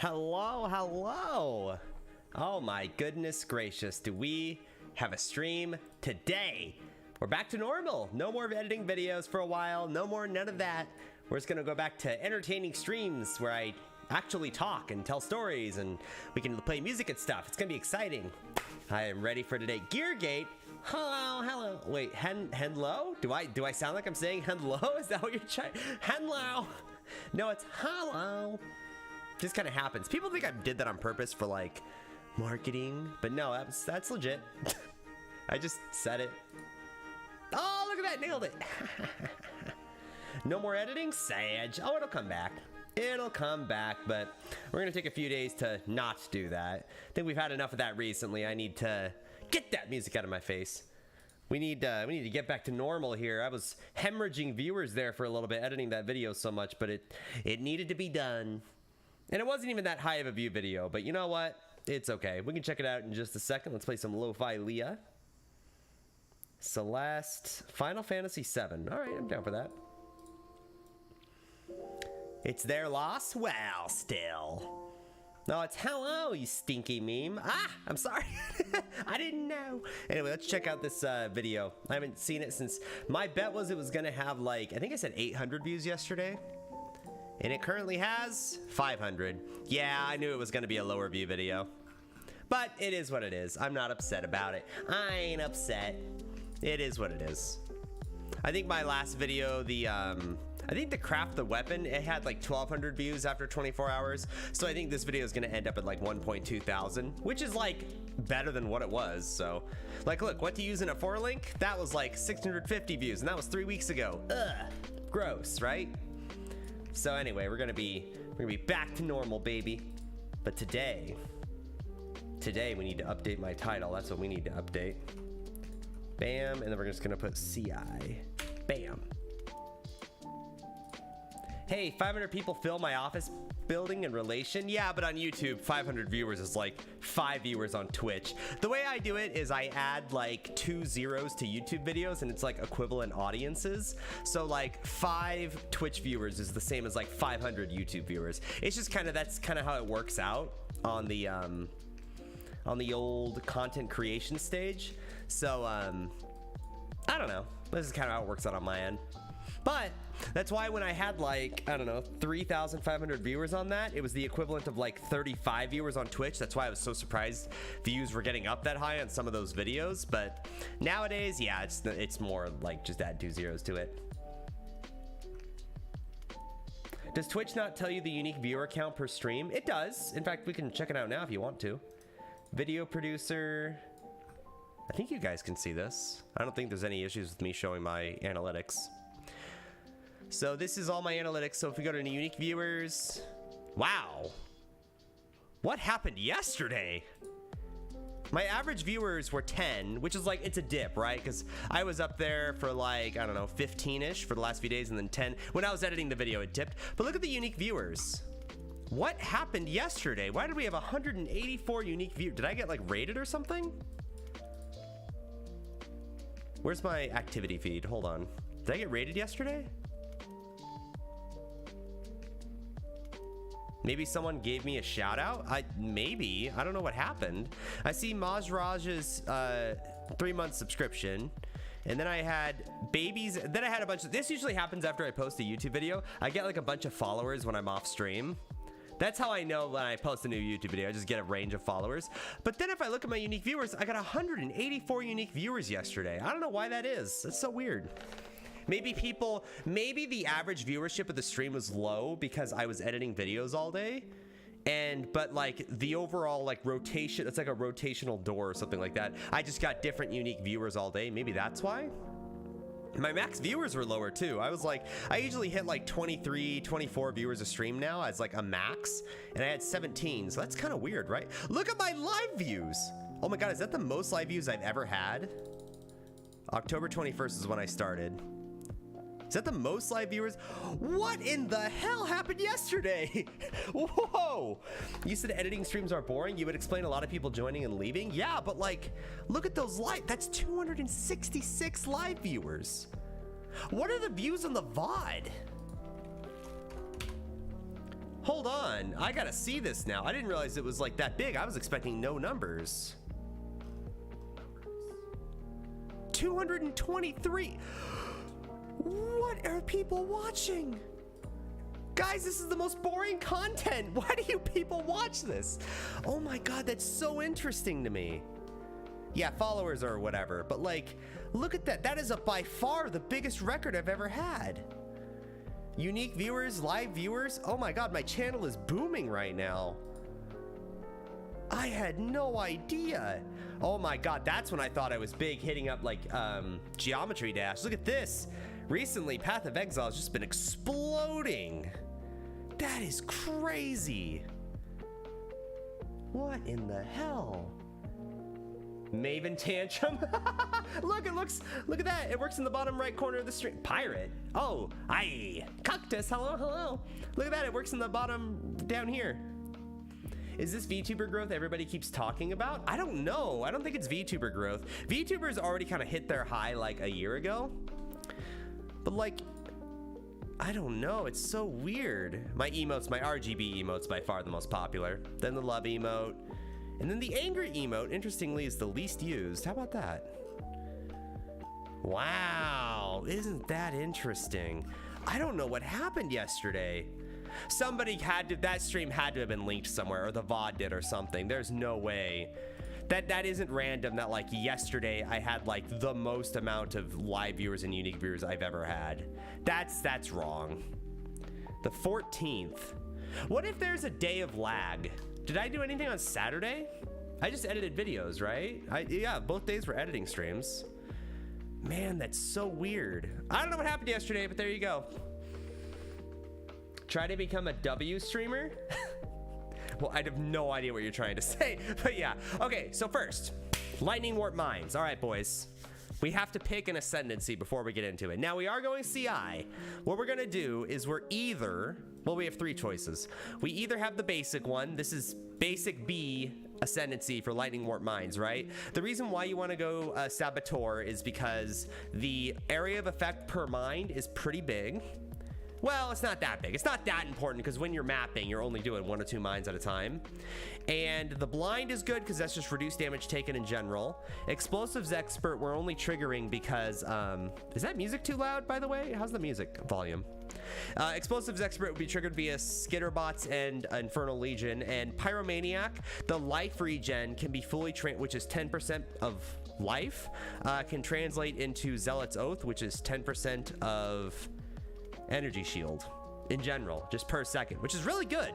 Hello, hello. Oh my goodness gracious, do we have a stream today? We're back to normal. No more editing videos for a while. No more none of that. We're just gonna go back to entertaining streams where I actually talk and tell stories and we can play music and stuff. It's gonna be exciting. I am ready for today. Geargate. Hello, hello. Wait, hello? Do I sound like I'm saying hello? Is that what you're trying? Hello. No, it's hello. Just kind of happens. People think I did that on purpose for like marketing, but no, that's legit. I just said it. Oh, look at that, nailed it. No more editing, Sage. Oh, it'll come back. It'll come back, but we're gonna take a few days to not do that. I think we've had enough of that recently. I need to get that music out of my face. We need to get back to normal here. I was hemorrhaging viewers there for a little bit, editing that video so much, but it needed to be done. And it wasn't even that high of a view video, but you know what? It's okay. We can check it out in just a second. Let's play some Lo-Fi Leah. Celeste, Final Fantasy VII. All right, I'm down for that. It's their loss? Well, still. No, it's hello, you stinky meme. Ah, I'm sorry. I didn't know. Anyway, let's check out this video. I haven't seen it since, my bet was it was gonna have like, I think I said 800 views yesterday. And it currently has 500. Yeah, I knew it was gonna be a lower view video. But it is what it is. I'm not upset about it. I ain't upset. It is what it is. I think my last video, I think the craft the weapon, it had like 1,200 views after 24 hours. So I think this video is gonna end up at like 1.2 thousand, which is like better than what it was. So like, look, what to use in a 4-link? That was like 650 views and that was 3 weeks ago. Ugh, gross, right? So anyway, we're gonna be back to normal, baby. But today we need to update my title. That's what we need to update. Bam, and then we're just gonna put CI. Bam. Hey, 500 people fill my office building in relation. Yeah, but on YouTube, 500 viewers is like 5 viewers on Twitch. The way I do it is I add like 2 zeros to YouTube videos and it's like equivalent audiences. So like 5 Twitch viewers is the same as like 500 YouTube viewers. It's just kind of, that's kind of how it works out on the old content creation stage. So I don't know. This is kind of how it works out on my end. But that's why when I had like, I don't know, 3,500 viewers on that, it was the equivalent of like 35 viewers on Twitch. That's why I was so surprised views were getting up that high on some of those videos. But nowadays, yeah, it's more like just add 2 zeros to it. Does Twitch not tell you the unique viewer count per stream? It does. In fact, we can check it out now if you want to. Video producer. I think you guys can see this. I don't think there's any issues with me showing my analytics. So this is all my analytics. So if we go to unique viewers, wow. What happened yesterday? My average viewers were 10, which is like, it's a dip, right? Because I was up there for like, I don't know, 15-ish for the last few days and then 10. When I was editing the video, it dipped. But look at the unique viewers. What happened yesterday? Why did we have 184 unique viewers? Did I get like rated or something? Where's my activity feed? Hold on. Did I get rated yesterday? Maybe someone gave me a shout out. Maybe. I don't know what happened. I see Majraj's 3-month subscription. And then I had babies. Then I had a bunch of, this usually happens after I post a YouTube video. I get like a bunch of followers when I'm off stream. That's how I know when I post a new YouTube video. I just get a range of followers. But then if I look at my unique viewers, I got 184 unique viewers yesterday. I don't know why that is. That's so weird. Maybe the average viewership of the stream was low because I was editing videos all day. But like the overall like rotation, it's like a rotational door or something like that. I just got different unique viewers all day. Maybe that's why. My max viewers were lower too. I usually hit like 23, 24 viewers a stream now as like a max, and I had 17, so that's kind of weird, right? Look at my live views. Oh my God, is that the most live views I've ever had? October 21st is when I started. Is that the most live viewers? What in the hell happened yesterday? Whoa! You said editing streams are boring. You would explain a lot of people joining and leaving. Yeah, but like, look at those live. That's 266 live viewers. What are the views on the VOD? Hold on, I gotta see this now. I didn't realize it was like that big. I was expecting no numbers. 223. What are people watching? Guys, this is the most boring content. Why do you people watch this? Oh my God, that's so interesting to me. Yeah, followers or whatever, but like, look at that. That is by far the biggest record I've ever had. Unique viewers, live viewers. Oh my God, my channel is booming right now. I had no idea. Oh my God, that's when I thought I was big, hitting up like Geometry Dash. Look at this. Recently, Path of Exile has just been exploding. That is crazy. What in the hell? Maven Tantrum. Look at that. It works in the bottom right corner of the stream. Pirate. Oh, aye. Cactus. Hello, hello. Look at that. It works in the bottom down here. Is this VTuber growth everybody keeps talking about? I don't know. I don't think it's VTuber growth. VTubers already kind of hit their high like a year ago. But like, I don't know. It's so weird. My emotes, my RGB emotes by far the most popular. Then the love emote. And then the angry emote, interestingly, is the least used. How about that? Wow, isn't that interesting? I don't know what happened yesterday. Somebody that stream had to have been linked somewhere, or the VOD did or something. There's no way. That isn't random that like yesterday I had like the most amount of live viewers and unique viewers I've ever had. That's wrong. The 14th. What if there's a day of lag? Did I do anything on Saturday? I just edited videos, right? Yeah, both days were editing streams. Man, that's so weird. I don't know what happened yesterday, but there you go. Try to become a W streamer? Well, I have no idea what you're trying to say, but yeah. Okay, so first, Lightning Warp Mines. All right, boys. We have to pick an ascendancy before we get into it. Now, we are going CI. What we're gonna do is we have three choices. We either have the basic one. This is basic B ascendancy for Lightning Warp Mines, right? The reason why you wanna go Saboteur is because the area of effect per mind is pretty big. Well, it's not that big. It's not that important because when you're mapping, you're only doing 1 or 2 mines at a time. And the blind is good because that's just reduced damage taken in general. Explosives Expert, we're only triggering because, is that music too loud, by the way? How's the music volume? Explosives Expert would be triggered via Skitterbots and Infernal Legion. And Pyromaniac, the life regen can be fully, which is 10% of life, can translate into Zealot's Oath, which is 10% of energy shield in general, just per second, which is really good.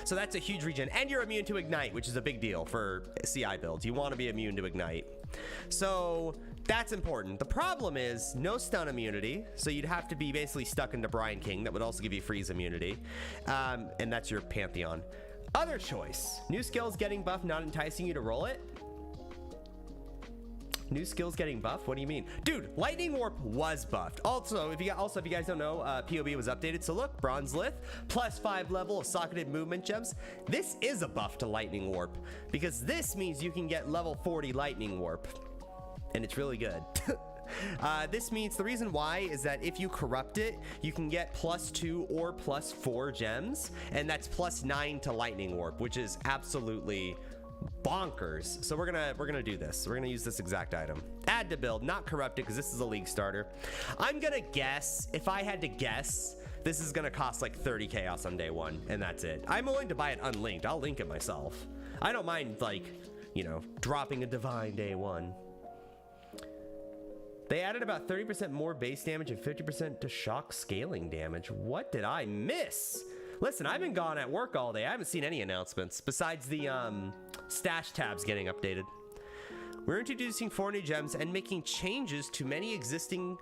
So that's a huge regen, and you're immune to Ignite, which is a big deal for CI builds. You want to be immune to Ignite, so that's important. The problem is no stun immunity, so you'd have to be basically stuck into Brian King. That would also give you freeze immunity, and that's your Pantheon. Other choice, new skills getting buffed, not enticing you to roll it. New skills getting buffed? What do you mean? Dude, Lightning Warp was buffed. Also, if you guys don't know, POB was updated. So look, Bronze Lith, +5 level of socketed movement gems. This is a buff to Lightning Warp because this means you can get level 40 Lightning Warp. And it's really good. This means the reason why is that if you corrupt it, you can get +2 or +4 gems. And that's +9 to Lightning Warp, which is absolutely bonkers. So we're gonna do this. We're gonna use this exact item. Add to build, not corrupted, because this is a league starter. I'm gonna guess, if I had to guess, this is gonna cost like 30 chaos on day one, and that's it. I'm willing to buy it unlinked. I'll link it myself. I don't mind, like, you know, dropping a divine day one. They added about 30% more base damage and 50% to shock scaling damage. What did I miss? Listen, I've been gone at work all day. I haven't seen any announcements besides the stash tabs getting updated. We're introducing 4 new gems and making changes to many existing...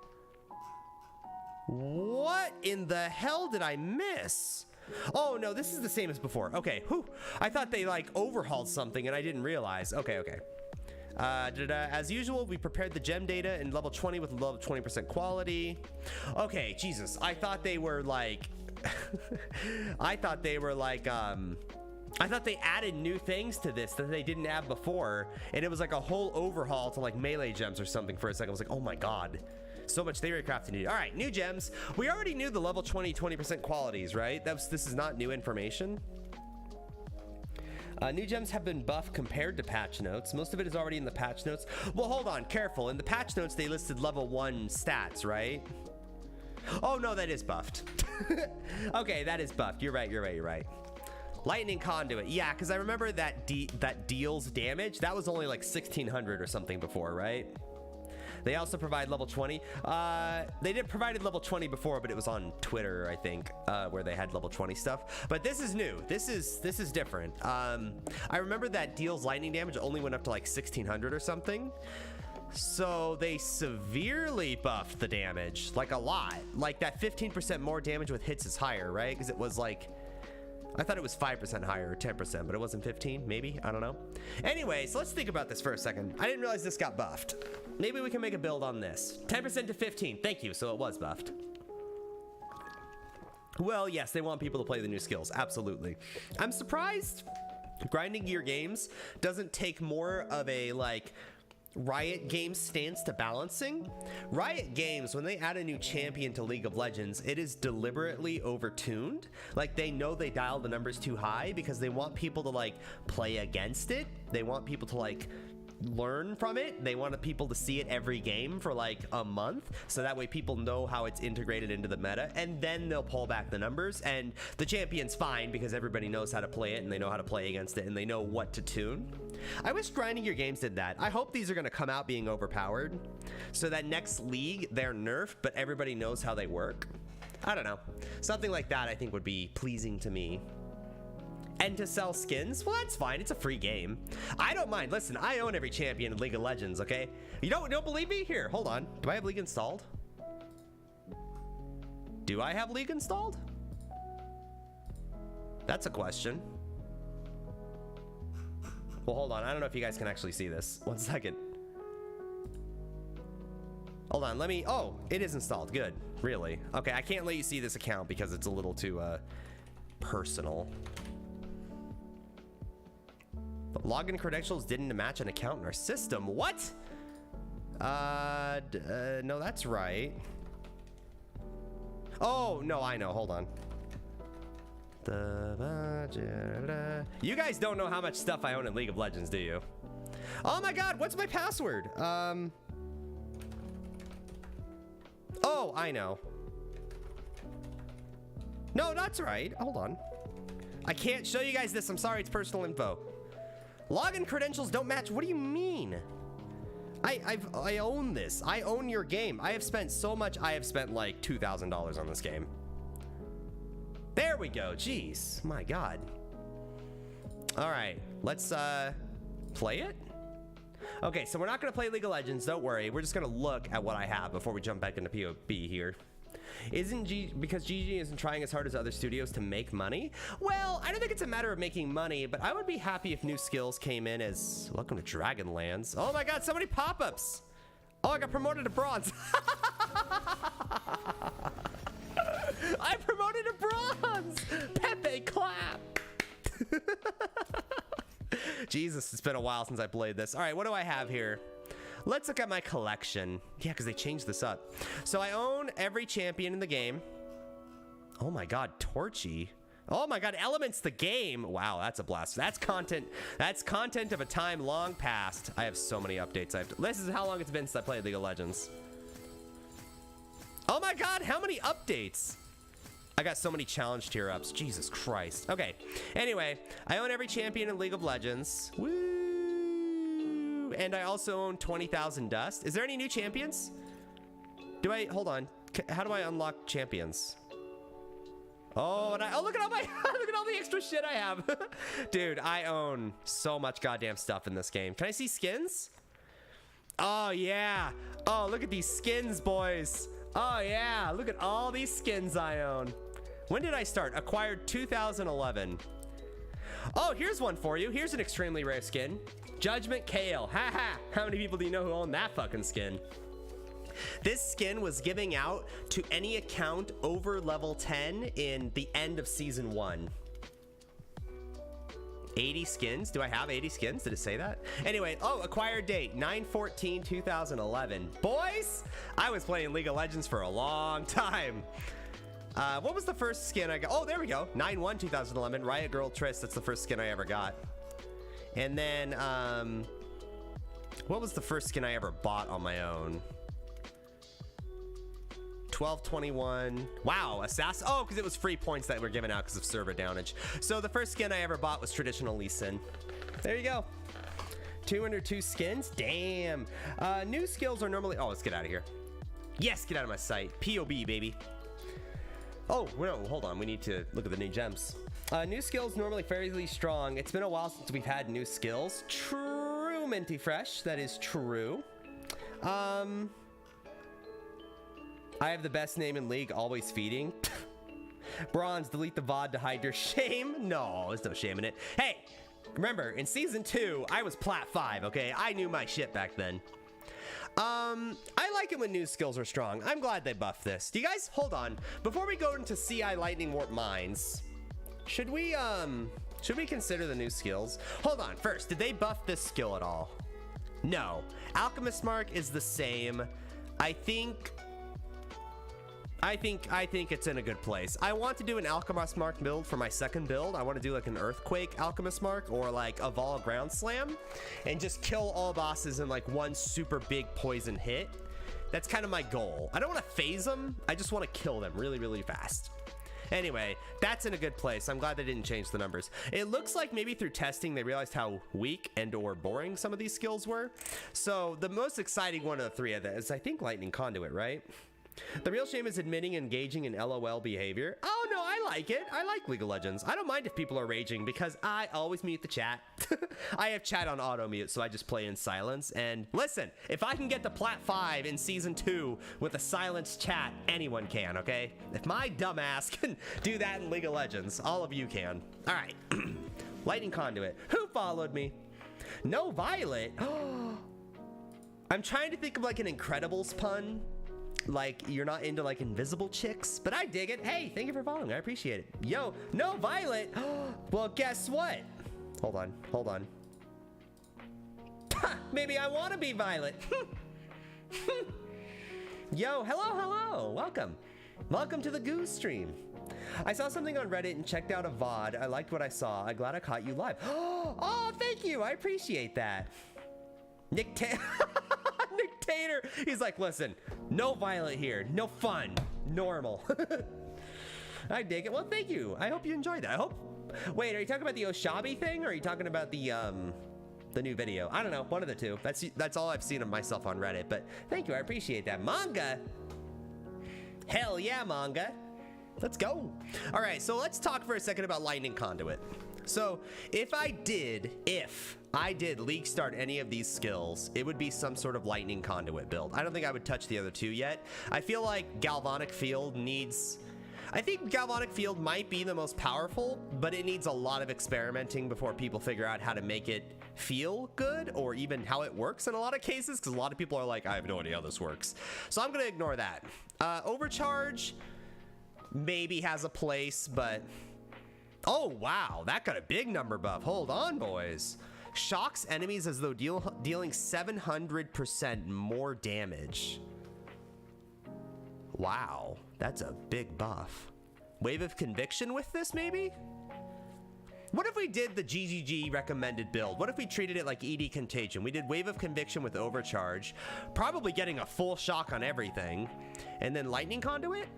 What in the hell did I miss? Oh no, this is the same as before. Okay, whew. I thought they like overhauled something and I didn't realize. Okay. As usual, we prepared the gem data in level 20 with level 20% quality. Okay, Jesus, I thought they were like... I thought they added new things to this that they didn't have before, and it was like a whole overhaul to like melee gems or something for a second. I was like, oh my god. So much Theorycrafting to do. All right, new gems. We already knew the level 20% qualities, right? This is not new information. New gems have been buffed compared to patch notes. Most of it is already in the patch notes. Well, hold on, careful. In the patch notes, they listed level 1 stats, right? Oh, no, that is buffed. Okay, that is buffed. You're right. Lightning Conduit. Yeah, because I remember that deals damage. That was only like 1600 or something before, right? They also provide level 20. They did provided level 20 before, but it was on Twitter, I think, where they had level 20 stuff. But this is new. This is different. I remember that deals lightning damage only went up to like 1600 or something. So they severely buffed the damage, like a lot. Like that 15% more damage with hits is higher, right? Because it was like, I thought it was 5% higher or 10%, but it wasn't 15, maybe? I don't know. Anyway, so let's think about this for a second. I didn't realize this got buffed. Maybe we can make a build on this. 10% to 15, thank you, so it was buffed. Well, yes, they want people to play the new skills, absolutely. I'm surprised Grinding Gear Games doesn't take more of a, like, Riot Games stance to balancing. Riot Games, when they add a new champion to League of Legends, it is deliberately overtuned. Like, they know they dialed the numbers too high because they want people to, like, play against it. They want people to, like, learn from it. They want people to see it every game for like a month, so that way people know how it's integrated into the meta, and then they'll pull back the numbers. And the champion's fine because everybody knows how to play it, and they know how to play against it, and they know what to tune. I wish Grinding Gear Games did that. I hope these are going to come out being overpowered, so that next league they're nerfed, but everybody knows how they work. I don't know. Something like that I think would be pleasing to me. And to sell skins? Well, that's fine. It's a free game. I don't mind. Listen, I own every champion in League of Legends, okay? You don't believe me? Here, hold on. Do I have League installed? Do I have League installed? That's a question. Well, hold on. I don't know if you guys can actually see this. 1 second. Hold on. Let me... Oh, it is installed. Good. Really? Okay, I can't let you see this account because it's a little too personal. But login credentials didn't match an account in our system. What? No, that's right. Oh, no, I know. Hold on. You guys don't know how much stuff I own in League of Legends, do you? Oh my God, what's my password? Oh, I know. No, that's right. Hold on. I can't show you guys this. I'm sorry, it's personal info. Login credentials don't match. What do you mean? I own this. I own your game. I have spent so much. I have spent like $2,000 on this game. There we go. Jeez, my God. All right, let's play it. Okay, so we're not gonna play League of Legends. Don't worry. We're just gonna look at what I have before we jump back into PvP here. Because GG isn't trying as hard as other studios to make money? Well, I don't think it's a matter of making money, but I would be happy if new skills came in as welcome to Dragonlands. Oh my God, so many pop-ups. Oh, I got promoted to bronze. I promoted to bronze. Pepe clap. Jesus, it's been a while since I played this. All right, what do I have here? Let's look at my collection. Yeah, because they changed this up. So I own every champion in the game. Oh my God, Torchy. Oh my God, Elements the game. Wow, that's a blast. That's content. That's content of a time long past. I have so many updates. This is how long it's been since I played League of Legends. Oh my God, how many updates? I got so many challenge tier ups. Jesus Christ. Okay. Anyway, I own every champion in League of Legends. Woo! And I also own 20,000 dust. Is there any new champions? Hold on. How do I unlock champions? Oh, and look at all my, look at all the extra shit I have. Dude, I own so much goddamn stuff in this game. Can I see skins? Oh yeah. Oh, look at these skins, boys. Oh yeah, look at all these skins I own. When did I start? Acquired 2011. Oh, here's one for you. Here's an extremely rare skin. Judgment Kale. Haha. How many people do you know who own that fucking skin? This skin was giving out to any account over level 10 in the end of season 1. 80 skins. Do I have 80 skins? Did it say that? Anyway, oh, acquired date 9/14/2011. Boys, I was playing League of Legends for a long time. What was the first skin I got? Oh, there we go. 9/1/2011. Riot Girl Triss. That's the first skin I ever got. And then, what was the first skin I ever bought on my own? 12/21. Wow, Assassin. Oh, because it was free points that were given out because of server downage. So the first skin I ever bought was traditional Lee Sin. There you go. 202 skins. Damn. New skills are normally. Oh, let's get out of here. Yes, get out of my sight. POB, baby. Oh, no, hold on. We need to look at the new gems. New skills normally fairly strong. It's been a while since we've had new skills. True, Minty Fresh. That is true. I have the best name in League, always feeding. Bronze, delete the VOD to hide your shame. No, there's no shame in it. Hey, remember, in Season 2, I was Plat 5, okay? I knew my shit back then. I like it when new skills are strong. I'm glad they buffed this. Do you guys, hold on. Before we go into CI Lightning Warp Mines, should we consider the new skills? Hold on, first, did they buff this skill at all? No. Alchemist Mark is the same. I think it's in a good place. I want to do an Alchemist Mark build for my second build. I want to do like an Earthquake Alchemist Mark or like a Vol Ground Slam and just kill all bosses in like one super big poison hit. That's kind of my goal. I don't want to phase them. I just want to kill them really, really fast. Anyway, that's in a good place. I'm glad they didn't change the numbers. It looks like maybe through testing, they realized how weak and or boring some of these skills were. So the most exciting one of the three of them is, I think, Lightning Conduit, right? The real shame is admitting engaging in LOL behavior. Oh no, I like it. I like League of Legends. I don't mind if people are raging because I always mute the chat. I have chat on auto mute, so I just play in silence. And listen, if I can get to Plat 5 in Season 2 with a silenced chat, anyone can, okay? If my dumbass can do that in League of Legends, all of you can. All right. Lightning Conduit. Who followed me? No Violet. I'm trying to think of like an Incredibles pun. Like, you're not into like invisible chicks, but I dig it. Hey, thank you for following. I appreciate it. Yo, no Violet. Well, guess what? Hold on. Maybe I want to be Violet. Yo, hello. Welcome to the Goo stream. I saw something on Reddit and checked out a VOD. I liked what I saw. I'm glad I caught you live. Oh, thank you. I appreciate that. Nick Tater, he's like, listen, no Violet here, no fun, normal. I dig it. Well, thank you. I hope you enjoyed that. I hope. Wait, are you talking about the Oshabi thing, or are you talking about the new video? I don't know, one of the two. That's all I've seen of myself on Reddit. But thank you, I appreciate that. Manga. Hell yeah, manga. Let's go. All right, so let's talk for a second about Lightning Conduit. So if I did League Start any of these skills, it would be some sort of Lightning Conduit build. I don't think I would touch the other two yet. I feel like Galvanic Field needs... I think Galvanic Field might be the most powerful, but it needs a lot of experimenting before people figure out how to make it feel good or even how it works in a lot of cases, because a lot of people are like, I have no idea how this works. So I'm going to ignore that. Overcharge maybe has a place, but... Oh, wow, that got a big number buff. Hold on, boys. Shocks enemies as though dealing 700% more damage. Wow, that's a big buff. Wave of Conviction with this, maybe? What if we did the GGG recommended build? What if we treated it like ED Contagion? We did Wave of Conviction with Overcharge, probably getting a full shock on everything, and then Lightning Conduit?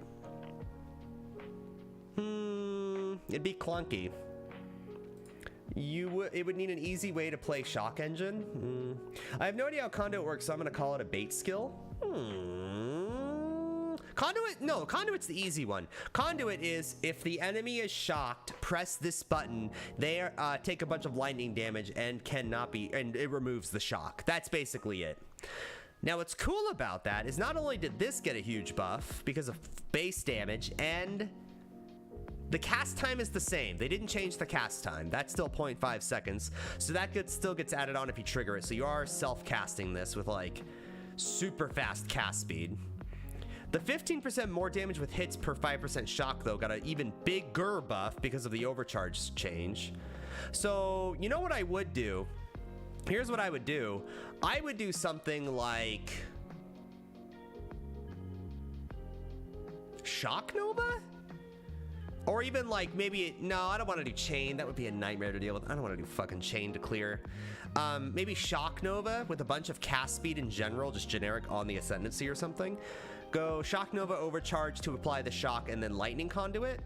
It'd be clunky. It would need an easy way to play Shock Engine. I have no idea how Conduit works, so I'm gonna call it a bait skill. Conduit, no, Conduit's the easy one. Conduit is if the enemy is shocked, press this button, they take a bunch of lightning damage and it removes the shock. That's basically it. Now what's cool about that is not only did this get a huge buff because of base damage, and the cast time is the same. They didn't change the cast time. That's still 0.5 seconds. So that still gets added on if you trigger it. So you are self-casting this with like super fast cast speed. The 15% more damage with hits per 5% shock though got an even bigger buff because of the overcharge change. So you know what I would do? Here's what I would do. I would do something like Shock Nova? Or even like maybe, no, I don't want to do Chain. That would be a nightmare to deal with. I don't want to do fucking Chain to clear. Maybe Shock Nova with a bunch of cast speed in general, just generic on the Ascendancy or something. Go Shock Nova overcharge to apply the shock and then Lightning Conduit.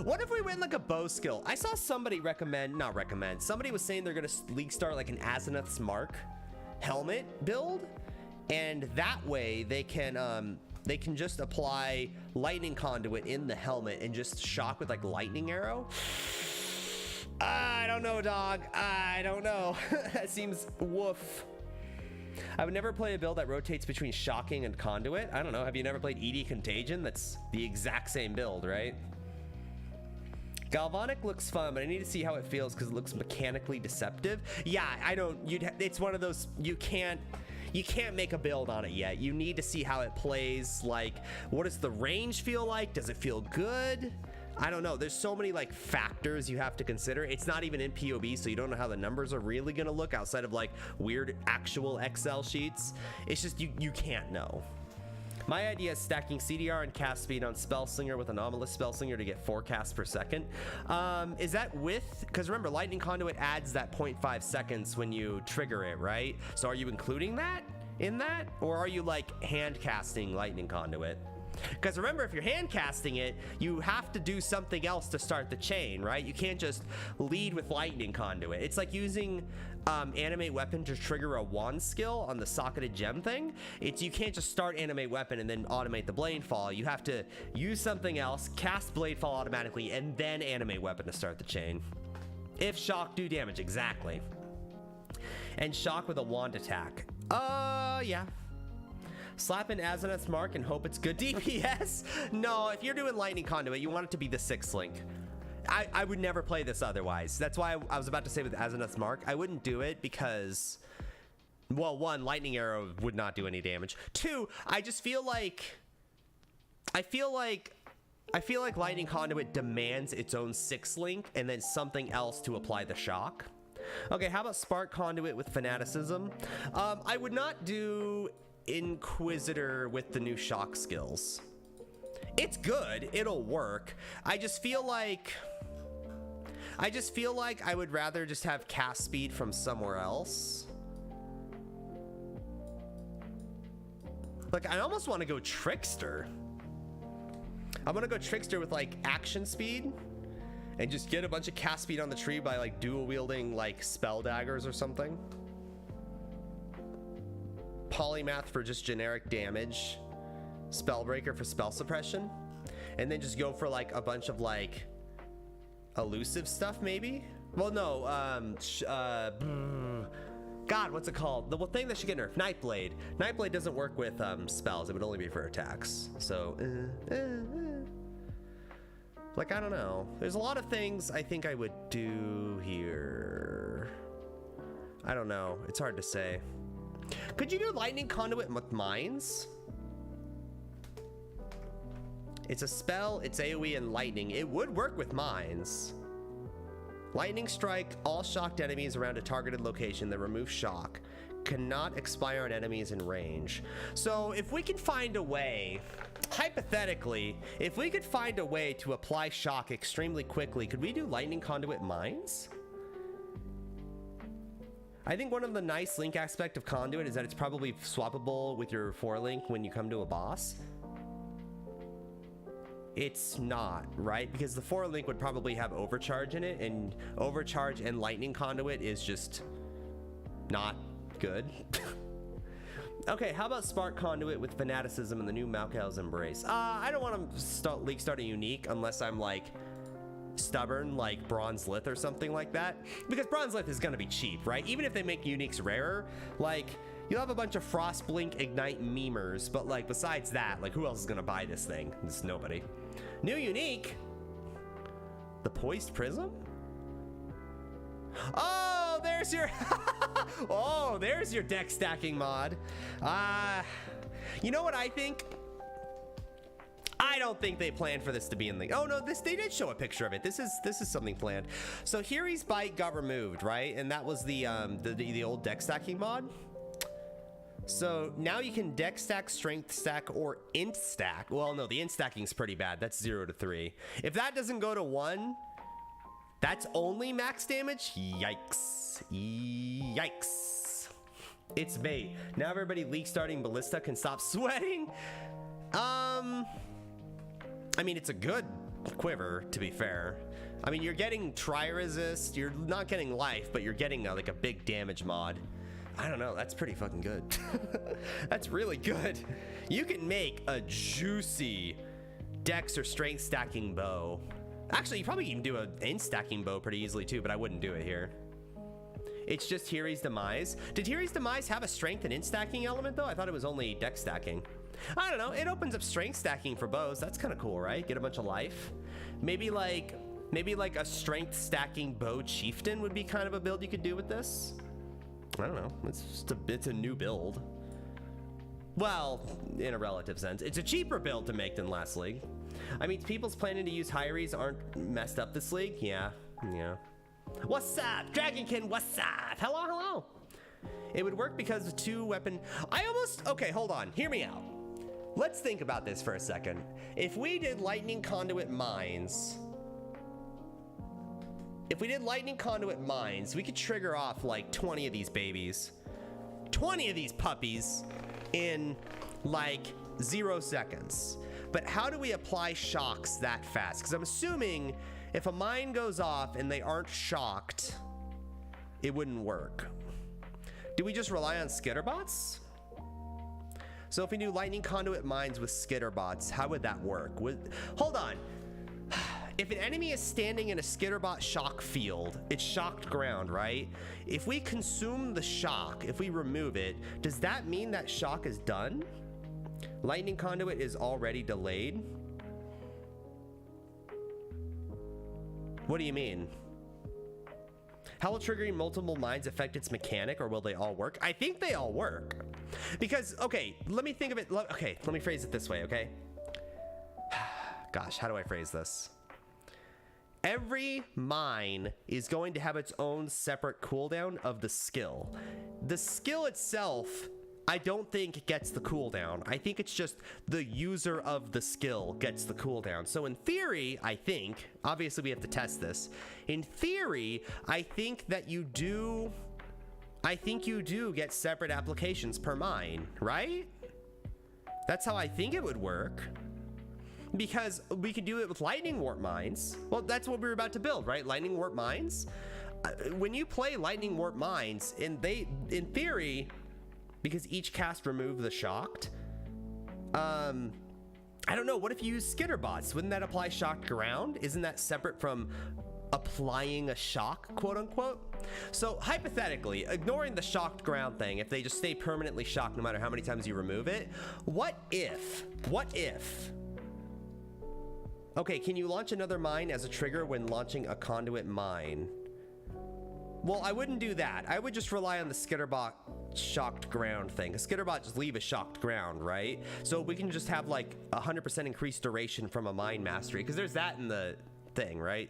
What if we went like a bow skill? I saw somebody somebody was saying they're gonna league start like an Azimuth's Mark helmet build, and that way they can just apply Lightning Conduit in the helmet and just shock with like Lightning Arrow. I don't know, dog. I don't know. That seems woof. I would never play a build that rotates between shocking and conduit. I don't know. Have you never played ED Contagion? That's the exact same build, right? Galvanic looks fun, but I need to see how it feels because it looks mechanically deceptive. Yeah, I don't. It's one of those you can't make a build on it yet. You need to see how it plays. Like, what does the range feel like? Does it feel good? I don't know. There's so many like factors you have to consider. It's not even in POB, so you don't know how the numbers are really gonna look outside of like weird actual Excel sheets. It's just you can't know. My idea is stacking CDR and cast speed on Spellslinger with Anomalous Spellslinger to get 4 casts per second. Is that with, because remember, Lightning Conduit adds that 0.5 seconds when you trigger it, right? So are you including that in that? Or are you like hand casting Lightning Conduit? Because remember, if you're hand casting it, you have to do something else to start the chain, right? You can't just lead with Lightning Conduit. It's like using Animate Weapon to trigger a wand skill on the Socketed Gem thing. You can't just start Animate Weapon and then automate the Blade Fall. You have to use something else, cast Blade Fall automatically, and then Animate Weapon to start the chain. If shock do damage, exactly. And shock with a wand attack. Yeah. Slap in Azimuth's Mark and hope it's good DPS? No, if you're doing Lightning Conduit, you want it to be the 6th link. I would never play this otherwise. That's why I was about to say with Azimuth's Mark, I wouldn't do it because, well, 1, Lightning Arrow would not do any damage. 2, I just feel like, I feel like Lightning Conduit demands its own 6th link and then something else to apply the shock. Okay, how about Spark Conduit with Fanaticism? I would not do Inquisitor with the new shock skills. It's good, it'll work. I just feel like I would rather just have cast speed from somewhere else. Like, I almost want to go Trickster. I'm gonna go Trickster with like action speed and just get a bunch of cast speed on the tree by like dual wielding like spell daggers or something. Polymath for just generic damage, Spellbreaker for spell suppression, and then just go for like a bunch of like elusive stuff maybe. Well, no, God, what's it called? The thing that should get nerfed, Nightblade. Nightblade doesn't work with spells. It would only be for attacks. So, like, I don't know. There's a lot of things I think I would do here. I don't know. It's hard to say. Could you do Lightning Conduit with Mines? It's a spell, it's AoE and lightning. It would work with Mines. Lightning Strike, all shocked enemies around a targeted location that removes shock. Cannot expire on enemies in range. So if we could find a way, hypothetically, if we could find a way to apply shock extremely quickly, could we do Lightning Conduit Mines? I think one of the nice link aspect of Conduit is that it's probably swappable with your 4-link when you come to a boss. It's not, right? Because the 4-link would probably have Overcharge in it, and Overcharge and Lightning Conduit is just not good. Okay, how about Spark Conduit with Fanaticism and the new Malkael's Embrace? I don't want to league start a unique unless I'm like stubborn like Bronze Lith or something like that, because Bronze Lith is going to be cheap, right? Even if they make uniques rarer, like you'll have a bunch of Frost Blink Ignite memers, but like besides that, like who else is going to buy this thing? It's nobody. New unique, the Poised Prism. Oh, there's your oh, there's your deck stacking mod. You know what I think? I don't think they planned for this to be in the... Oh no, they did show a picture of it. This is something planned. So Hiri's bite got removed, right? And that was the old deck stacking mod. So now you can deck stack, strength stack, or int stack. Well, no, the int stacking is pretty bad. That's 0 to 3. If that doesn't go to 1, that's only max damage. Yikes. Yikes. It's bait. Now everybody leak starting ballista can stop sweating. I mean, it's a good quiver, to be fair. I mean, you're getting tri-resist. You're not getting life, but you're getting like a big damage mod. I don't know, that's pretty fucking good. That's really good. You can make a juicy dex or strength stacking bow. Actually, you probably can do an int stacking bow pretty easily too, but I wouldn't do it here. It's just Hiri's Demise. Did Hiri's Demise have a strength and int stacking element though? I thought it was only dex stacking. I don't know, it opens up strength stacking for bows. That's kind of cool, right? Get a bunch of life. Maybe like a strength stacking bow chieftain would be kind of a build you could do with this. I don't know. It's a new build. Well, in a relative sense, it's a cheaper build to make than last league. I mean, people's planning to use Hyries aren't messed up this league. Yeah. What's up, Dragonkin? What's up? Hello. It would work because the 2-weapon. Okay, hold on. Hear me out. Let's think about this for a second. If we did lightning conduit mines. If we did lightning conduit mines, we could trigger off like 20 of these babies. 20 of these puppies in like 0 seconds. But how do we apply shocks that fast? Because I'm assuming if a mine goes off and they aren't shocked, it wouldn't work. Do we just rely on skitterbots? So if we do lightning conduit mines with skitterbots, how would that work? Hold on. If an enemy is standing in a skitterbot shock field, it's shocked ground, right? If we consume the shock, if we remove it, does that mean that shock is done? Lightning conduit is already delayed? What do you mean? How will triggering multiple mines affect its mechanic, or will they all work? I think they all work. Because, okay, let me think of it. Okay, let me phrase it this way, okay? Gosh, how do I phrase this? Every mine is going to have its own separate cooldown of the skill. The skill itself, I don't think gets the cooldown. I think it's just the user of the skill gets the cooldown. So in theory, I think, obviously we have to test this. In theory, I think you do get separate applications per mine, right? That's how I think it would work. Because we could do it with lightning warp mines. Well, that's what we were about to build, right? Lightning warp mines. When you play lightning warp mines, in theory, because each cast remove the shocked, I don't know. What if you use skitterbots? Wouldn't that apply shocked ground? Isn't that separate from applying a shock, quote unquote? So hypothetically, ignoring the shocked ground thing, if they just stay permanently shocked no matter how many times you remove it, what if? Okay, can you launch another mine as a trigger when launching a conduit mine? Well, I wouldn't do that. I would just rely on the skitterbot shocked ground thing. A skitterbot just leave a shocked ground, right? So we can just have like 100% increased duration from a mine mastery, because there's that in the thing, right?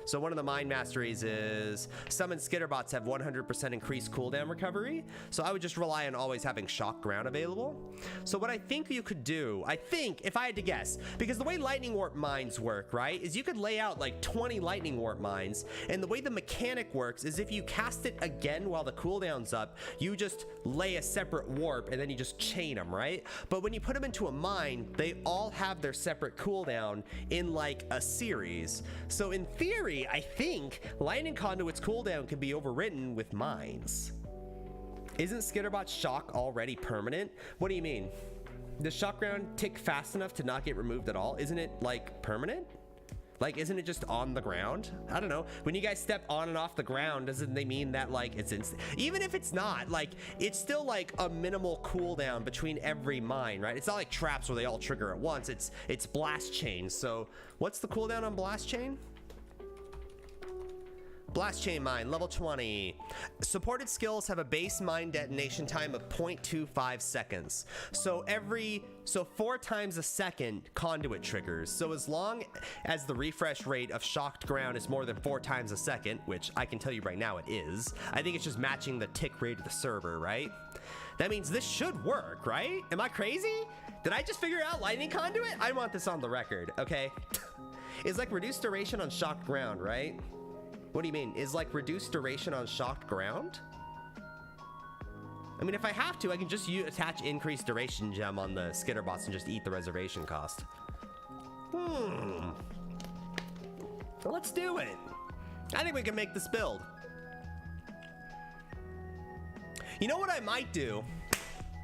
So one of the mine masteries is summon skitterbots have 100% increased cooldown recovery. So I would just rely on always having shock ground available. So what I think you could do, I think, if I had to guess, because the way lightning warp mines work, right, is you could lay out like 20 lightning warp mines, and the way the mechanic works is if you cast it again while the cooldown's up, you just lay a separate warp and then you just chain them, right? But when you put them into a mine, they all have their separate cooldown in like a series. So in theory, I think lightning conduit's cooldown can be overwritten with mines. Isn't skitterbot's shock already permanent? What do you mean? Does shock ground tick fast enough to not get removed at all? Isn't it like permanent? Like, isn't it just on the ground? I don't know. When you guys step on and off the ground, doesn't they mean that like it's instant? Even if it's not, like it's still like a minimal cooldown between every mine, right? It's not like traps where they all trigger at once. It's blast chain. So what's the cooldown on blast chain? Blast Chain Mine, level 20. Supported skills have a base mine detonation time of 0.25 seconds. So 4 times a second Conduit triggers. So as long as the refresh rate of Shocked Ground is more than 4 times a second, which I can tell you right now it is, I think it's just matching the tick rate of the server, right? That means this should work, right? Am I crazy? Did I just figure out Lightning Conduit? I want this on the record, okay? It's like reduced duration on Shocked Ground, right? What do you mean? Is like reduced duration on Shocked Ground? I mean, if I have to, I can just attach increased duration gem on the skitterbots and just eat the reservation cost. Let's do it. I think we can make this build. You know what I might do?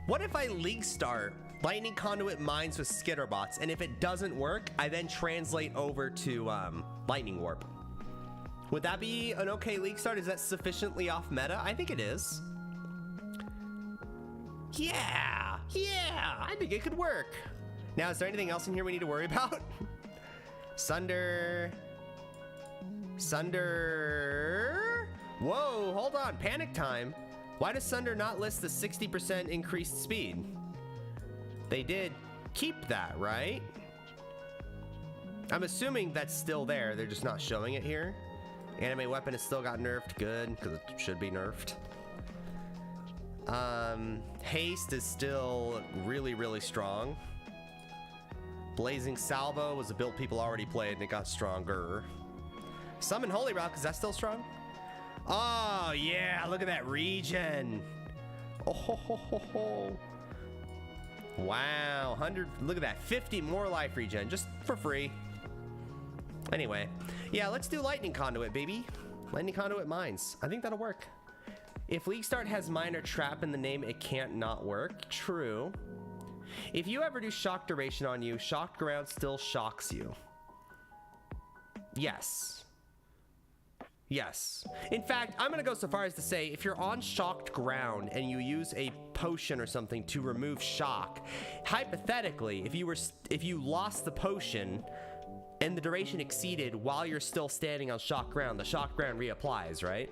What if I league start Lightning Conduit mines with skitterbots, and if it doesn't work, I then translate over to Lightning Warp? Would that be an okay league start? Is that sufficiently off meta? I think it is. Yeah, I think it could work. Now, is there anything else in here we need to worry about? Sunder. Whoa, hold on, panic time. Why does Sunder not list the 60% increased speed? They did keep that, right? I'm assuming that's still there. They're just not showing it here. Anime weapon has still got nerfed. Good, because it should be nerfed. Haste is still really, really strong. Blazing Salvo was a build people already played and it got stronger. Summon Holy Rock, is that still strong? Oh, yeah, look at that regen. Oh, ho, ho, ho, ho. Wow, 100, look at that, 50 more life regen, just for free. Anyway, yeah, let's do Lightning Conduit, baby. Lightning Conduit mines. I think that'll work. If League Start has Minor Trap in the name, it can't not work. True. If you ever do Shock Duration on you, Shocked Ground still shocks you. Yes. Yes. In fact, I'm gonna go so far as to say, if you're on Shocked Ground and you use a potion or something to remove shock, hypothetically, if you lost the potion and the duration exceeded while you're still standing on Shocked Ground, the Shocked Ground reapplies, right?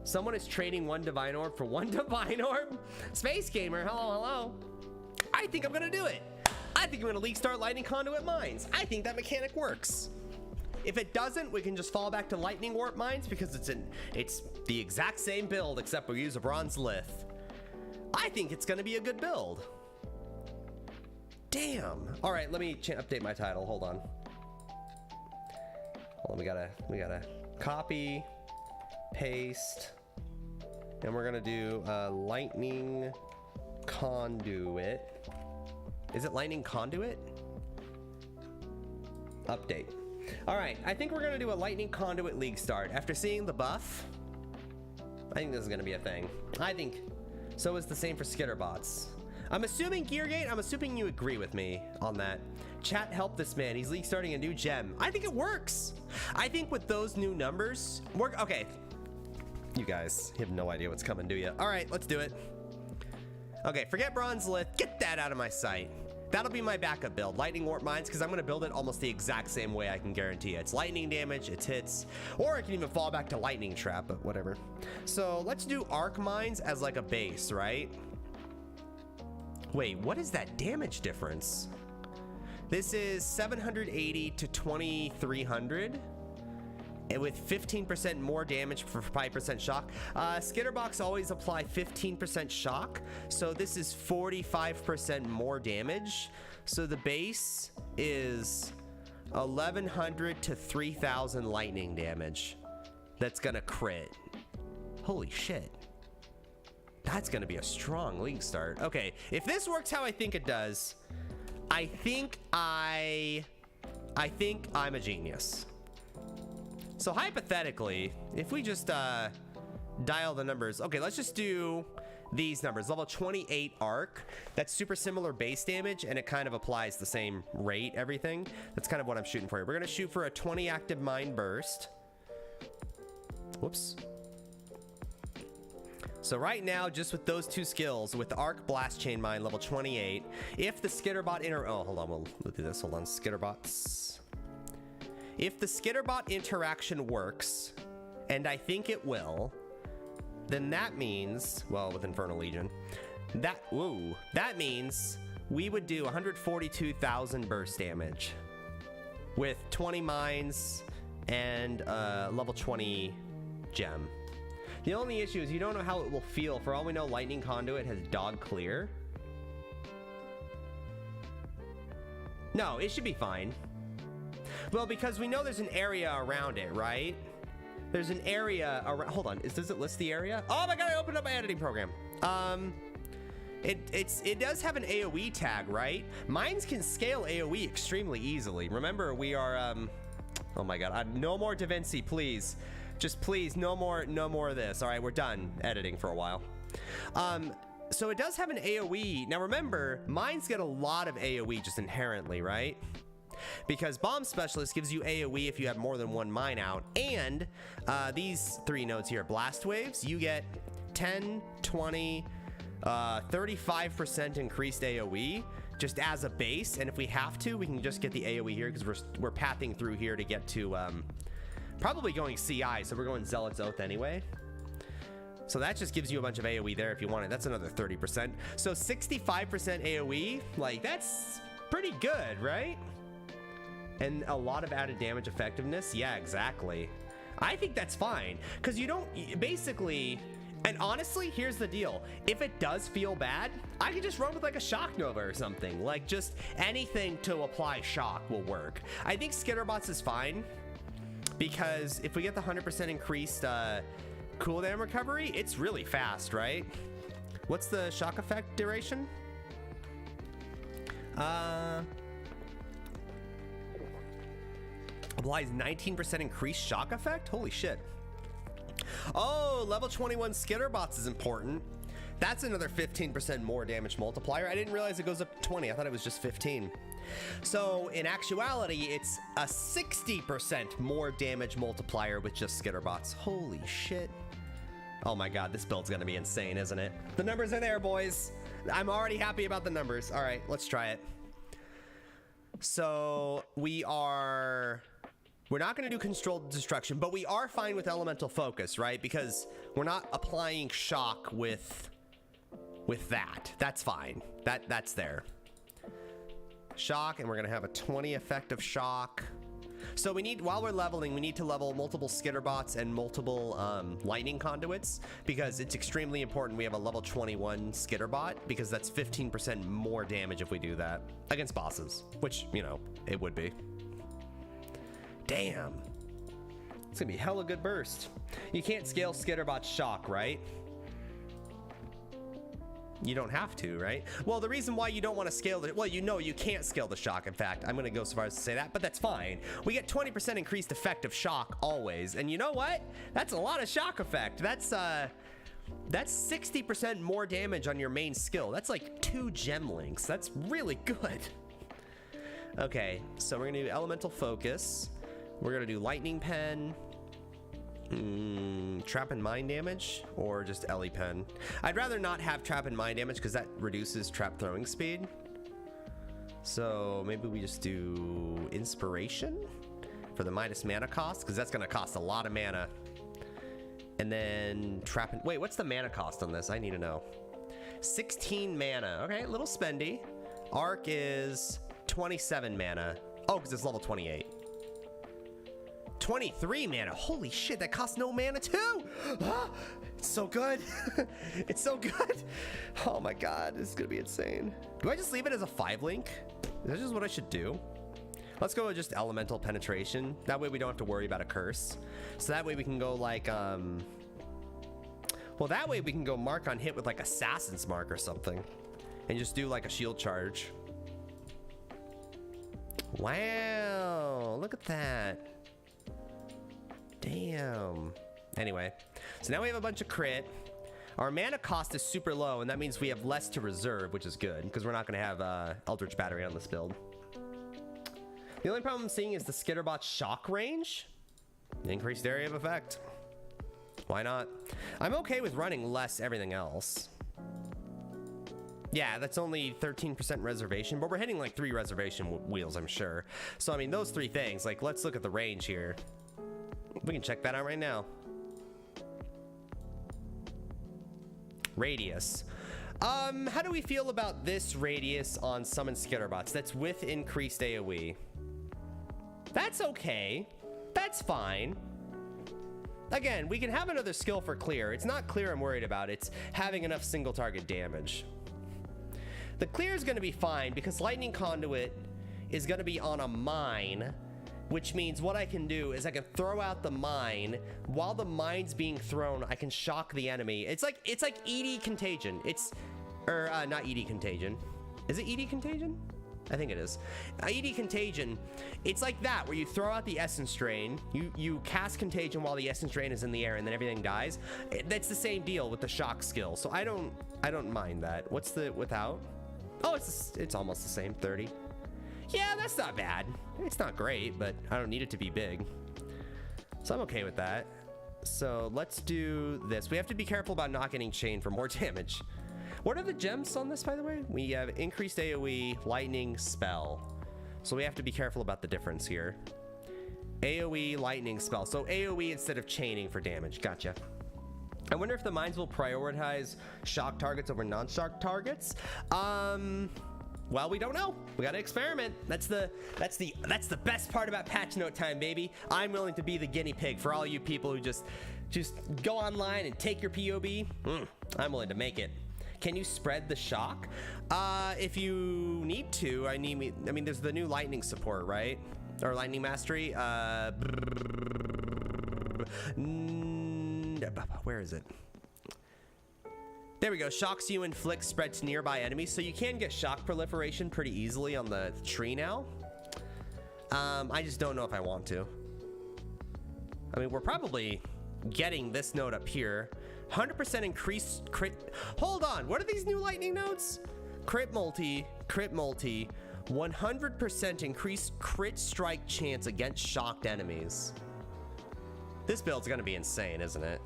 Someone is trading 1 Divine Orb for 1 Divine Orb? Space Gamer, hello, hello. I think I'm gonna do it. I think I'm gonna League Start Lightning Conduit mines. I think that mechanic works. If it doesn't, we can just fall back to Lightning Warp mines because it's the exact same build except we use a bronze lith. I think it's gonna be a good build. Damn. All right, let me update my title. Hold on. Hold on, we gotta copy, paste, and we're gonna do Lightning Conduit. Is it Lightning Conduit? Update. All right, I think we're gonna do a Lightning Conduit League start. After seeing the buff, I think this is gonna be a thing. I think so is the same for skitterbots. I'm assuming Geargate, I'm assuming you agree with me on that. Chat, help this man. He's league starting a new gem. I think it works. I think with those new numbers, okay. You guys have no idea what's coming, do you? All right, let's do it. Okay, forget Bronze Lith. Get that out of my sight. That'll be my backup build, Lightning Warp Mines, because I'm going to build it almost the exact same way, I can guarantee it. It's lightning damage, it's hits, or I can even fall back to Lightning Trap, but whatever. So let's do Arc Mines as like a base, right? Wait, what is that damage difference? This is 780 to 2300. And with 15% more damage for 5% shock. Skitterbox always apply 15% shock, so this is 45% more damage. So the base is 1100 to 3000 lightning damage. That's gonna crit. Holy shit. That's gonna be a strong league start. Okay, if this works how I think it does, I think I'm a genius. So hypothetically, if we just dial the numbers, okay, let's just do these numbers. Level 28 arc, that's super similar base damage, and it kind of applies the same rate, everything. That's kind of what I'm shooting for here. We're gonna shoot for a 20 active mine burst. Whoops. So right now, just with those two skills, with the arc blast chain mine, level 28, if the skitterbot oh, hold on, we'll do this, hold on, skitterbots. if the Skitterbot interaction works, and I think it will, then that means, well, with Infernal Legion, that means we would do 142,000 burst damage with 20 mines and level 20 gem. The only issue is you don't know how it will feel. For all we know, Lightning Conduit has dog clear. No, it should be fine. Well, because we know there's an area around it, right? There's an area around. Hold on, does it list the area? Oh my god, I opened up my editing program. It does have an AoE tag, right? Mines can scale AoE extremely easily. Remember, we are oh my god, no more Da Vinci, please. Just please, no more of this. All right, we're done editing for a while. So it does have an AoE. Now remember, mines get a lot of AoE just inherently, right? Because Bomb Specialist gives you AoE if you have more than one mine out. And these three nodes here, Blast Waves, you get 10, 20, 35% increased AoE just as a base. And if we have to, we can just get the AoE here because we're pathing through here to get to probably going CI. So we're going Zealot's Oath anyway. So that just gives you a bunch of AoE there if you want it. That's another 30%. So 65% AoE, like that's pretty good, right? And a lot of added damage effectiveness. Yeah, exactly. I think that's fine because you don't basically, and honestly, here's the deal. If it does feel bad, I can just run with like a Shock Nova or something. Like just anything to apply shock will work. I think Skitterbots is fine because if we get the 100% increased cooldown recovery, it's really fast, right? What's the shock effect duration? Applies 19% increased shock effect? Holy shit. Oh, level 21 Skitterbots is important. That's another 15% more damage multiplier. I didn't realize it goes up to 20. I thought it was just 15. So in actuality, it's a 60% more damage multiplier with just Skitterbots. Holy shit. Oh my god, this build's gonna be insane, isn't it? The numbers are there, boys. I'm already happy about the numbers. All right, let's try it. So we're not gonna do controlled destruction, but we are fine with elemental focus, right? Because we're not applying shock with that. That's fine. That's there. Shock, and we're gonna have a 20 effect of shock. So we need, while we're leveling, we need to level multiple Skitterbots and multiple lightning conduits because it's extremely important we have a level 21 Skitterbot because that's 15% more damage if we do that against bosses, which, you know, it would be. Damn. It's gonna be hella good burst. You can't scale Skitterbot's shock, right? You don't have to, right? Well, the reason why you don't want to scale it, well, you know you can't scale the shock. In fact, I'm going to go so far as to say that, but that's fine. We get 20% increased effect of shock always. And you know what? That's a lot of shock effect. That's 60% more damage on your main skill. That's like 2 gem links. That's really good. Okay, so we're going to do elemental focus. We're going to do lightning pen. Trap and mine damage or just Ellie pen. I'd rather not have trap and mine damage because that reduces trap throwing speed. So maybe we just do inspiration for the minus mana cost because that's going to cost a lot of mana. And then trap and wait, what's the mana cost on this? I need to know. 16 mana. Okay, a little spendy. Arc is 27 mana. Oh, because it's level 28. 23 mana. Holy shit, that costs no mana too. Ah, it's so good. It's so good. Oh my god, this is gonna be insane. Do I just leave it as a 5-link? Is that just what I should do? Let's go with just elemental penetration. That way we don't have to worry about a curse. So that way we can go like well, that way we can go mark on hit with like Assassin's Mark or something and just do like a shield charge. Wow, look at that. Damn. Anyway, so now we have a bunch of crit. Our mana cost is super low, and that means we have less to reserve, which is good, because we're not going to have Eldritch Battery on this build. The only problem I'm seeing is the Skitterbot's shock range. Increased area of effect. Why not? I'm okay with running less everything else. Yeah, that's only 13% reservation, but we're hitting like 3 reservation wheels, I'm sure. So, I mean, those 3 things, like, let's look at the range here. We can check that out right now. Radius. How do we feel about this radius on summon skitterbots? That's with increased AoE. That's okay. That's fine. Again, we can have another skill for clear. It's not clear I'm worried about. It's having enough single target damage. The clear is going to be fine because lightning conduit is going to be on a mine, which means what I can do is I can throw out the mine. While the mine's being thrown, I can shock the enemy. It's like ED Contagion. Not ED Contagion. Is it ED Contagion? I think it is. ED Contagion, it's like that, where you throw out the Essence Drain, you cast Contagion while the Essence Drain is in the air, and then everything dies. That's the same deal with the shock skill, so I don't mind that. What's the without? Oh, it's almost the same, 30. Yeah, that's not bad. It's not great, but I don't need it to be big. So I'm okay with that. So let's do this. We have to be careful about not getting chained for more damage. What are the gems on this, by the way? We have increased AoE, lightning, spell. So we have to be careful about the difference here. AoE, lightning, spell. So AoE instead of chaining for damage. Gotcha. I wonder if the mines will prioritize shock targets over non-shock targets. Well, we don't know. We gotta experiment. That's the best part about patch note time, baby. I'm willing to be the guinea pig for all you people who just go online and take your POB. I'm willing to make it. Can you spread the shock? If you need to, I mean, there's the new lightning support, right? Or lightning mastery. Where is it? There we go. Shocks you, inflict spread to nearby enemies. So you can get shock proliferation pretty easily on the tree now. I just don't know if I want to. I mean, we're probably getting this node up here. 100% increased crit. Hold on. What are these new lightning nodes? Crit multi, 100% increased crit strike chance against shocked enemies. This build's gonna be insane, isn't it?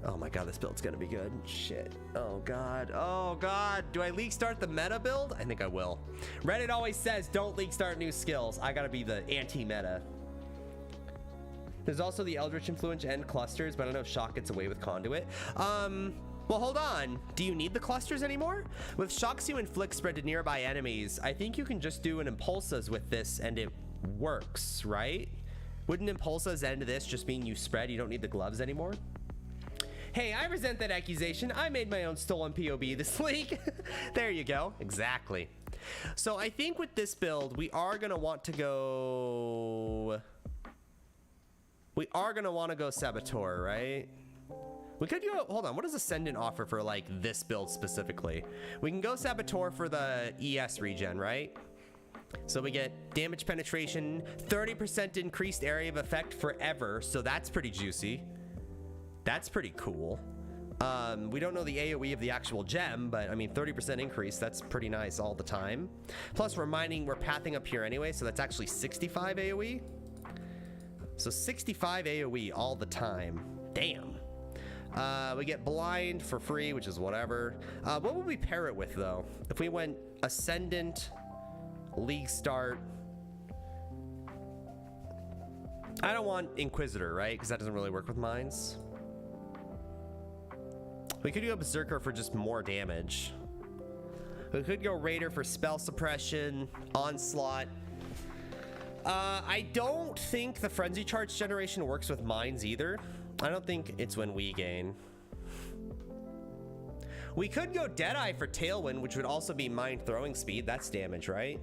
Oh my god, this build's gonna be good. Shit. Oh god. Oh god. Do I league start the meta build? I think I will. Reddit always says don't league start new skills. I gotta be the anti-meta. There's also the Eldritch Influence and clusters, but I don't know if shock gets away with Conduit. Well, hold on. Do you need the clusters anymore? With shocks you inflict spread to nearby enemies, I think you can just do an Impulsas with this and it works, right? Wouldn't Impulsas end this just mean you spread, you don't need the gloves anymore? Hey, I resent that accusation. I made my own stolen POB this week. There you go. Exactly. So I think with this build, we are going to want to go... We are going to want to go Saboteur, right? We could go... Hold on. What does Ascendant offer for, like, this build specifically? We can go Saboteur for the ES regen, right? So we get damage penetration, 30% increased area of effect forever. So that's pretty juicy. That's pretty cool. We don't know the AoE of the actual gem, but I mean 30% increase, that's pretty nice all the time. Plus we're pathing up here anyway, so that's actually 65 AoE. So 65 AoE all the time. Damn. We get blind for free, which is whatever. What would we pair it with though? If we went Ascendant, League Start. I don't want Inquisitor, right? Because that doesn't really work with mines. We could go Berserker for just more damage. We could go Raider for spell suppression, Onslaught. I don't think the Frenzy Charge generation works with mines either. I don't think it's when we gain. We could go Deadeye for Tailwind, which would also be mine throwing speed. That's damage, right?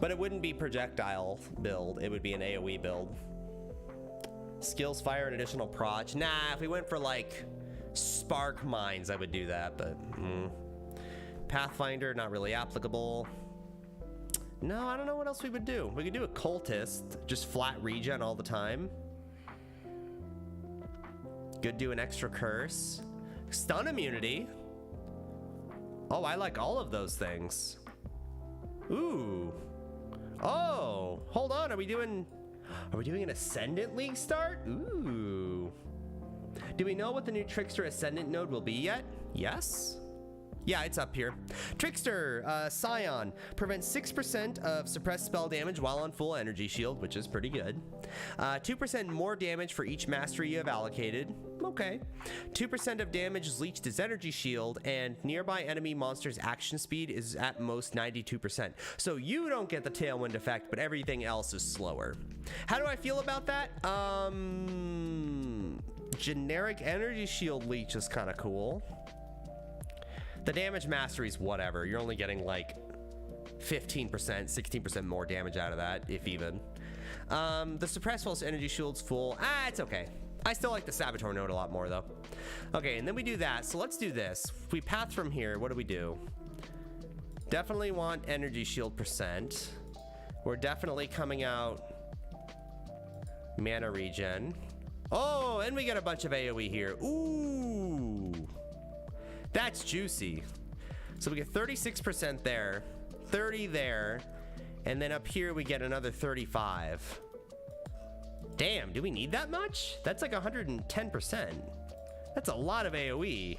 But it wouldn't be projectile build. It would be an AoE build. Skills fire and additional proj. Nah, if we went for like spark mines, I would do that, but Pathfinder, not really applicable. No, I don't know what else we would do. We could do a cultist, just flat regen all the time. Could do an extra curse. Stun immunity. Oh, I like all of those things. Ooh. Oh, hold on. Are we doing an Ascendant League start? Ooh. Do we know what the new Trickster Ascendant node will be yet? Yes. Yeah, it's up here. Trickster, Scion, prevents 6% of suppressed spell damage while on full energy shield, which is pretty good. 2% more damage for each mastery you have allocated. Okay. 2% of damage is leached as energy shield, and nearby enemy monsters' action speed is at most 92%. So you don't get the tailwind effect, but everything else is slower. How do I feel about that? Generic energy shield leech is kind of cool. The damage mastery's whatever. You're only getting like 15%, 16% more damage out of that, if even. The suppressed pulse energy shield's full. It's okay. I still like the Saboteur node a lot more though. Okay, and then we do that. So let's do this. If we path from here, what do? Definitely want energy shield percent. We're definitely coming out mana regen. Oh, and we get a bunch of AoE here. Ooh. That's juicy. So we get 36% there, 30 there, and then up here we get another 35. Damn, do we need that much? That's like 110%. That's a lot of AoE.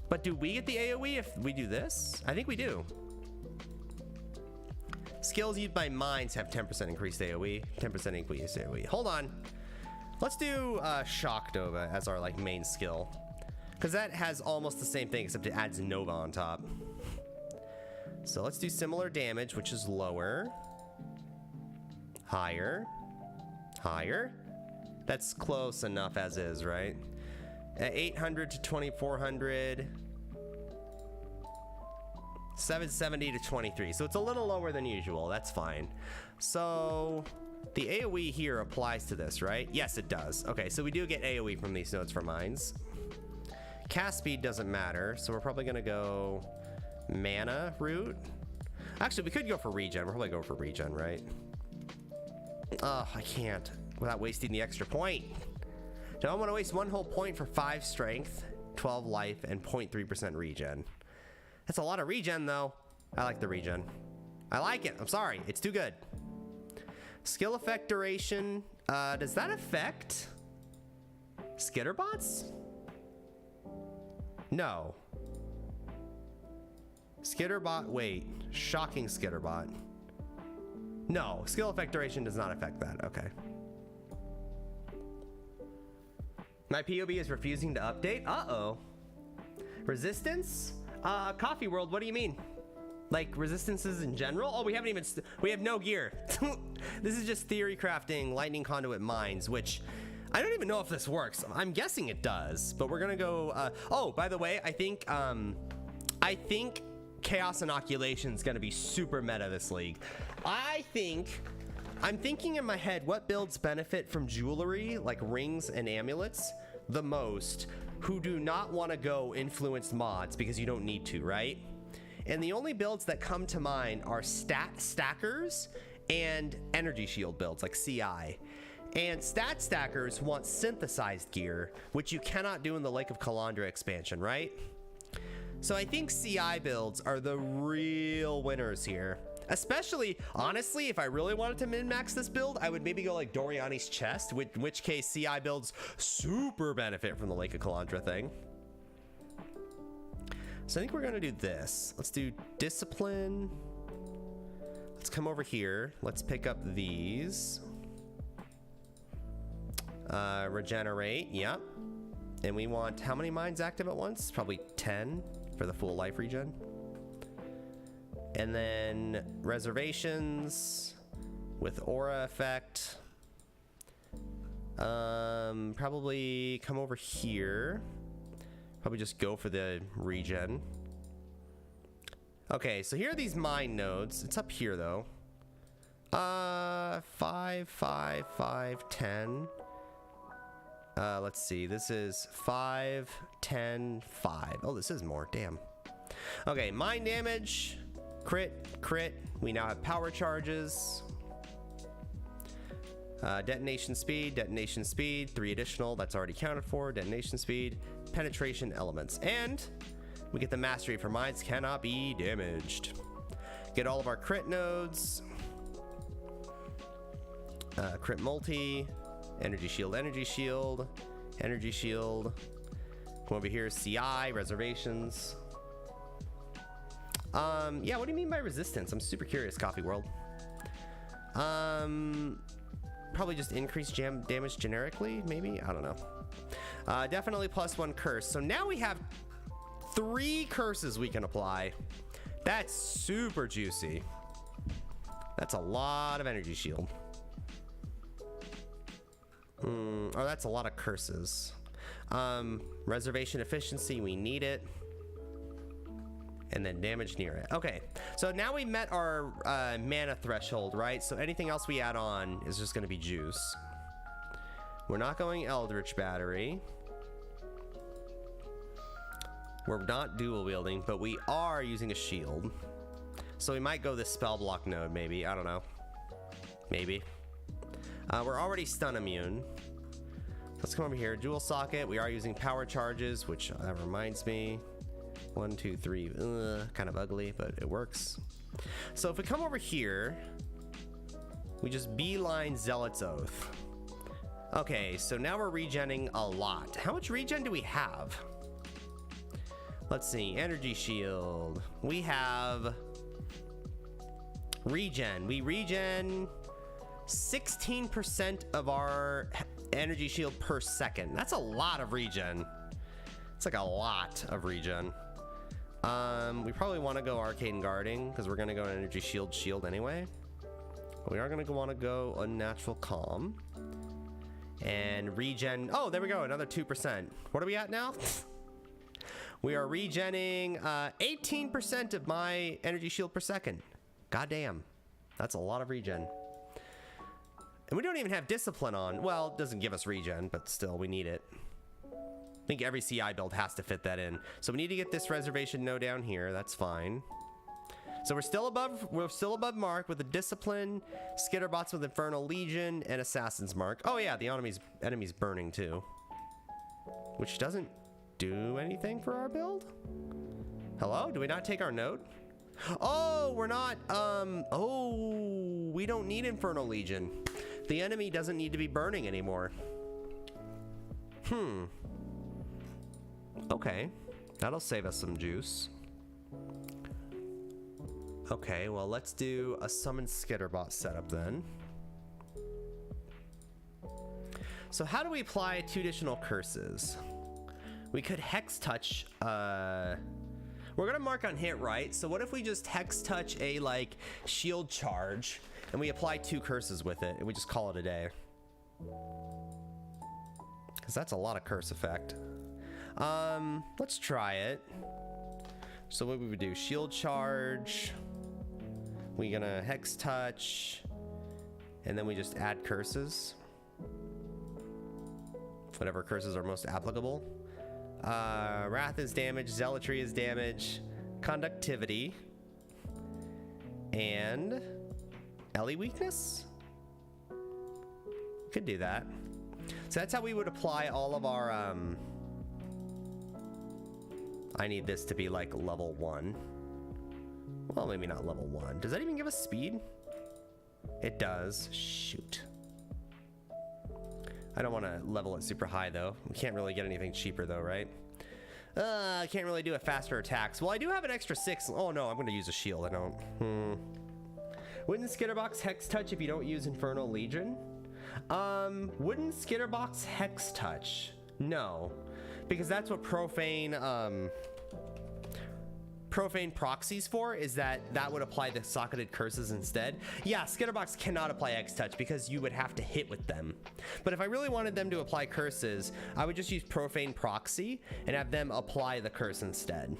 But do we get the AoE if we do this? I think we do. Skills used by mines have 10% increased AoE, 10% increased AoE. Hold on. Let's do Shock Nova as our like main skill, because that has almost the same thing except it adds Nova on top. So let's do similar damage, which is lower, higher, higher. That's close enough as is, right? 800 to 2400, 770 to 23. So it's a little lower than usual. That's fine. So the AoE here applies to this, right? Yes, it does. Okay, so we do get AoE from these nodes for mines. Cast speed doesn't matter, so we're probably gonna go mana route. Actually, we could go for regen. We're probably go for regen, right? Oh, I can't without wasting the extra point. Now I'm gonna waste 1 whole point for 5 strength, 12 life, and 0.3% regen. That's a lot of regen though. I like the regen. I like it. I'm sorry, it's too good. Skill effect duration. Does that affect skitterbots? No. Skitterbot, wait. Shocking skitterbot. No, skill effect duration does not affect that. Okay. My POB is refusing to update. Uh-oh. Resistance? Coffee World, what do you mean? Like resistances in general? Oh, we haven't even, we have no gear. This is just Theorycrafting Lightning Conduit Mines, which I don't even know if this works. I'm guessing it does, but we're gonna go, oh, by the way, I think Chaos Inoculation is gonna be super meta this league. I'm thinking in my head, what builds benefit from jewelry, like rings and amulets, the most, who do not want to go influenced mods because you don't need to, right? And the only builds that come to mind are stackers and energy shield builds like CI. And stat stackers want synthesized gear, which you cannot do in the Lake of Calandra expansion, right? So I think CI builds are the real winners here. Especially, honestly, if I really wanted to min-max this build, I would maybe go like Doriani's Chest, in which case CI builds super benefit from the Lake of Calandra thing. So I think we're gonna do this. Let's do Discipline. Let's come over here. Let's pick up these. Regenerate, yep. And we want how many mines active at once? Probably 10 for the full life regen. And then reservations with aura effect. Probably come over here. Probably just go for the regen. Okay, so here are these mine nodes. It's up here though. 5, 5, 5, 10. Let's see. This is 5, 10, 5. Oh, this is more. Damn. Okay, mine damage. Crit, crit. We now have power charges. Detonation speed, 3 additional. That's already counted for. Detonation speed, penetration elements. And we get the mastery for mines cannot be damaged. Get all of our crit nodes. Crit multi. Energy shield, energy shield, energy shield. Come over here, CI, reservations. Yeah, what do you mean by resistance? I'm super curious, Coffee World. Probably just increase damage generically, maybe? I don't know. Definitely +1 curse. So now we have 3 curses we can apply. That's super juicy. That's a lot of energy shield. Oh, that's a lot of curses. Reservation efficiency, we need it. And then damage near it. Okay, so now we met our mana threshold, right? So anything else we add on is just gonna be juice. We're not going Eldritch Battery. We're not dual wielding, but we are using a shield. So we might go this spell block node, maybe. I don't know. Maybe. We're already stun immune. Let's come over here. Dual socket. We are using power charges, which reminds me. 1, 2, 3. Kind of ugly, but it works. So if we come over here, we just beeline Zealot's Oath. Okay, so now we're regenning a lot. How much regen do we have? Let's see. Energy shield. We have regen. We regen 16% of our energy shield per second. That's a lot of regen. It's like a lot of regen. We probably want to go arcane guarding because we're going to go energy shield anyway. But we are going to want to go unnatural calm and regen. Oh, there we go. Another 2%. What are we at now? We are regenning 18% of my energy shield per second. God damn. That's a lot of regen. And we don't even have discipline on. Well, it doesn't give us regen, but still, we need it. I think every CI build has to fit that in. So we need to get this reservation node down here. That's fine. So we're still above mark with a discipline, skitterbots with Infernal Legion, and Assassin's Mark. Oh yeah, the enemy's burning too. Which doesn't do anything for our build? Hello? Do we not take our node? Oh, we're not, oh, we don't need Infernal Legion. The enemy doesn't need to be burning anymore. Okay, that'll save us some juice. Okay, well, let's do a summon skitterbot setup then. So how do we apply 2 additional curses? We could Hex Touch, we're gonna mark on hit, right? So what if we just Hex Touch a, like, shield charge, and we apply 2 curses with it, and we just call it a day? Because that's a lot of curse effect. Let's try it. So what we would do, shield charge, we're gonna Hex Touch, and then we just add curses. Whatever curses are most applicable. Wrath is damage, Zealotry is damage, Conductivity, and Ellie weakness? Could do that. So that's how we would apply all of our, I need this to be like level 1. Well, maybe not level 1. Does that even give us speed? It does. Shoot. I don't want to level it super high though. We can't really get anything cheaper though, right? I can't really do a faster attacks. Well, I do have an extra 6. Oh no, I'm going to use a shield. I don't. Wouldn't Skitterbox Hex Touch if you don't use Infernal Legion? Wouldn't Skitterbox Hex Touch? No, because that's what Profane proxies for, is that would apply the socketed curses instead. Yeah, Skitterbox cannot apply Hex Touch because you would have to hit with them. But if I really wanted them to apply curses, I would just use Profane proxy and have them apply the curse instead.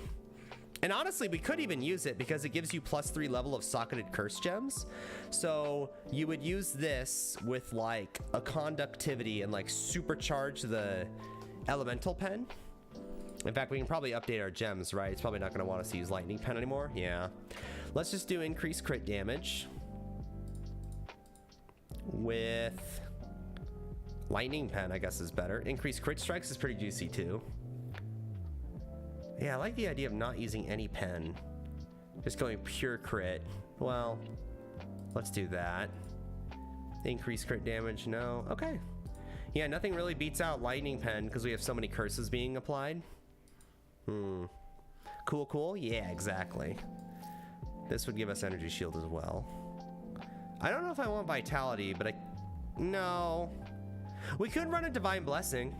And honestly, we could even use it because it gives you +3 level of socketed curse gems. So you would use this with like a conductivity and like supercharge the elemental pen. In fact, we can probably update our gems, right? It's probably not going to want us to use lightning pen anymore. Yeah. Let's just do increased crit damage with lightning pen, I guess is better. Increased crit strikes is pretty juicy too. Yeah, I like the idea of not using any pen. Just going pure crit. Well, let's do that. Increased crit damage, no. Okay. Yeah, nothing really beats out Lightning Pen because we have so many curses being applied. Cool, cool. Yeah, exactly. This would give us energy shield as well. I don't know if I want vitality, but no. We could run a divine blessing.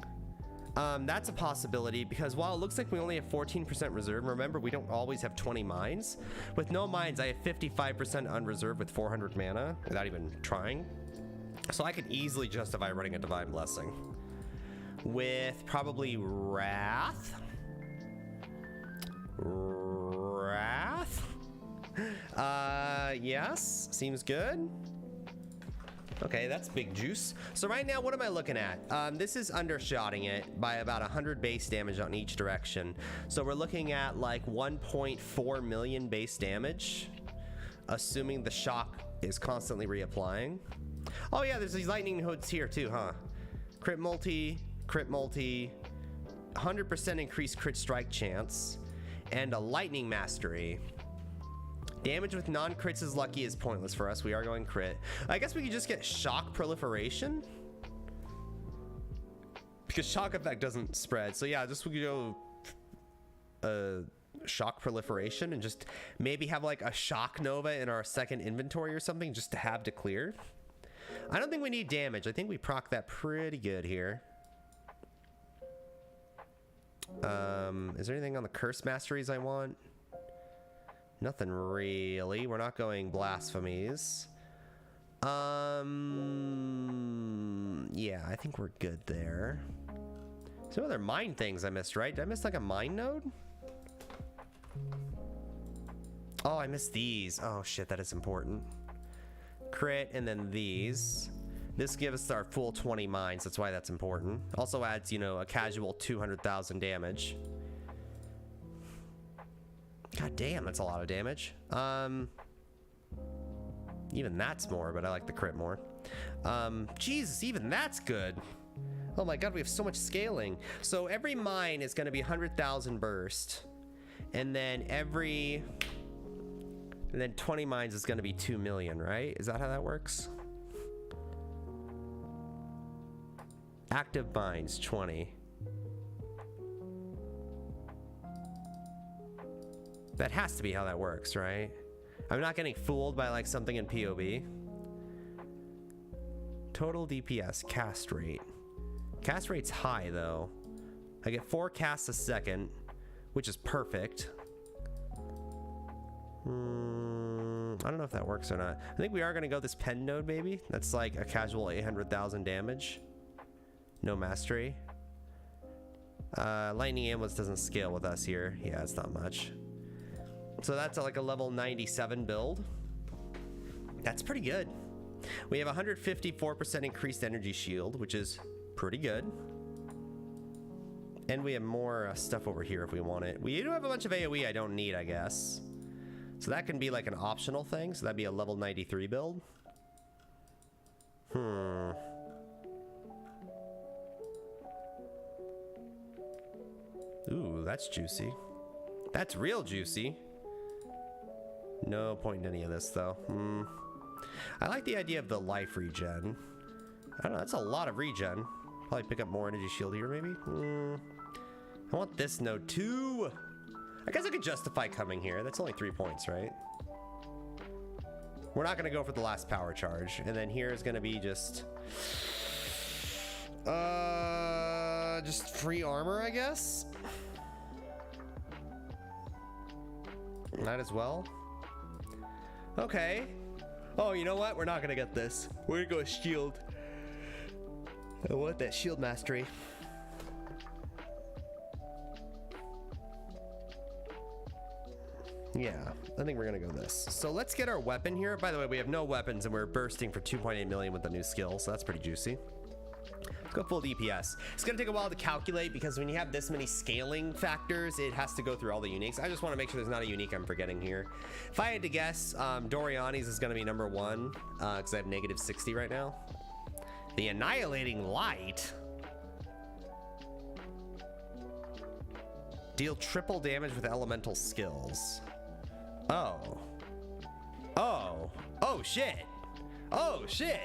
That's a possibility because while it looks like we only have 14% reserve, remember we don't always have 20 mines. With no mines, I have 55% on reserve with 400 mana without even trying. So I could easily justify running a divine blessing with probably wrath. Yes, seems good. Okay, that's big juice. So right now, what am I looking at? This is undershotting it by about 100 base damage on each direction. So we're looking at like 1.4 million base damage, assuming the shock is constantly reapplying. Oh yeah, there's these lightning hoods here too, huh? Crit multi, 100% increased crit strike chance, and a lightning mastery. Damage with non-crits is lucky is pointless for us. We are going crit. I guess we could just get shock proliferation, because shock effect doesn't spread. So yeah, just we could go shock proliferation and just maybe have like a shock nova in our second inventory or something just to have to clear. I don't think we need damage. I think we proc that pretty good here. Is there anything on the curse masteries I want? Nothing really. We're not going blasphemies. Yeah, I think we're good there. Some other mine things I missed, right? Did I miss like a mine node? Oh, I missed these. Oh shit, that is important. Crit and then these. This gives us our full 20 mines. That's why that's important. Also adds, you know, a casual 200,000 damage. God damn, that's a lot of damage. Even that's more, but I like the crit more. Jesus, even that's good. Oh my god, we have so much scaling. So every mine is gonna be 100,000 burst. And then 20 mines is gonna be 2 million, right? Is that how that works? Active mines, 20. That has to be how that works, right? I'm not getting fooled by like something in POB. Total DPS, cast rate. Cast rate's high though. I get 4 casts a second, which is perfect. I don't know if that works or not. I think we are gonna go this pen node maybe. That's like a casual 800,000 damage. No mastery. Lightning ambulance doesn't scale with us here. Yeah, it's not much. So that's like a level 97 build. That's pretty good. We have 154% increased energy shield, which is pretty good. And we have more stuff over here if we want it. We do have a bunch of AoE I don't need, I guess. So that can be like an optional thing. So that'd be a level 93 build. Ooh, that's juicy. That's real juicy. No point in any of this though. I like the idea of the life regen. I don't know, that's a lot of regen. Probably pick up more energy shield here maybe. I want this node too. I guess I could justify coming here. That's only 3 points, right? We're not gonna go for the last power charge. And then here is gonna be just free armor, I guess. Might as well. Okay. Oh, you know what? We're not gonna get this. We're gonna go shield. I want that shield mastery. Yeah, I think we're gonna go this. So let's get our weapon here. By the way, we have no weapons and we're bursting for 2.8 million with the new skill, so that's pretty juicy. Let's go full DPS. It's gonna take a while to calculate because when you have this many scaling factors, it has to go through all the uniques. I just want to make sure there's not a unique I'm forgetting here. If I had to guess, Doriani's is gonna be number 1 because I have negative 60 right now. The Annihilating Light. Deal triple damage with elemental skills. Oh. Oh. Oh shit. Oh shit.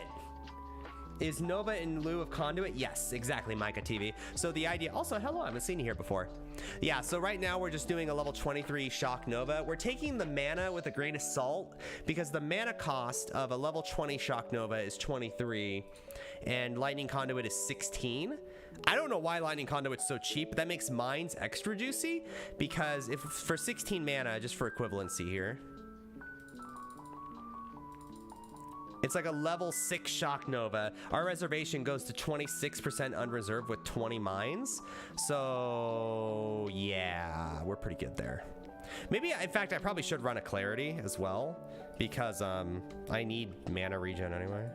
Is Nova in lieu of Conduit? Yes, exactly, Micah TV. So the idea, also, hello, I haven't seen you here before. Yeah, so right now we're just doing a level 23 Shock Nova. We're taking the mana with a grain of salt because the mana cost of a level 20 Shock Nova is 23 and Lightning Conduit is 16. I don't know why Lightning Conduit's so cheap, but that makes mines extra juicy because if for 16 mana, just for equivalency here, it's like a level 6 Shock Nova. Our reservation goes to 26% unreserved with 20 mines. So yeah, we're pretty good there. Maybe, in fact, I probably should run a Clarity as well because I need mana regen anyway.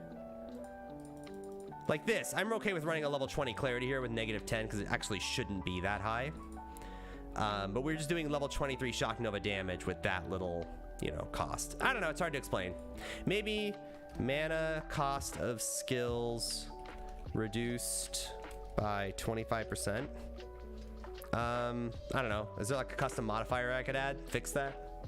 Like this, I'm okay with running a level 20 Clarity here with -10 because it actually shouldn't be that high. But we're just doing level 23 Shock Nova damage with that little, you know, cost. I don't know, it's hard to explain. Maybe mana cost of skills reduced by 25%. I don't know. Is there like a custom modifier I could add? Fix that?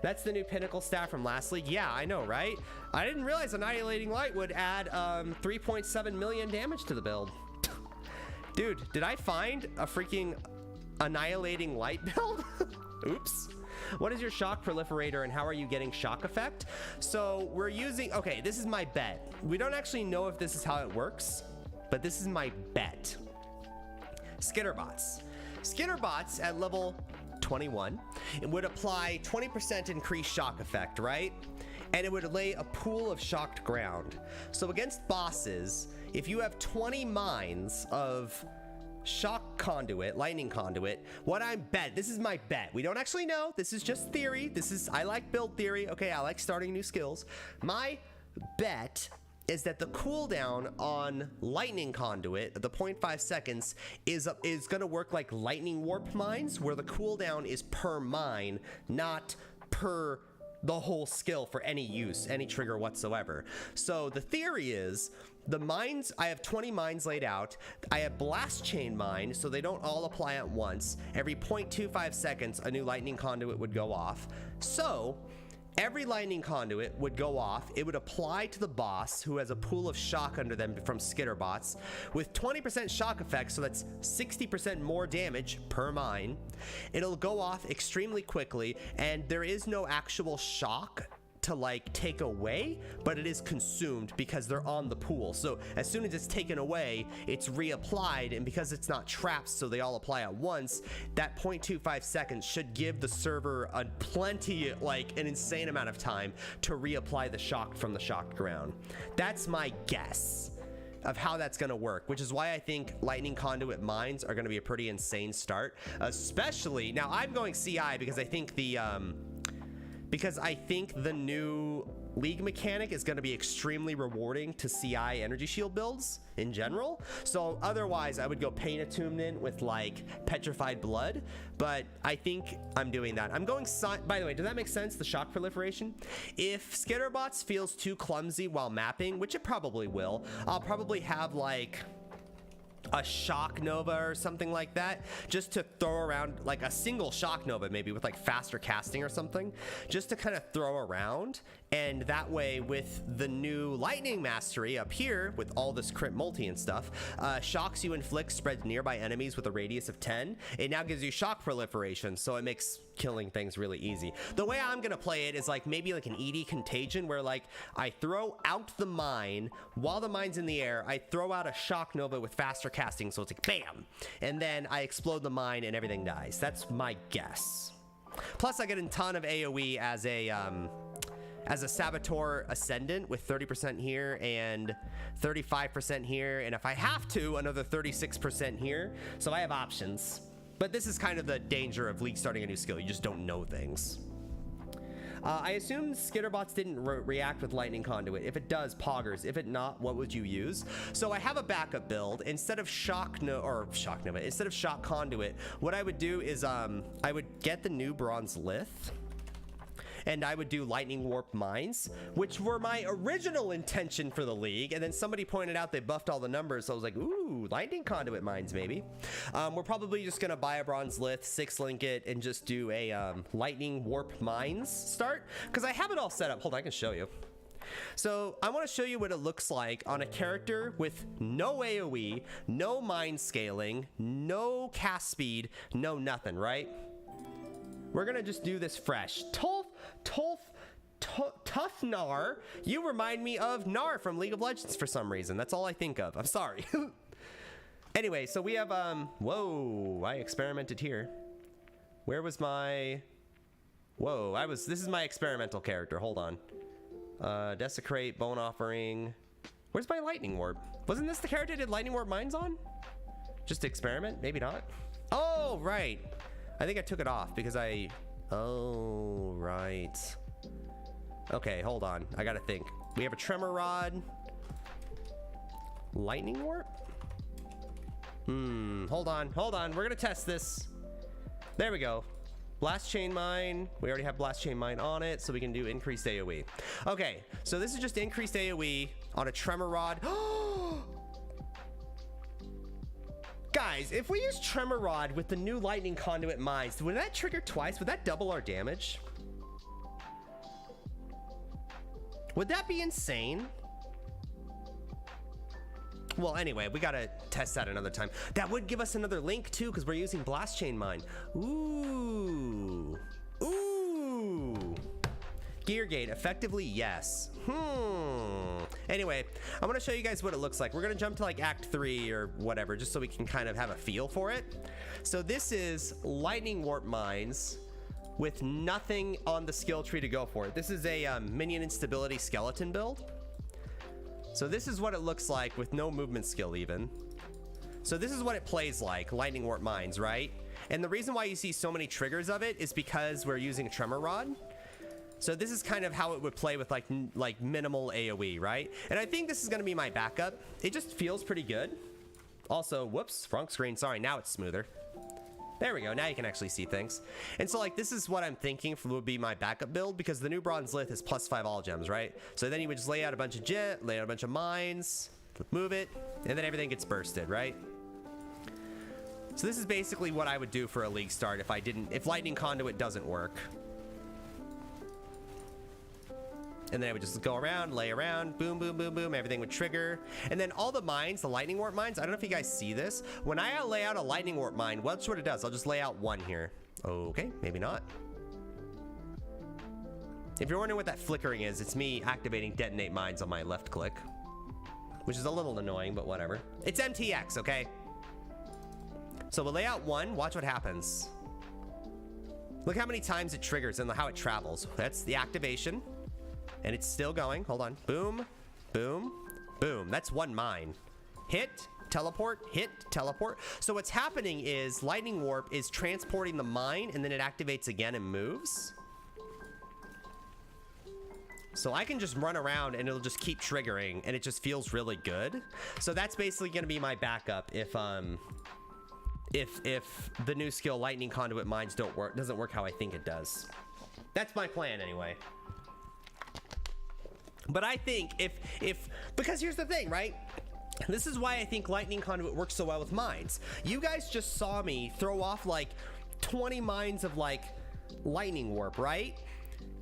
That's the new Pinnacle staff from last league. Yeah, I know, right? I didn't realize Annihilating Light would add 3.7 million damage to the build. Dude, did I find a freaking Annihilating Light build? Oops. What is your shock proliferator and how are you getting shock effect? So we're using, okay, this is my bet. We don't actually know if this is how it works, but this is my bet. Skitterbots. Skitterbots at level 21, it would apply 20% increased shock effect, right? And it would lay a pool of shocked ground. So against bosses, if you have 20 mines of Shock Conduit, Lightning Conduit, what I'm bet, this is my bet. We don't actually know. This is just theory. This is, I like build theory. Okay, I like starting new skills. My bet is that the cooldown on Lightning Conduit, the 0.5 seconds, is gonna work like Lightning Warp mines, where the cooldown is per mine, not per the whole skill for any use, any trigger whatsoever. So the theory is, the mines, I have 20 mines laid out. I have Blast Chain Mine, so they don't all apply at once. Every 0.25 seconds, a new Lightning Conduit would go off. So every Lightning Conduit would go off. It would apply to the boss, who has a pool of shock under them from Skitterbots, with 20% shock effect, so that's 60% more damage per mine. It'll go off extremely quickly, and there is no actual shock to like take away, but it is consumed because they're on the pool. So as soon as it's taken away, it's reapplied, and because it's not trapped, so they all apply at once, that 0.25 seconds should give the server a plenty, like an insane amount of time to reapply the shock from the shocked ground. That's my guess of how that's going to work, which is why I think Lightning Conduit mines are going to be a pretty insane start, especially now. I'm going CI because I think the new league mechanic is going to be extremely rewarding to CI energy shield builds in general. So otherwise I would go Pain Attunement with like Petrified Blood, but I think I'm doing that. I'm going, by the way, does that make sense, the shock proliferation? If Skitterbots feels too clumsy while mapping, which it probably will, I'll probably have like a Shock Nova or something like that, just to throw around, like a single Shock Nova maybe with like faster casting or something, just to kind of throw around. And that way, with the new Lightning Mastery up here, with all this crit multi and stuff, shocks you inflict spread nearby enemies with a radius of 10. It now gives you shock proliferation, so it makes killing things really easy. The way I'm gonna play it is like maybe like an ED Contagion, where like I throw out the mine while the mine's in the air. I throw out a Shock Nova with faster casting, so it's like bam, and then I explode the mine and everything dies. That's my guess. Plus, I get a ton of AoE as a Saboteur Ascendant with 30% here and 35% here, and if I have to, another 36% here. So I have options. But this is kind of the danger of League starting a new skill. You just don't know things. I assume Skitterbots didn't react with Lightning Conduit. If it does, poggers. If it not, what would you use? So I have a backup build. Instead of Shock Nova, instead of Shock Conduit, what I would do is I would get the new Bronze Lith, and I would do Lightning Warp Mines, which were my original intention for the league, and then somebody pointed out they buffed all the numbers, so I was like, ooh, Lightning Conduit Mines maybe. We're probably just gonna buy a Bronze Lith, 6-link it, and just do a Lightning Warp Mines start, because I have it all set up. Hold on, I can show you. So I want to show you what it looks like on a character with no AoE, no mind scaling, no cast speed, no nothing, right? We're gonna just do this fresh. Tough Gnar. You remind me of Gnar from League of Legends for some reason. That's all I think of. I'm sorry. Anyway, so we have, whoa, I experimented here. Where was my, whoa, this is my experimental character. Hold on. Desecrate, Bone Offering. Where's my Lightning Warp? Wasn't this the character I did Lightning Warp Mines on? Just experiment? Maybe not. Oh, right. I think I took it off because oh, right. Okay, hold on. I gotta think. We have a Tremor Rod. Lightning Warp? Hold on. We're gonna test this. There we go. Blast Chain Mine. We already have Blast Chain Mine on it, so we can do increased AoE. Okay, so this is just increased AoE on a Tremor Rod. Guys, if we use Tremor Rod with the new Lightning Conduit mines, would that trigger twice? Would that double our damage? Would that be insane? Well, anyway, we gotta test that another time. That would give us another link too, because we're using Blast Chain Mine. Ooh. Gear Gate, effectively, yes. Anyway, I'm gonna show you guys what it looks like. We're gonna jump to like Act 3 or whatever, just so we can kind of have a feel for it. So this is Lightning Warp Mines with nothing on the skill tree to go for it. This is a minion instability skeleton build. So this is what it looks like with no movement skill even. So this is what it plays like, Lightning Warp Mines, right? And the reason why you see so many triggers of it is because we're using Tremor Rod. So this is kind of how it would play with like minimal AoE, right? And I think this is gonna be my backup. It just feels pretty good. Also, whoops, wrong screen, sorry, now it's smoother. There we go, now you can actually see things. And so like this is what I'm thinking would be my backup build, because the new Bronze Lith is +5 all gems, right? So then you would just lay out a bunch of mines, move it, and then everything gets bursted, right? So this is basically what I would do for a league start if Lightning Conduit doesn't work. And then I would just go around, lay around, boom, boom, boom, boom, everything would trigger. And then all the mines, the Lightning Warp Mines, I don't know if you guys see this. When I lay out a Lightning Warp Mine, watch what it does. I'll just lay out one here. Okay, maybe not. If you're wondering what that flickering is, it's me activating Detonate Mines on my left click, which is a little annoying, but whatever. It's MTX, okay? So we'll lay out one, watch what happens. Look how many times it triggers and how it travels. That's the activation. And it's still going. Hold on. Boom, boom, boom. That's one mine. Hit, teleport, hit, teleport. So what's happening is Lightning Warp is transporting the mine, and then it activates again and moves. So I can just run around and it'll just keep triggering, and it just feels really good. So that's basically going to be my backup if the new skill Lightning Conduit Mines doesn't work how I think it does. That's my plan anyway. But I think because here's the thing, right? This is why I think Lightning Conduit works so well with mines. You guys just saw me throw off like 20 mines of like Lightning Warp, right?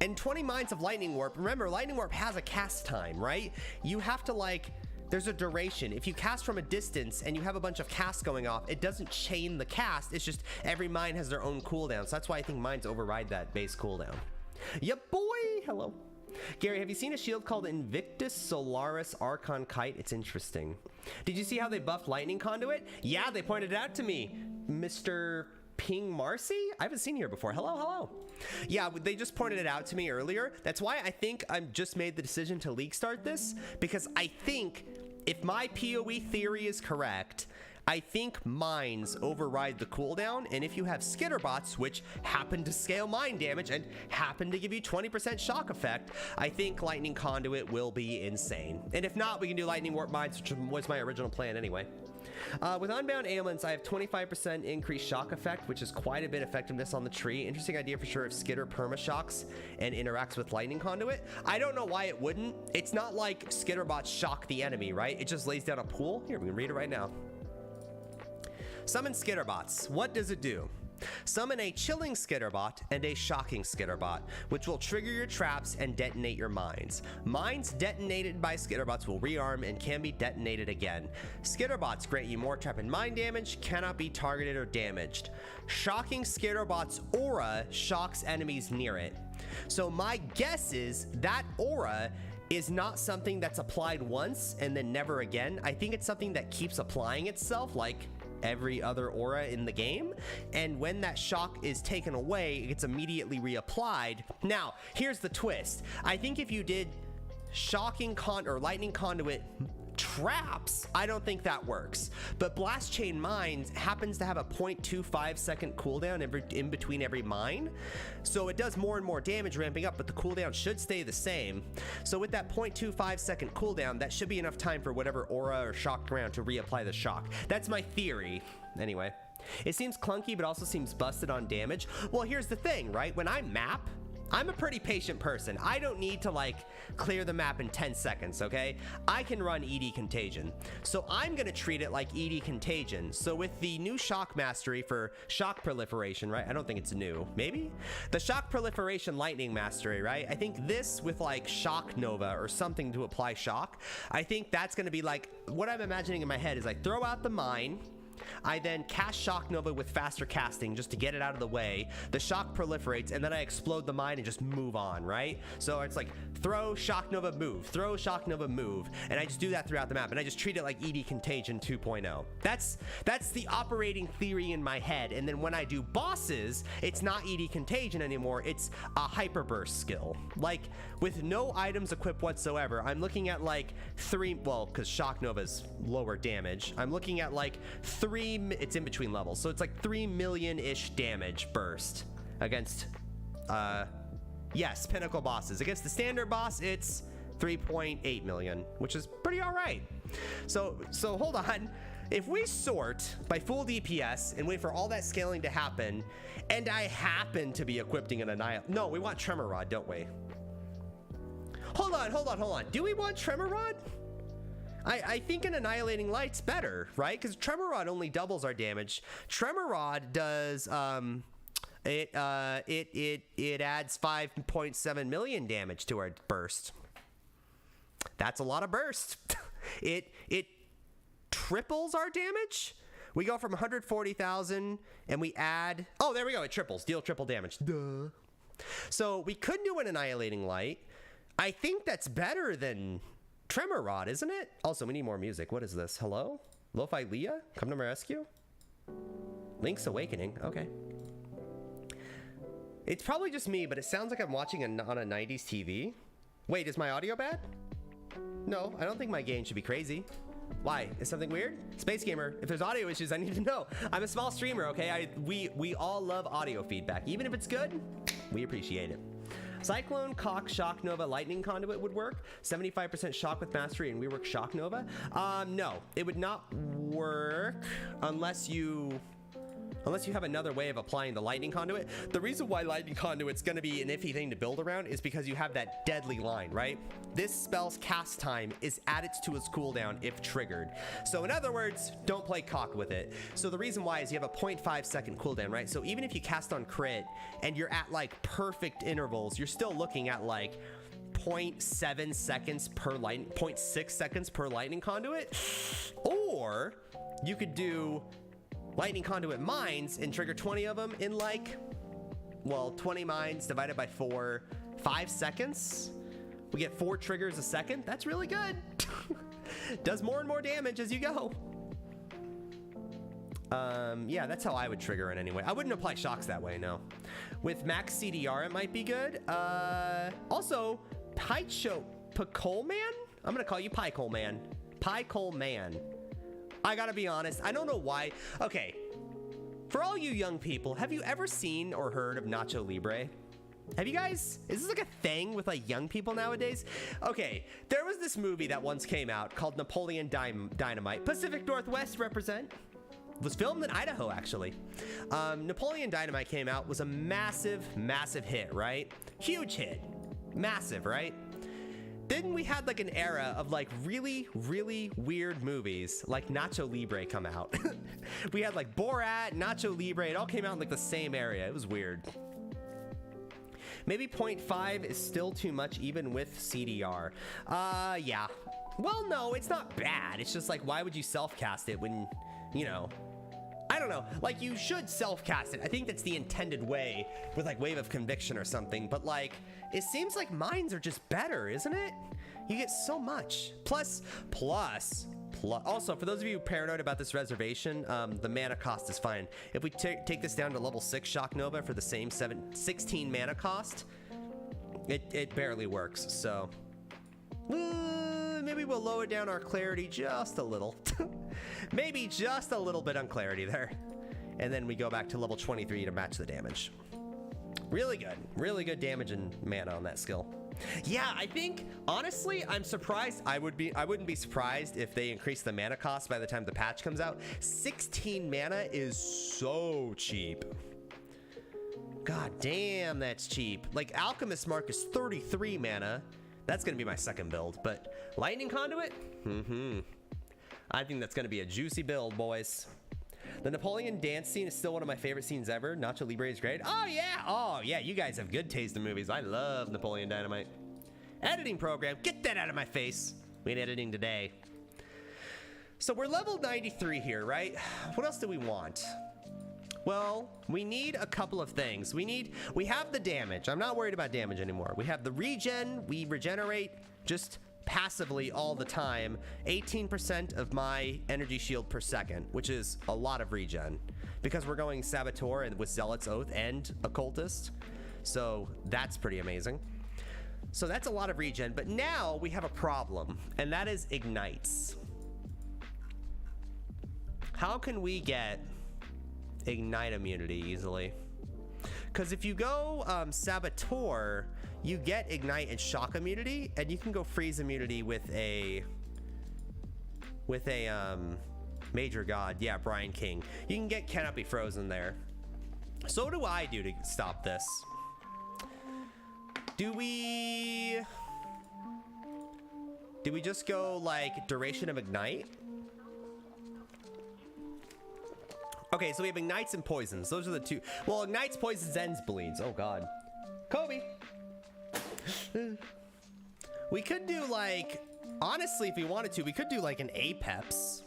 And 20 mines of Lightning Warp, remember, Lightning Warp has a cast time, right? You have to like, there's a duration. If you cast from a distance and you have a bunch of casts going off, it doesn't chain the cast. It's just every mine has their own cooldown. So that's why I think mines override that base cooldown. Yep, boy, hello. Gary, have you seen a shield called Invictus Solaris Archon Kite? It's interesting. Did you see how they buffed Lightning Conduit? Yeah, they pointed it out to me. Mr. Ping Marcy? I haven't seen you here before. Hello, hello. Yeah, they just pointed it out to me earlier. That's why I think I've just made the decision to league start this, because I think if my PoE theory is correct, I think mines override the cooldown, and if you have skitterbots, which happen to scale mine damage and happen to give you 20% shock effect, I think Lightning Conduit will be insane. And if not, we can do Lightning Warp Mines, which was my original plan anyway. With Unbound Ailments, I have 25% increased shock effect, which is quite a bit effectiveness on the tree. Interesting idea for sure if Skitter perma-shocks and interacts with Lightning Conduit. I don't know why it wouldn't. It's not like Skitterbots shock the enemy, right? It just lays down a pool. Here, we can read it right now. Summon Skitterbots. What does it do? Summon a chilling Skitterbot and a shocking Skitterbot, which will trigger your traps and detonate your mines. Mines detonated by Skitterbots will rearm and can be detonated again. Skitterbots grant you more trap and mine damage, cannot be targeted or damaged. Shocking Skitterbot's aura shocks enemies near it. So my guess is that aura is not something that's applied once and then never again. I think it's something that keeps applying itself like every other aura in the game, and when that shock is taken away, it gets immediately reapplied. Now, here's the twist. I think if you did lightning conduit traps, I don't think that works. But blast chain mines happens to have a 0.25 second cooldown in between every mine. So it does more and more damage ramping up, but the cooldown should stay the same. So with that 0.25 second cooldown, that should be enough time for whatever aura or shocked round to reapply the shock. That's my theory. Anyway, it seems clunky, but also seems busted on damage. Well, here's the thing, right? When I map, I'm a pretty patient person. I don't need to like clear the map in 10 seconds, okay? I can run ED Contagion. So I'm gonna treat it like ED Contagion. So with the new shock mastery for shock proliferation, right? I don't think it's new, maybe? The shock proliferation lightning mastery, right? I think this with like shock nova or something to apply shock, I think that's gonna be like, what I'm imagining in my head is I throw out the mine, I then cast Shock Nova with faster casting just to get it out of the way. The shock proliferates, and then I explode the mine and just move on, right? So it's like throw, Shock Nova, move, throw, Shock Nova, move. And I just do that throughout the map, and I just treat it like ED Contagion 2.0. That's the operating theory in my head. And then when I do bosses, it's not ED Contagion anymore, it's a Hyper Burst skill. Like, with no items equipped whatsoever, I'm looking at like because Shock Nova's lower damage, I'm looking at like it's in between levels, so it's like 3 million-ish damage burst against yes, pinnacle bosses. Against the standard boss, it's 3.8 million, which is pretty all right. So hold on. If we sort by full DPS and wait for all that scaling to happen, and I happen to be equipping an no, we want Tremor Rod, don't we? Hold on. Do we want Tremor Rod? I think an Annihilating Light's better, right? Because Tremor Rod only doubles our damage. Tremor Rod does it adds 5.7 million damage to our burst. That's a lot of burst. it triples our damage. We go from 140,000 and we add, oh, there we go, it triples, deal triple damage. Duh. So we could do an Annihilating Light. I think that's better than Tremor Rod, isn't it? Also, we need more music. What is this? Hello? Lo-Fi Leah? Come to my rescue? Link's Awakening. Okay. It's probably just me, but it sounds like I'm watching on a 90s TV. Wait, is my audio bad? No, I don't think my gain should be crazy. Why? Is something weird? Space Gamer, if there's audio issues, I need to know. I'm a small streamer, okay? We all love audio feedback. Even if it's good, we appreciate it. Cyclone, Cock, Shock Nova, Lightning Conduit would work. 75% shock with mastery and rework Shock Nova. No, it would not work unless you have another way of applying the Lightning Conduit. The reason why Lightning Conduit's gonna be an iffy thing to build around is because you have that deadly line, right? This spell's cast time is added to its cooldown if triggered. So in other words, don't play cock with it. So the reason why is you have a 0.5 second cooldown, right? So even if you cast on crit and you're at like perfect intervals, you're still looking at like 0.7 seconds per lightning, 0.6 seconds per Lightning Conduit. Or you could do Lightning Conduit mines and trigger 20 of them in like, well, 20 mines divided by 4, 5 seconds. We get 4 triggers a second. That's really good. Does more and more damage as you go. Yeah, that's how I would trigger it anyway. I wouldn't apply shocks that way, no. With max CDR, it might be good. Also, Picole Man? I'm gonna call you Picole Man. Picole Man. I gotta be honest, I don't know why. Okay, for all you young people, have you ever seen or heard of Nacho Libre? Have you guys? Is this like a thing with like young people nowadays? Okay, there was this movie that once came out called Napoleon Dynamite. Pacific Northwest represent. It was filmed in Idaho, actually. Napoleon Dynamite came out, was a massive, massive hit, right? Huge hit. Massive, right? then we had like an era of like really, really weird movies like Nacho Libre come out. We had like Borat, Nacho Libre, it all came out in like the same area. It was weird. Maybe 0.5 is still too much even with CDR. Yeah. Well, no, it's not bad. It's just like, why would you self-cast it when, you know, I don't know. Like, you should self-cast it. I think that's the intended way with like Wave of Conviction or something. But like, it seems like mines are just better, isn't it? You get so much. Plus. Also, for those of you paranoid about this reservation, the mana cost is fine. If we take this down to level 6 Shock Nova for the same 16 mana cost, it barely works. So, maybe we'll lower down our clarity just a little. Maybe just a little bit on clarity there. And then we go back to level 23 to match the damage. Really good damage and mana on that skill. Yeah, I think honestly, I'm surprised. I wouldn't be surprised if they increase the mana cost by the time the patch comes out. 16 mana is so cheap. God damn, that's cheap. Like Alchemist Mark is 33 mana. That's gonna be my second build, but Lightning Conduit? I think that's gonna be a juicy build, boys. The Napoleon dance scene is still one of my favorite scenes ever. Nacho Libre is great. Oh yeah, you guys have good taste in movies. I love Napoleon Dynamite. Editing program, get that out of my face. We ain't editing today. So we're level 93 here, right? What else do we want? Well, we need a couple of things. We have the damage. I'm not worried about damage anymore. We have the regen. We regenerate just passively all the time. 18% of my energy shield per second, which is a lot of regen because we're going Saboteur and with Zealot's Oath and Occultist. So that's pretty amazing. So that's a lot of regen, but now we have a problem, and that is ignites. How can we get ignite immunity easily? Because if you go Saboteur, you get ignite and shock immunity, and you can go freeze immunity with a major god. Yeah, Brian King. You can get cannot be frozen there. So what do I do to stop this? Do we just go like duration of ignite? Okay, so we have ignites and poisons. Those are the two. Well, ignites, poisons, ends, bleeds. Oh god. Kobe. We could do like, honestly, if we wanted to, we could do like an Apex.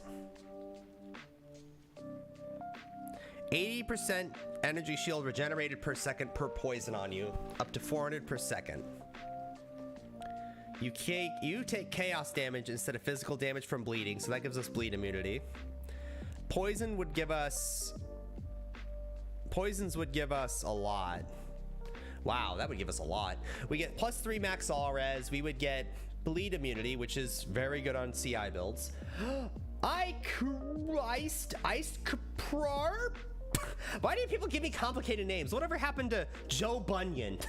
80% energy shield regenerated per second per poison on you, up to 400 per second. You take chaos damage instead of physical damage from bleeding, so that gives us bleed immunity. Poisons would give us a lot. Wow, that would give us a lot. We get +3 max all res. We would get bleed immunity, which is very good on CI builds. Iced Caprar? Why do people give me complicated names? Whatever happened to Joe Bunyan?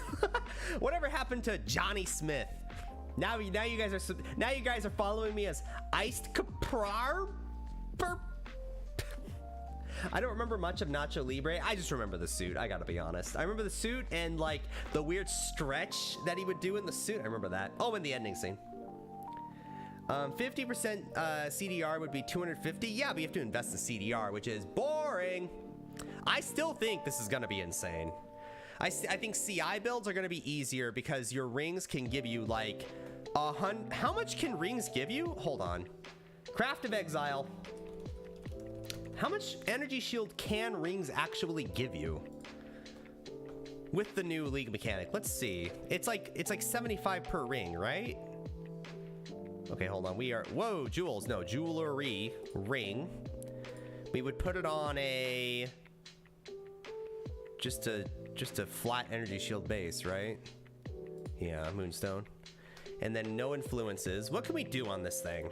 Whatever happened to Johnny Smith? Now you guys are following me as Iced Caprar? I don't remember much of Nacho Libre. I just remember the suit. I gotta be honest. I remember the suit and like the weird stretch that he would do in the suit. I remember that. Oh, and the ending scene. 50% CDR would be 250. Yeah, but you have to invest in CDR, which is boring. I still think this is gonna be insane. I think CI builds are gonna be easier because your rings can give you like how much can rings give you? Hold on. Craft of Exile. How much energy shield can rings actually give you with the new league mechanic? Let's see. It's like 75 per ring, right? Okay, hold on. Whoa, jewels. No, jewelry ring. We would put it on a just a flat energy shield base, right? Yeah, Moonstone. And then no influences. What can we do on this thing?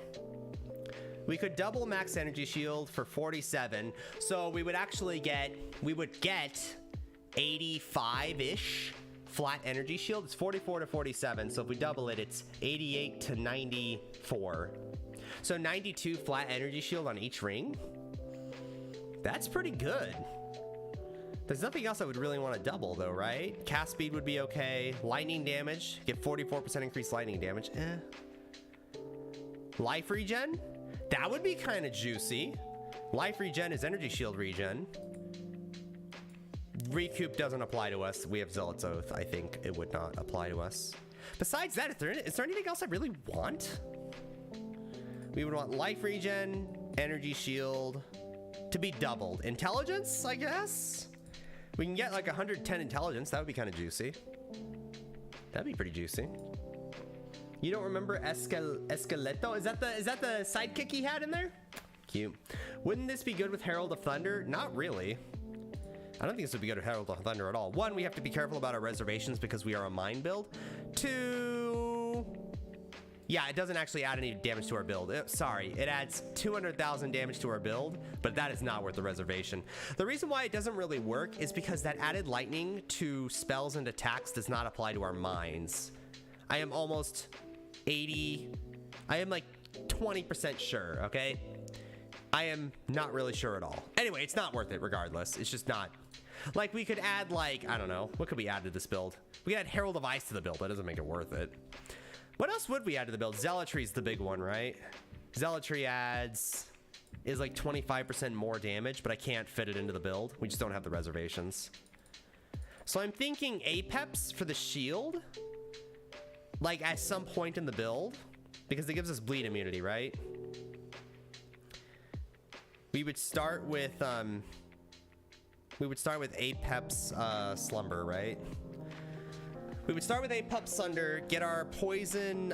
We could double max energy shield for 47. So we would actually get 85-ish flat energy shield. It's 44 to 47. So if we double it, it's 88 to 94. So 92 flat energy shield on each ring. That's pretty good. There's nothing else I would really want to double though, right? Cast speed would be okay. Lightning damage, get 44% increased lightning damage. Life regen, that would be kind of juicy. Life regen is energy shield regen. Recoup doesn't apply to us. We have Zealot's Oath. I think it would not apply to us. Besides that, is there anything else I really want? We would want life regen, energy shield to be doubled. Intelligence, I guess? We can get like 110 intelligence. That would be kind of juicy. That'd be pretty juicy. You don't remember Esqueleto? Is that the sidekick he had in there? Cute. Wouldn't this be good with Herald of Thunder? Not really. I don't think this would be good with Herald of Thunder at all. One, we have to be careful about our reservations because we are a mine build. Two, yeah, it doesn't actually add any damage to our build. Sorry, it adds 200,000 damage to our build, but that is not worth the reservation. The reason why it doesn't really work is because that added lightning to spells and attacks does not apply to our mines. I am almost 80, I am like 20% sure, okay? I am not really sure at all. Anyway, it's not worth it regardless. It's just not. Like, we could add, like, I don't know. What could we add to this build? We could add Herald of Ice to the build. That doesn't make it worth it. What else would we add to the build? Zealotry is the big one, right? Zealotry is like 25% more damage, but I can't fit it into the build. We just don't have the reservations. So I'm thinking Apex for the shield, like at some point in the build, because it gives us bleed immunity, right? We would start with Apex Slumber, right? We would start with Apex Thunder, get our poison,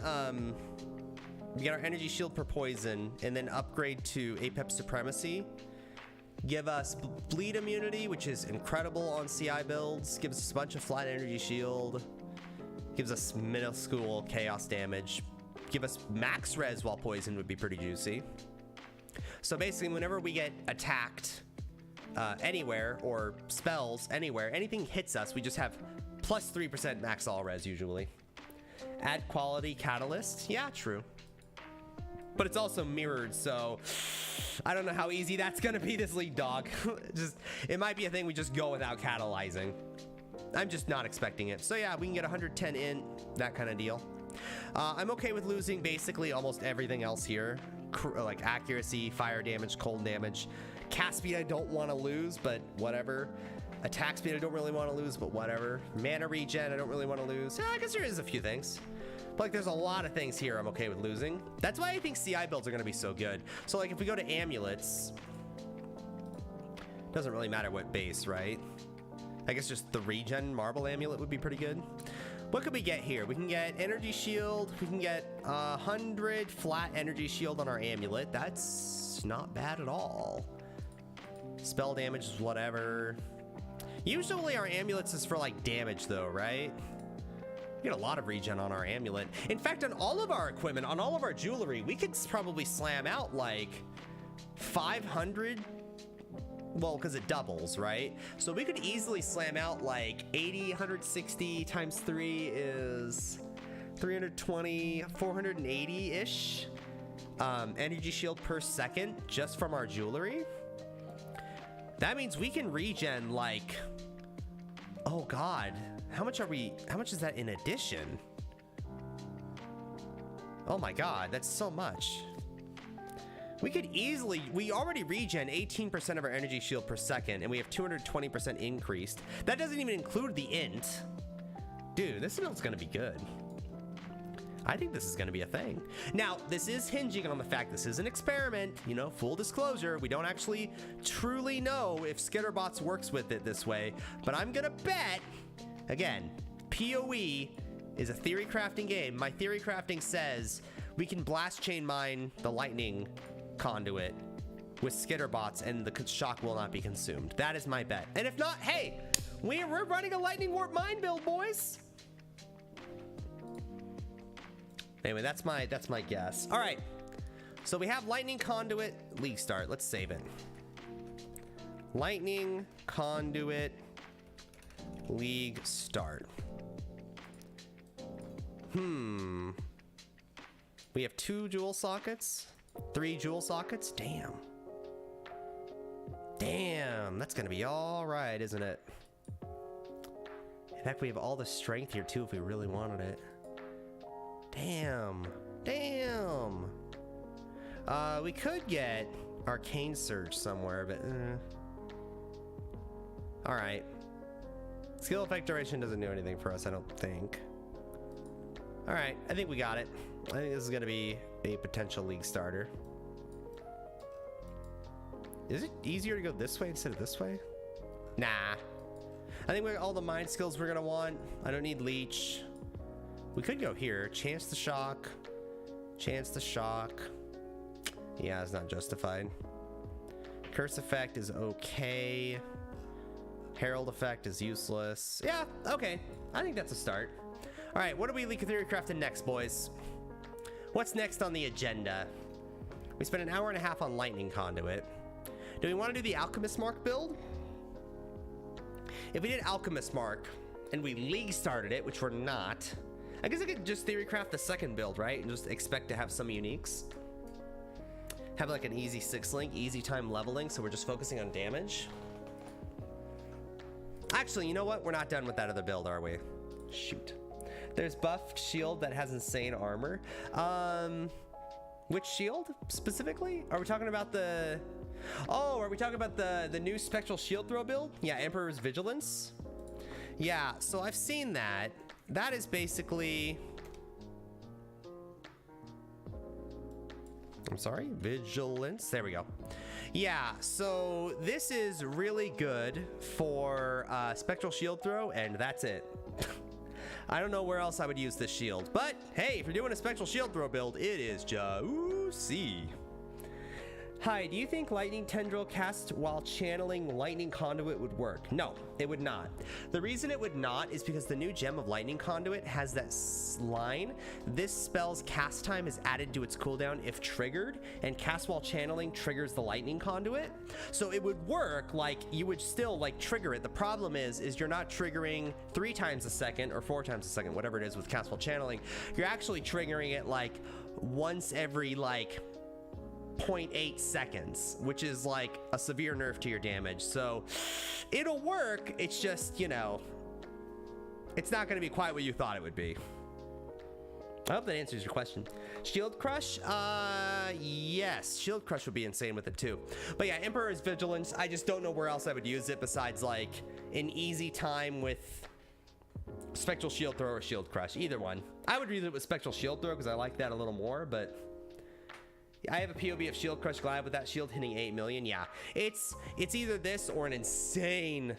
get our energy shield per poison, and then upgrade to Apex Supremacy. Give us bleed immunity, which is incredible on CI builds. Gives us a bunch of flat energy shield. Gives us minuscule chaos damage. Give us max res while poison would be pretty juicy. So basically, whenever we get attacked anywhere or spells anywhere, anything hits us, we just have plus 3% max all res usually. Add quality catalyst. Yeah, true. But it's also mirrored, so I don't know how easy that's gonna be this league, dog. It might be a thing we just go without catalyzing. I'm just not expecting it. So yeah, we can get 110 in, that kind of deal. I'm okay with losing basically almost everything else here. Like accuracy, fire damage, cold damage. Cast speed I don't want to lose, but whatever. Attack speed I don't really want to lose, but whatever. Mana regen I don't really want to lose. Yeah, I guess there is a few things. But like there's a lot of things here I'm okay with losing. That's why I think CI builds are going to be so good. So like if we go to amulets, doesn't really matter what base, right? I guess just the regen marble amulet would be pretty good. What could we get here? We can get energy shield. We can get 100 flat energy shield on our amulet. That's not bad at all. Spell damage is whatever. Usually our amulets is for like damage though, right? We get a lot of regen on our amulet. In fact, on all of our equipment, on all of our jewelry, we could probably slam out like 500. Well, because it doubles, right? So we could easily slam out like 80, 160 times 3 is 320, 480-ish energy shield per second just from our jewelry. That means we can regen like, oh God, how much is that in addition? Oh my God, that's so much. We could easily, we already regen 18% of our energy shield per second, and we have 220% increased. That doesn't even include the int. Dude, this build's gonna be good. I think this is gonna be a thing. Now, this is hinging on the fact this is an experiment, you know, full disclosure. We don't actually truly know if Skitterbots works with it this way, but I'm gonna bet, again, PoE is a theory crafting game. My theory crafting says we can blast chain mine the lightning conduit with Skitterbots and the shock will not be consumed. That is my bet. And if not, hey, we're running a lightning warp mine build, boys. Anyway, that's my guess. All right, so we have lightning conduit league start. Let's save it. Lightning conduit league start. We have 2 jewel sockets, 3 jewel sockets. Damn. Damn, that's gonna be all right, isn't it? In fact, we have all the strength here too if we really wanted it. Damn. Damn. We could get Arcane Surge somewhere, but all right. Skill effect duration doesn't do anything for us, I don't think. All right, I think we got it. I think this is gonna be a potential league starter. Is it easier to go this way instead of this way? Nah. I think we got all the mind skills we're gonna want. I don't need leech. We could go here. Chance to shock. Chance to shock. Yeah, it's not justified. Curse effect is okay. Herald effect is useless. Yeah, okay. I think that's a start. All right, what are we Theorycrafting next, boys? What's next on the agenda? We spent an hour and a half on Lightning Conduit. Do we want to do the Alchemist Mark build? If we did Alchemist Mark and we league started it, which we're not, I guess I could just Theorycraft the second build, right? And just expect to have some uniques. Have like an easy 6-link, easy time leveling, so we're just focusing on damage. Actually, you know what? We're not done with that other build, are we? Shoot. There's buffed shield that has insane armor. Which shield specifically? Are we talking about the... Oh, are we talking about the new spectral shield throw build? Yeah, Emperor's Vigilance. Yeah, so I've seen that. That is basically... I'm sorry, Vigilance. There we go. Yeah, so this is really good for spectral shield throw, and that's it. I don't know where else I would use this shield, but hey, if you're doing a spectral shield throw build, it is juicy. Hi, do you think Lightning Tendril cast while channeling Lightning Conduit would work? No, it would not. The reason it would not is because the new gem of Lightning Conduit has that line. This spell's cast time is added to its cooldown if triggered, and cast while channeling triggers the Lightning Conduit. So it would work, like you would still like trigger it. The problem is you're not triggering 3 times a second or 4 times a second, whatever it is with cast while channeling. You're actually triggering it like once every like 0.8 seconds, which is like a severe nerf to your damage. So it'll work, it's just, you know, it's not going to be quite what you thought it would be. I hope that answers your question. Shield Crush? Yes, Shield Crush would be insane with it too. But yeah, Emperor's Vigilance, I just don't know where else I would use it besides like an easy time with Spectral Shield Throw or Shield Crush, either one. I would use it with Spectral Shield Throw because I like that a little more, but I have a POV of Shield Crush Glad with that shield hitting 8 million. Yeah, it's either this or an insanely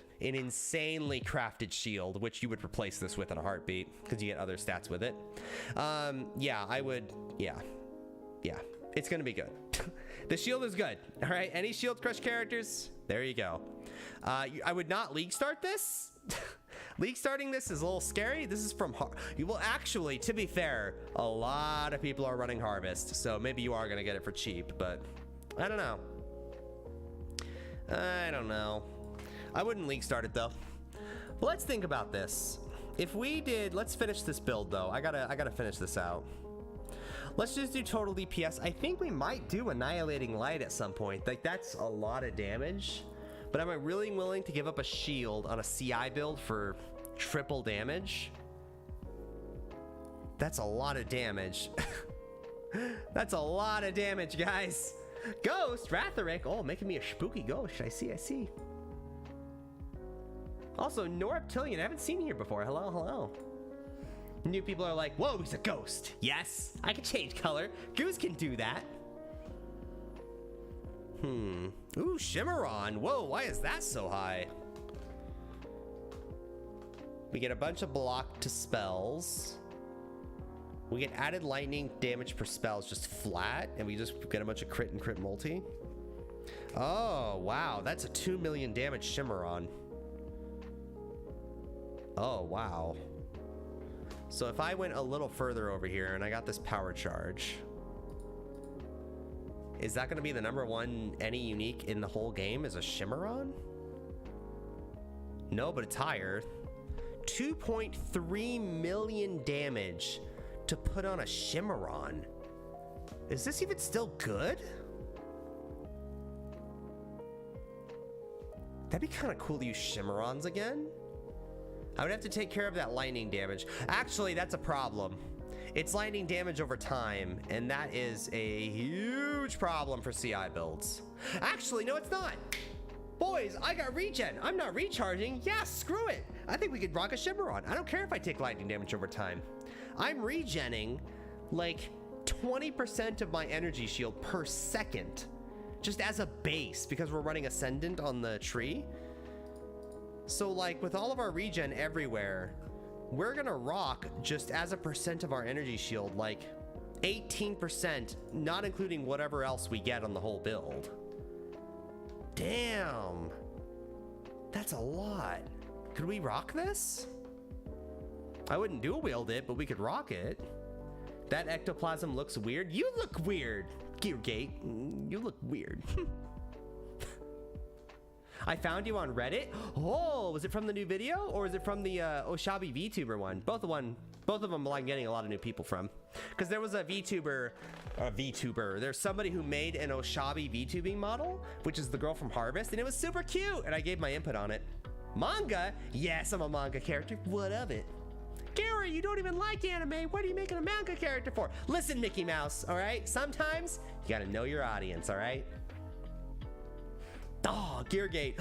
crafted shield, which you would replace this with in a heartbeat because you get other stats with it. Yeah, I would. Yeah, it's gonna be good. The shield is good. All right, any Shield Crush characters? There you go. I would not league start this. League starting this is a little scary. This is from well, actually, to be fair, a lot of people are running Harvest, so maybe you are gonna get it for cheap, but I don't know. I don't know. I wouldn't league start it though. But let's think about this. If we did, let's finish this build though. I gotta finish this out. Let's just do total DPS. I think we might do Annihilating Light at some point. Like that's a lot of damage. But am I really willing to give up a shield on a CI build for triple damage? That's a lot of damage. That's a lot of damage, guys. Ghost, Ratherick. Oh, making me a spooky ghost. I see. Also, Noreptilian. I haven't seen you here before. Hello. New people are like, whoa, he's a ghost. Yes, I can change color. Goose can do that. Ooh, Shimmeron. Whoa, why is that so high? We get a bunch of block to spells. We get added lightning damage per spells just flat, and we just get a bunch of crit and crit multi. Oh, wow. That's a 2 million damage Shimmeron. Oh, wow. So if I went a little further over here and I got this power charge, is that going to be the #1 any unique in the whole game is a Shimmeron? No, but it's higher. 2.3 million damage to put on a Shimmeron. Is this even still good? That'd be kind of cool to use Shimmerons again. I would have to take care of that lightning damage. Actually, that's a problem. It's lightning damage over time, and that is a huge problem for CI builds. Actually, no, it's not. Boys, I got regen. I'm not recharging. Yeah, screw it. I think we could rock a Shimmeron. I don't care if I take lightning damage over time. I'm regenning like 20% of my energy shield per second, just as a base, because we're running Ascendant on the tree. So like with all of our regen everywhere, we're gonna rock just as a percent of our energy shield, like 18%, not including whatever else we get on the whole build. Damn, that's a lot. Could we rock this? I wouldn't dual wield it, but we could rock it. That ectoplasm looks weird. You look weird, Geargate. You look weird. I found you on Reddit. Oh, was it from the new video or is it from the Oshabi VTuber one? Both of them I'm getting a lot of new people from. Because there was a VTuber. There's somebody who made an Oshabi VTubing model, which is the girl from Harvest, and it was super cute, and I gave my input on it. Manga? Yes, I'm a manga character. What of it? Gary, you don't even like anime. What are you making a manga character for? Listen, Mickey Mouse, all right? Sometimes you gotta know your audience, all right? Oh, Geargate.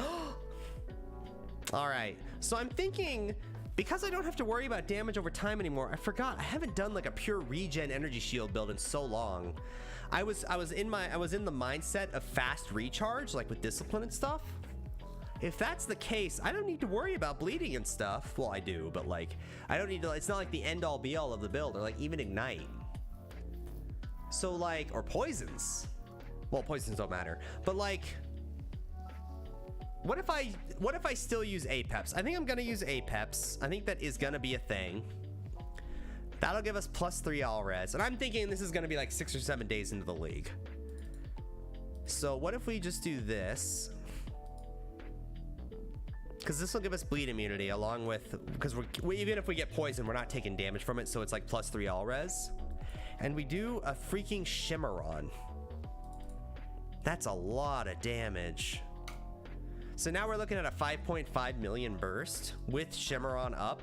All right, so I'm thinking, because I don't have to worry about damage over time anymore, I forgot, I haven't done like a pure regen energy shield build in so long. I was in the mindset of fast recharge, like with discipline and stuff. If that's the case, I don't need to worry about bleeding and stuff. Well, I do, but like, I don't need to, it's not like the end all be all of the build, or like even ignite. So like, or poisons. Well, poisons don't matter, but like, what if I still use Apeps? I think I'm gonna use Apeps. I think that is gonna be a thing. That'll give us +3 all res. And I'm thinking this is gonna be like 6 or 7 days into the league. So what if we just do this? Because this will give us bleed immunity along with, because even if we get poisoned, we're not taking damage from it. So it's like +3 all res. And we do a freaking Shimmeron. That's a lot of damage. So now we're looking at a 5.5 million burst with Shimmeron up,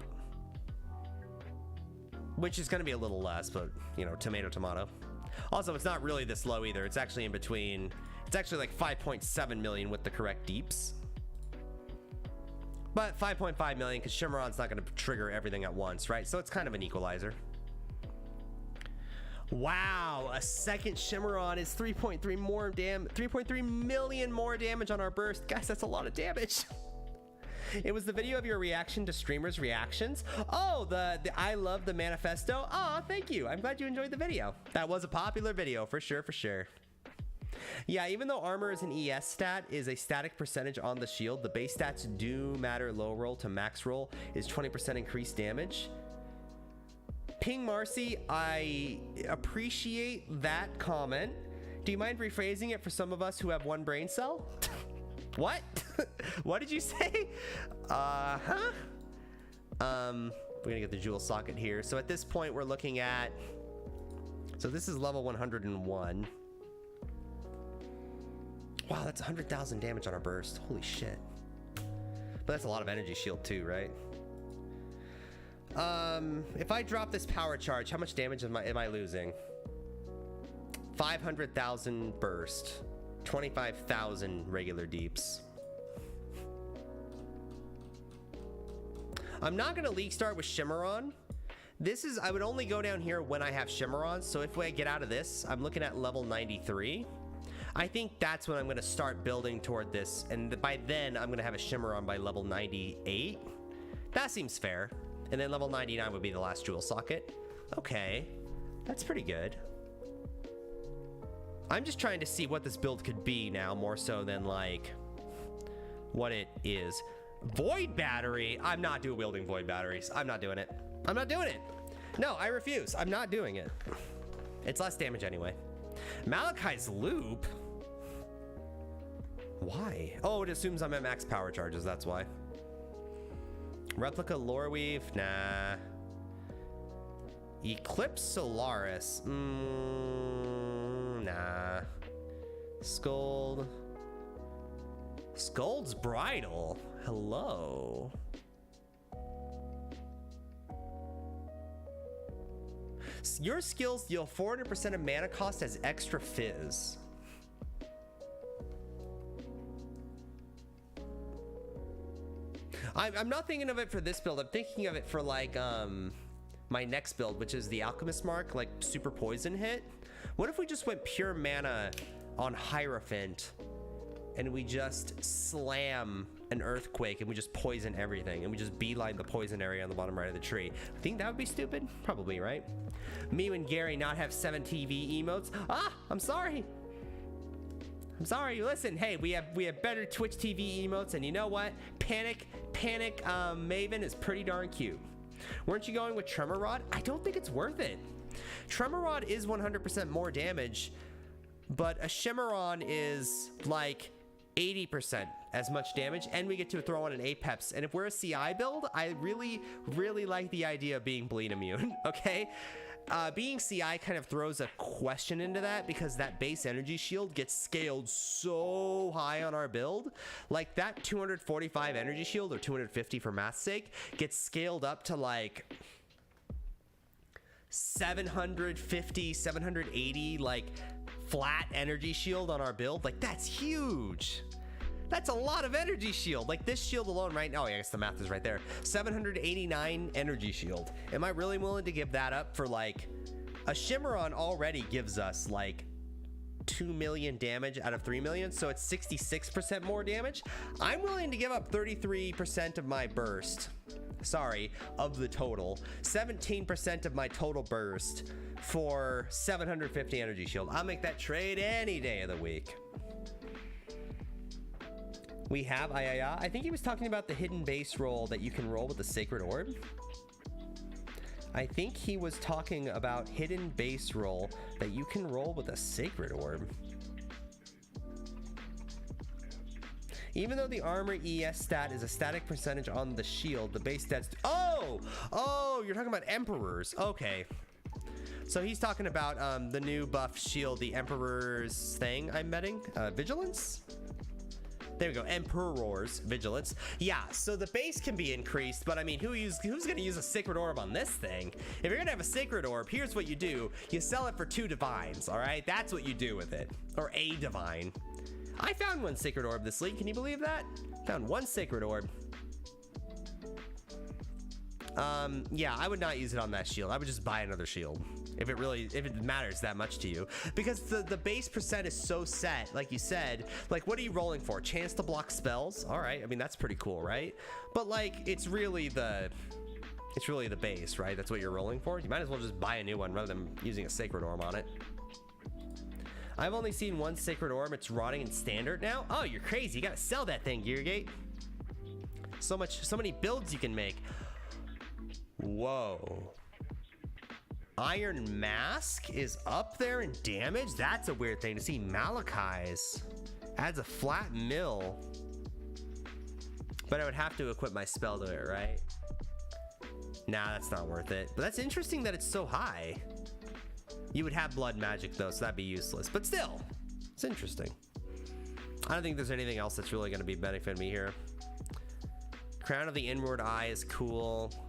which is going to be a little less, but you know, tomato, tomato. Also, it's not really this low either. It's actually in between. It's actually like 5.7 million with the correct deeps. But 5.5 million because Shimmeron's not going to trigger everything at once, right? So it's kind of an equalizer. Wow, a second Shimmeron is 3.3 million more damage on our burst. Guys, that's a lot of damage. It was the video of your reaction to streamers' reactions. Oh, the I love the manifesto. Oh, thank you. I'm glad you enjoyed the video. That was a popular video for sure, for sure. Yeah, even though armor is an ES stat, is a static percentage on the shield, the base stats do matter. Low roll to max roll is 20% increased damage. Ping Marcy, I appreciate that comment. Do you mind rephrasing it for some of us who have one brain cell? What? What did you say? We're gonna get the jewel socket here. So at this point we're looking at, so this is level 101. Wow, that's 100,000 damage on our burst. Holy shit. But that's a lot of energy shield too, right? If I drop this power charge, how much damage am I losing? 500,000 burst, 25,000 regular deeps. I'm not gonna league start with Shimmeron. This is, I would only go down here when I have Shimmeron. So if I get out of this, I'm looking at level 93. I think that's when I'm gonna start building toward this. And by then I'm gonna have a Shimmeron by level 98. That seems fair. And then level 99 would be the last jewel socket. Okay, that's pretty good. I'm just trying to see what this build could be now, more so than like what it is. Void battery. I'm not dual wielding void batteries. I'm not doing it. I'm not doing it. No, I refuse. I'm not doing it. It's less damage anyway. Malachi's loop. Why? Oh, it assumes I'm at max power charges. That's why. Replica lore weave, nah. Eclipse Solaris, nah. Scold Scold's Bridal. Hello. Your skills deal 400% of mana cost as extra fizz. I'm not thinking of it for this build. I'm thinking of it for like my next build, which is the Alchemist Mark, like super poison hit. What if we just went pure mana on Hierophant and we just slam an earthquake and we just poison everything and we just beeline the poison area on the bottom right of the tree? I think that would be stupid. Probably, right? Me and Gary not have 7 TV emotes. Ah, I'm sorry. I'm sorry. Listen, hey, we have better Twitch TV emotes, and you know what? Panic Maven is pretty darn cute. Weren't you going with Tremor Rod? I don't think it's worth it. Tremor Rod is 100% more damage, but a Shimmeron is like 80% as much damage, and we get to throw on an Apex. And if we're a CI build, I really like the idea of being bleed immune. Okay. Being CI kind of throws a question into that, because that base energy shield gets scaled so high on our build. Like that 245 energy shield, or 250 for math's sake, gets scaled up to like 750, 780, like flat energy shield on our build. Like that's huge. That's a lot of energy shield. Like this shield alone right now, I guess the math is right there. 789 energy shield. Am I really willing to give that up for like a Shimmeron? Already gives us like 2 million damage out of 3 million, so it's 66% more damage. I'm willing to give up 33% of my burst. Sorry, of the total. 17% of my total burst for 750 energy shield. I'll make that trade any day of the week. We have I think he was talking about the hidden base roll that you can roll with the Sacred Orb. I think he was talking about hidden base roll that you can roll with a Sacred Orb. Even though the armor ES stat is a static percentage on the shield, the base stats... Oh, you're talking about Emperors. Okay. So he's talking about the new buff shield, the Emperor's thing I'm betting. Vigilance? There we go, Emperor's Vigilance. Yeah, so the base can be increased, but I mean, who's gonna use a Sacred Orb on this thing? If you're gonna have a Sacred Orb, here's what you do. You sell it for 2 divines, all right? That's what you do with it, or a divine. I found 1 Sacred Orb this league, can you believe that? Found 1 Sacred Orb. Yeah, I would not use it on that shield. I would just buy another shield. If it matters that much to you, because the base percent is so set, like you said. Like, what are you rolling for? Chance to block spells? All right, I mean that's pretty cool, right? But like, it's really the base, right? That's what you're rolling for. You might as well just buy a new one rather than using a Sacred Orb on it. I've only seen 1 Sacred Orb. It's rotting in standard now. Oh, you're crazy! You gotta sell that thing, Geargate. So many builds you can make. Whoa. Iron Mask is up there in damage? That's a weird thing to see. Malachai's adds a flat mill. But I would have to equip my spell to it, right? Nah, that's not worth it. But that's interesting that it's so high. You would have blood magic though, so that'd be useless. But still, it's interesting. I don't think there's anything else that's really gonna be benefiting me here. Crown of the Inward Eye is cool.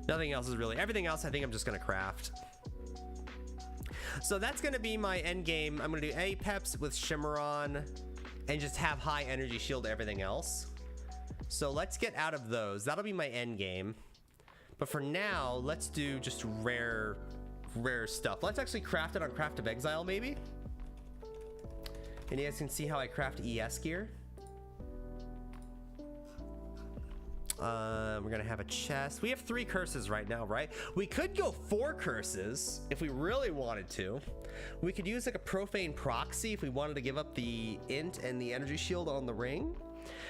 Nothing else is really, everything else I think I'm just gonna craft. So that's gonna be my end game. I'm gonna do Apex with Shimmeron and just have high energy shield everything else. So let's get out of those. That'll be my end game. But for now, let's do just rare stuff. Let's actually craft it on Craft of Exile maybe. And you guys can see how I craft ES gear. We're gonna have a chest. We have 3 curses right now, right? We could go 4 curses if we really wanted to. We could use like a profane proxy if we wanted to give up the int and the energy shield on the ring.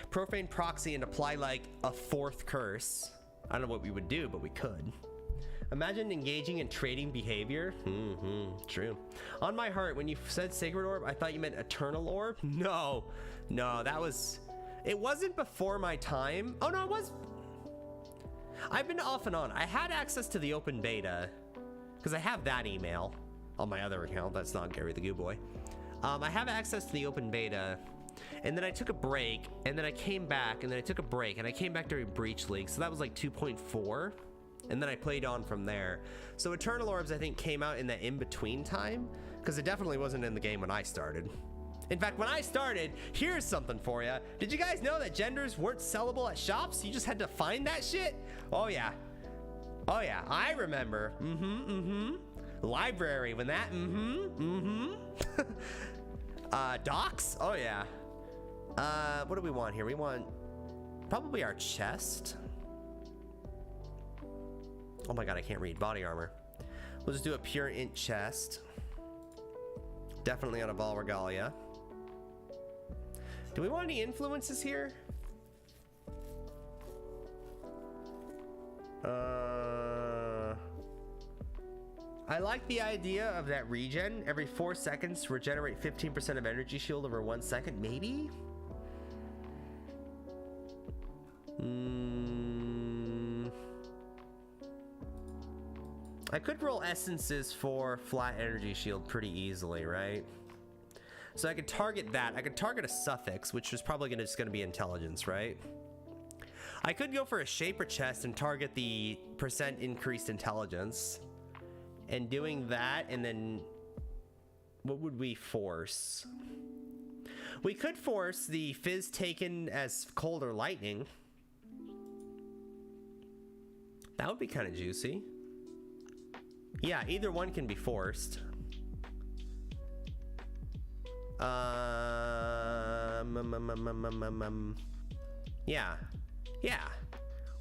Profane proxy and apply like a 4th curse. I don't know what we would do, but we could. Imagine engaging in trading behavior. True. On my heart, when you said Sacred Orb, I thought you meant Eternal Orb. No, that was... It wasn't before my time. Oh no, it was. I've been off and on. I had access to the open beta because I have that email on my other account. That's not Gary the GooBoy. I have access to the open beta and then I took a break, and then I came back, and then I took a break, and I came back during Breach League, so that was like 2.4, and then I played on from there. So Eternal Orbs, I think, came out in that in-between time, because it definitely wasn't in the game when I started. In fact, when I started, here's something for you. Did you guys know that genders weren't sellable at shops? You just had to find that shit? Oh yeah. Oh yeah, I remember. Library, when that, docks? Oh yeah. What do we want here? We want probably our chest. Oh my god, I can't read. Body armor. We'll just do a pure int chest. Definitely on a Val Regalia. Do we want any influences here? I like the idea of that regen. Every 4 seconds, regenerate 15% of energy shield over 1 second, maybe? I could roll essences for flat energy shield pretty easily, right? So I could target that. I could target a suffix, which is probably just gonna be intelligence, right? I could go for a shaper chest and target the % increased intelligence. And doing that, and then what would we force? We could force the fizz taken as cold or lightning. That would be kind of juicy. Yeah, either one can be forced. Yeah. Yeah.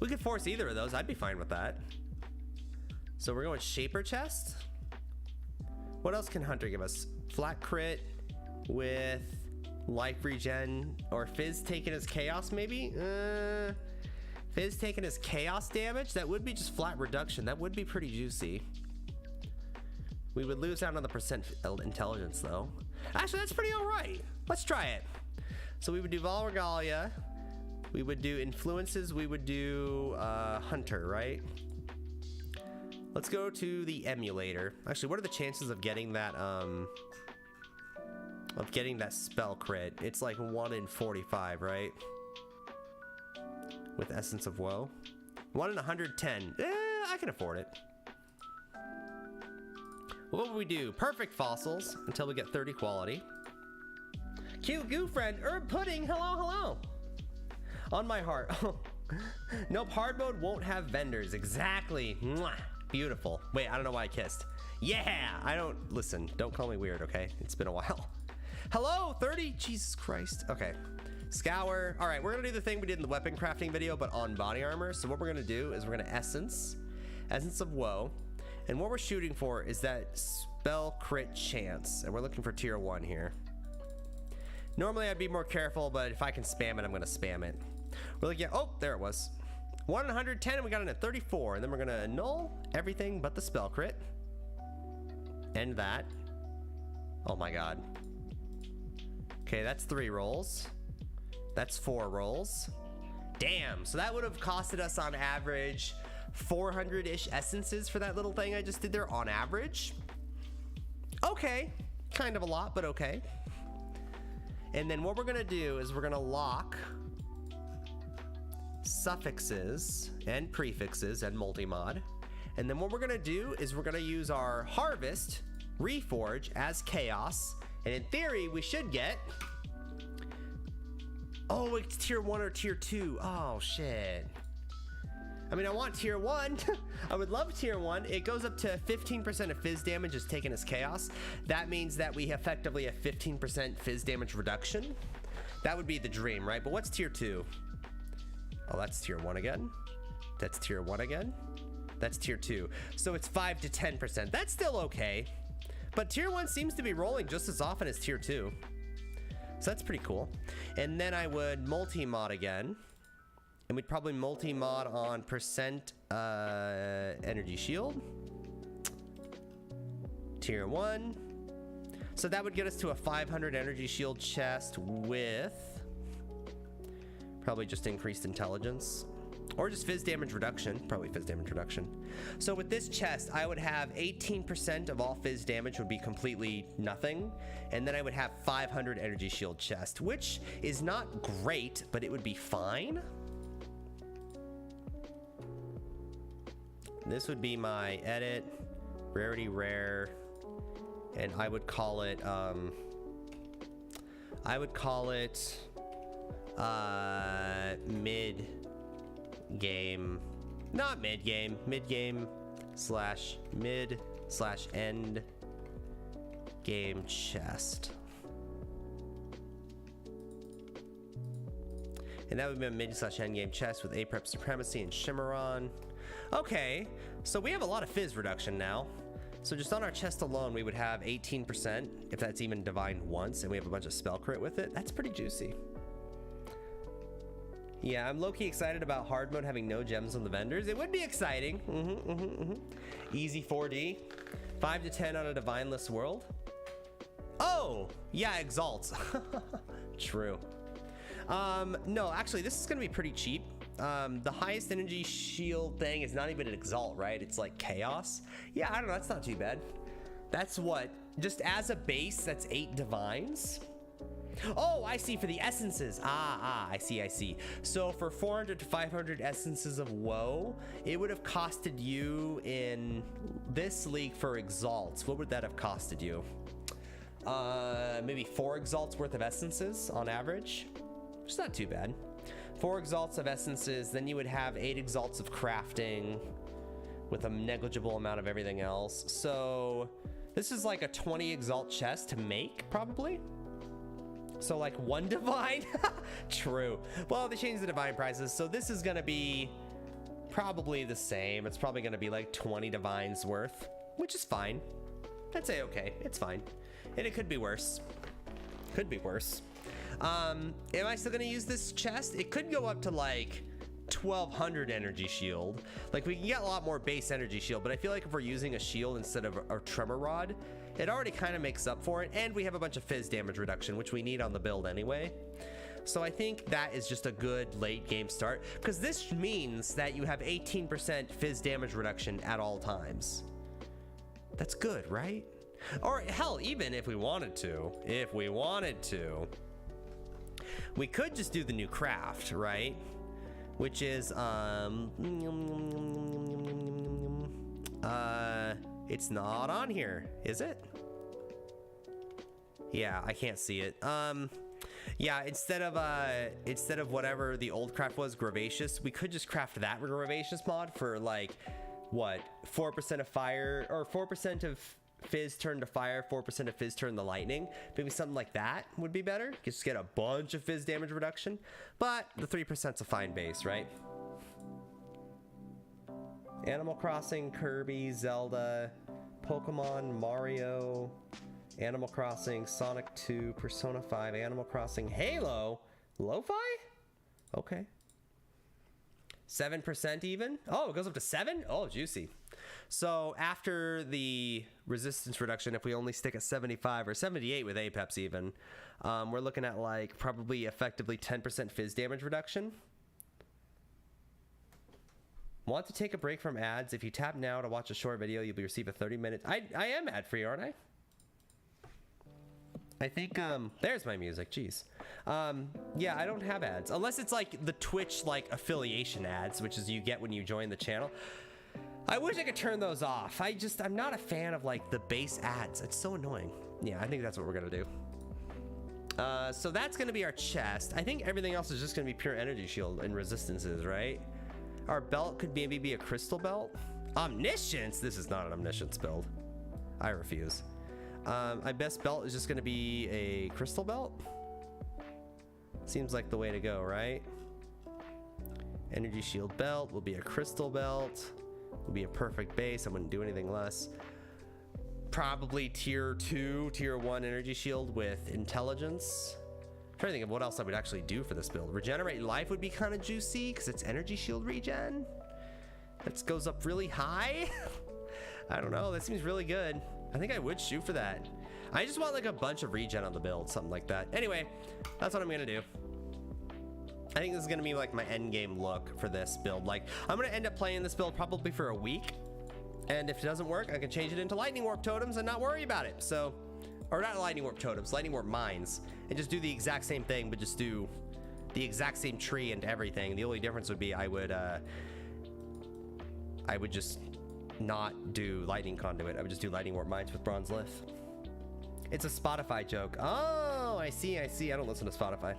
We could force either of those. I'd be fine with that. So we're going Shaper Chest. What else can Hunter give us? Flat crit with life regen or Fizz taken as chaos maybe? Fizz taken as chaos damage? That would be just flat reduction. That would be pretty juicy. We would lose out on the % intelligence though. Actually, that's pretty alright. Let's try it. So we would do Val Regalia. We would do influences. We would do Hunter, right? Let's go to the emulator. Actually, what are the chances of getting that spell crit? It's like 1 in 45, right? With Essence of Woe. 1 in 110. I can afford it. What would we do? Perfect fossils until we get 30 quality. Cute goo friend, herb pudding, hello, hello. On my heart. Nope, hard mode won't have vendors. Exactly. Mwah. Beautiful. Wait, I don't know why I kissed. Yeah, listen, don't call me weird, okay? It's been a while. Hello, 30, Jesus Christ. Okay, scour. All right, we're gonna do the thing we did in the weapon crafting video, but on body armor. So what we're gonna do is we're gonna essence of woe. And what we're shooting for is that spell crit chance. And we're looking for tier 1 here. Normally I'd be more careful, but if I can spam it, I'm gonna spam it. We're looking at, oh, there it was. 1 in 110, and we got it at 34. And then we're gonna annul everything but the spell crit. End that. Oh my god. Okay, that's 3 rolls. That's 4 rolls. Damn, so that would have costed us on average 400-ish essences for that little thing I just did there on average. Okay, kind of a lot, but okay. And then what we're gonna do is we're gonna lock suffixes and prefixes and multi-mod. And then what we're gonna do is we're gonna use our harvest reforge as chaos. And in theory, we should get, oh, it's tier 1 or tier 2. Oh shit. I mean, I want tier 1. I would love tier 1. It goes up to 15% of fizz damage is taken as chaos. That means that we effectively have 15% fizz damage reduction. That would be the dream, right? But what's tier 2? Oh, that's tier 1 again. That's tier 1 again. That's tier 2. So it's 5 to 10%. That's still okay. But tier 1 seems to be rolling just as often as tier 2. So that's pretty cool. And then I would multi-mod again. And we'd probably multi-mod on % energy shield. Tier 1. So that would get us to a 500 energy shield chest with probably just increased intelligence. Or just fizz damage reduction. Probably fizz damage reduction. So with this chest, I would have 18% of all fizz damage would be completely nothing. And then I would have 500 energy shield chest, which is not great, but it would be fine. This would be my edit, rarity rare, and I would call it, mid-game, not mid-game, mid-game slash mid slash end game chest. And that would be a mid slash end game chest with Aprep Supremacy and Shimmeron. Okay, so we have a lot of fizz reduction now. So just on our chest alone, we would have 18%, if that's even divine once, and we have a bunch of spell crit with it. That's pretty juicy. Yeah, I'm low-key excited about hard mode having no gems on the vendors. It would be exciting. Easy 4D. 5 to 10 on a divineless world. Oh, yeah, exalts. True. No, actually, this is gonna be pretty cheap. The highest energy shield thing is not even an exalt, right? It's like chaos. Yeah, I don't know, that's not too bad. That's what, just as a base, that's 8 divines. Oh, I see, for the essences. I see. So for 400 to 500 essences of woe, it would have costed you in this league for exalts. What would that have costed you? Maybe 4 exalts worth of essences on average. It's not too bad. 4 exalts of essences, then you would have 8 exalts of crafting with a negligible amount of everything else. So this is like a 20 exalt chest to make, probably. So like 1 divine. True. Well, they changed the divine prices, so this is gonna be probably the same. It's probably gonna be like 20 divines worth, which is fine. I'd say okay, it's fine. And it could be worse. Could be worse. Am I still gonna use this chest? It could go up to like 1200 energy shield. Like we can get a lot more base energy shield, but I feel like if we're using a shield instead of a tremor rod, it already kind of makes up for it. And we have a bunch of fizz damage reduction, which we need on the build anyway. So I think that is just a good late game start, because this means that you have 18% fizz damage reduction at all times. That's good, right? Or hell, even if we wanted to, we could just do the new craft, right? Which is, it's not on here, is it? Yeah, I can't see it. Yeah, instead of whatever the old craft was, Gravacious, we could just craft that Gravacious mod for like, what, 4% of fire, or 4% of fizz turn to fire, 4% of fizz turn to lightning. Maybe something like that would be better. Just get a bunch of fizz damage reduction, but the 3%'s a fine base, right? Animal Crossing, Kirby, Zelda, Pokemon, Mario, Animal Crossing, Sonic 2, Persona 5, Animal Crossing, Halo, Lo-Fi? Okay. 7% even? Oh, it goes up to 7? Oh, juicy. So after the resistance reduction, if we only stick at 75 or 78 with Apeps even, we're looking at like probably effectively 10% fizz damage reduction. Want to take a break from ads? If you tap now to watch a short video, you'll receive a 30-minute... I am ad-free, aren't I? I think, there's my music, jeez. Yeah, I don't have ads. Unless it's like the Twitch, like, affiliation ads, which is you get when you join the channel. I wish I could turn those off. I'm not a fan of, like, the base ads. It's so annoying. Yeah, I think that's what we're gonna do. So that's gonna be our chest. I think everything else is just gonna be pure energy shield and resistances, right? Our belt could maybe be a crystal belt. Omniscience? This is not an omniscience build. I refuse. My best belt is just gonna be a crystal belt. Seems like the way to go, right? Energy shield belt will be a crystal belt. Will be a perfect base. I wouldn't do anything less. Probably tier 2, tier 1 energy shield with intelligence. I'm trying to think of what else I would actually do for this build. Regenerate life would be kind of juicy because it's energy shield regen. That goes up really high. I don't know. That seems really good. I think I would shoot for that. I just want like a bunch of regen on the build, something like that. Anyway, that's what I'm gonna do. I think this is gonna be like my end game look for this build. Like, I'm gonna end up playing this build probably for a week, and if it doesn't work, I can change it into lightning warp totems and not worry about it. So, or not lightning warp totems, lightning warp mines, and just do the exact same thing, but just do the exact same tree and everything. The only difference would be I would just not do lightning conduit. I would just do lightning warp mines with bronze lith. It's a Spotify joke. Oh, I see. I don't listen to Spotify.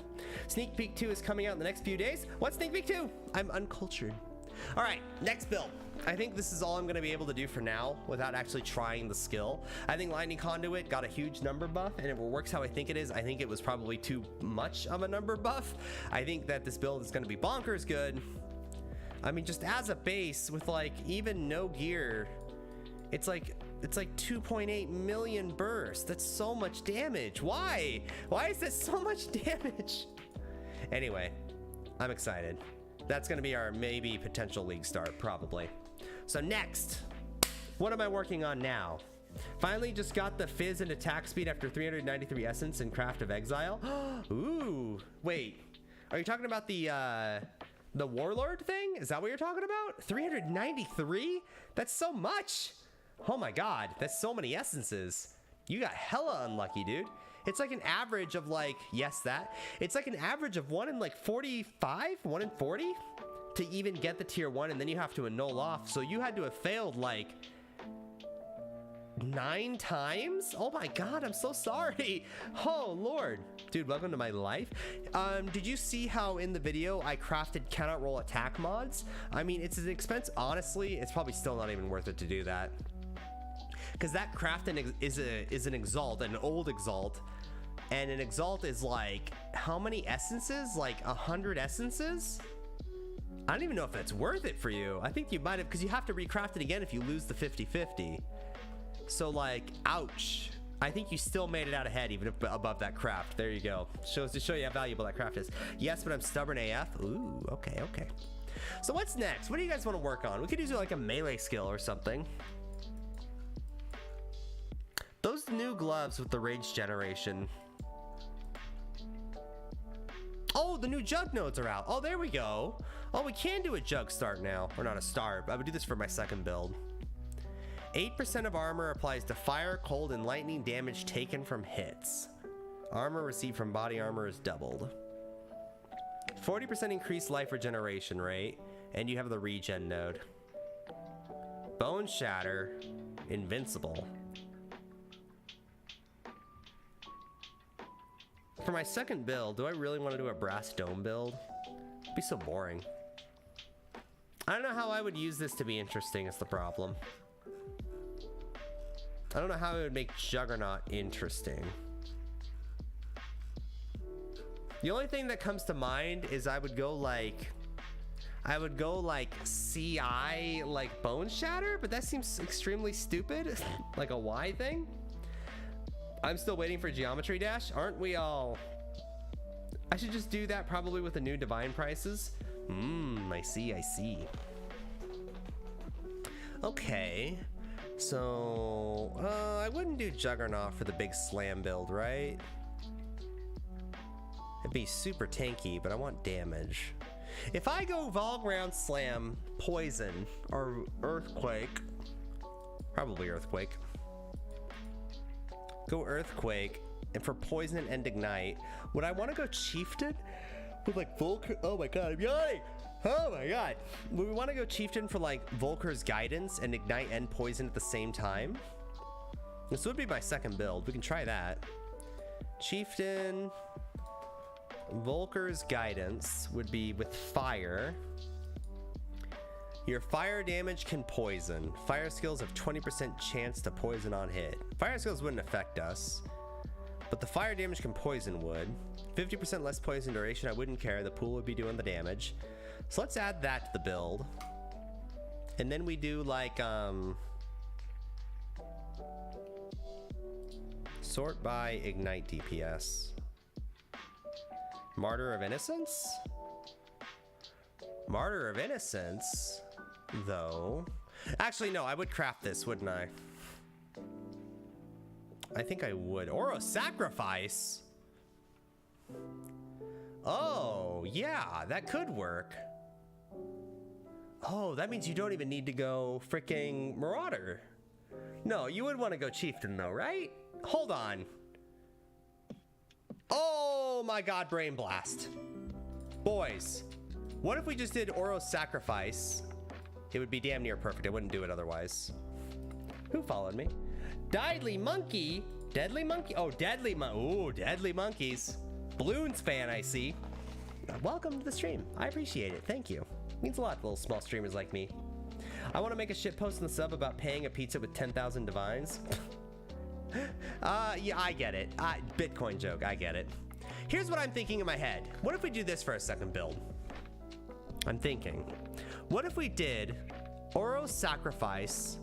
Sneak Peek 2 is coming out in the next few days. What's Sneak Peek 2? I'm uncultured. All right, next build. I think this is all I'm gonna be able to do for now without actually trying the skill. I think Lightning Conduit got a huge number buff, and if it works how I think it is, I think it was probably too much of a number buff. I think that this build is gonna be bonkers good. I mean, just as a base with like even no gear, it's like 2.8 million burst. That's so much damage. Why? Why is that so much damage? Anyway, I'm excited. That's gonna be our maybe potential league start, probably. So next, what am I working on now? Finally just got the fizz and attack speed after 393 essence in Craft of Exile. Ooh, wait, are you talking about the warlord thing? Is that what you're talking about? 393? That's so much. Oh my god, that's so many essences. You got hella unlucky, dude. It's like an average of like, yes, that. It's like an average of 1 in like 45, 1 in 40 to even get the tier 1, and then you have to annul off. So you had to have failed like 9 times? Oh my god, I'm so sorry. Oh lord. Dude, welcome to my life. Did you see how in the video I crafted cannot roll attack mods? I mean, it's an expense. Honestly, it's probably still not even worth it to do that. Because that crafting is an exalt, an old exalt, and an exalt is like how many essences? Like 100 essences? I don't even know if that's worth it for you. I think you might have, because you have to recraft it again if you lose the 50-50. So like, ouch. I think you still made it out ahead even above that craft. There you go. Shows to show you how valuable that craft is. Yes, but I'm stubborn AF. Ooh, okay, okay. So what's next? What do you guys want to work on? We could use like a melee skill or something. Those new gloves with the rage generation. Oh, the new jug nodes are out. Oh, there we go. Oh, we can do a jug start now. Or not a start, but I would do this for my second build. 8% of armor applies to fire, cold, and lightning damage taken from hits. Armor received from body armor is doubled. 40% increased life regeneration rate, and you have the regen node. Bone shatter, invincible. For my second build, do I really want to do a brass dome build? It'd be so boring. I don't know how I would use this to be interesting is the problem. I don't know how it would make Juggernaut interesting. The only thing that comes to mind is I would go like CI like Bone Shatter, but that seems extremely stupid. Like a Y thing. I'm still waiting for Geometry Dash. Aren't we all? I should just do that probably with the new divine prices. I see, I see. Okay. So, I wouldn't do Juggernaut for the big slam build, right? It'd be super tanky, but I want damage. If I go Volground Slam, Poison, or Earthquake, probably Earthquake. Go Earthquake, and for Poison and Ignite, would I want to go Chieftain with like Volker? Oh my god, I'm yawning! Oh my god. Would we want to go Chieftain for like Volker's Guidance and Ignite and Poison at the same time? This would be my second build. We can try that. Chieftain, Volker's Guidance would be with Fire. Your fire damage can poison. Fire skills have 20% chance to poison on hit. Fire skills wouldn't affect us, but the fire damage can poison would. 50% less poison duration, I wouldn't care. The pool would be doing the damage. So let's add that to the build. And then we do like, sort by Ignite DPS. Martyr of Innocence? Martyr of Innocence, though. Actually, no, I would craft this, wouldn't I? I think I would. Or a Sacrifice. Oh, yeah, that could work. Oh, that means you don't even need to go freaking Marauder. No, you would want to go Chieftain though, right? Hold on. Oh my god, Brain Blast. Boys, what if we just did Oro's Sacrifice? It would be damn near perfect. I wouldn't do it otherwise. Who followed me? Deadly Monkey? Deadly Monkey? Oh, Deadly Monkey. Ooh, Deadly Monkeys. Bloons fan, I see. Welcome to the stream. I appreciate it. Thank you. Means a lot to little small streamers like me. I want to make a shit post in the sub about paying a pizza with 10,000 divines. Yeah, I get it. Bitcoin joke, I get it. Here's what I'm thinking in my head. What if we do this for a second build? I'm thinking, what if we did Oro's Sacrifice,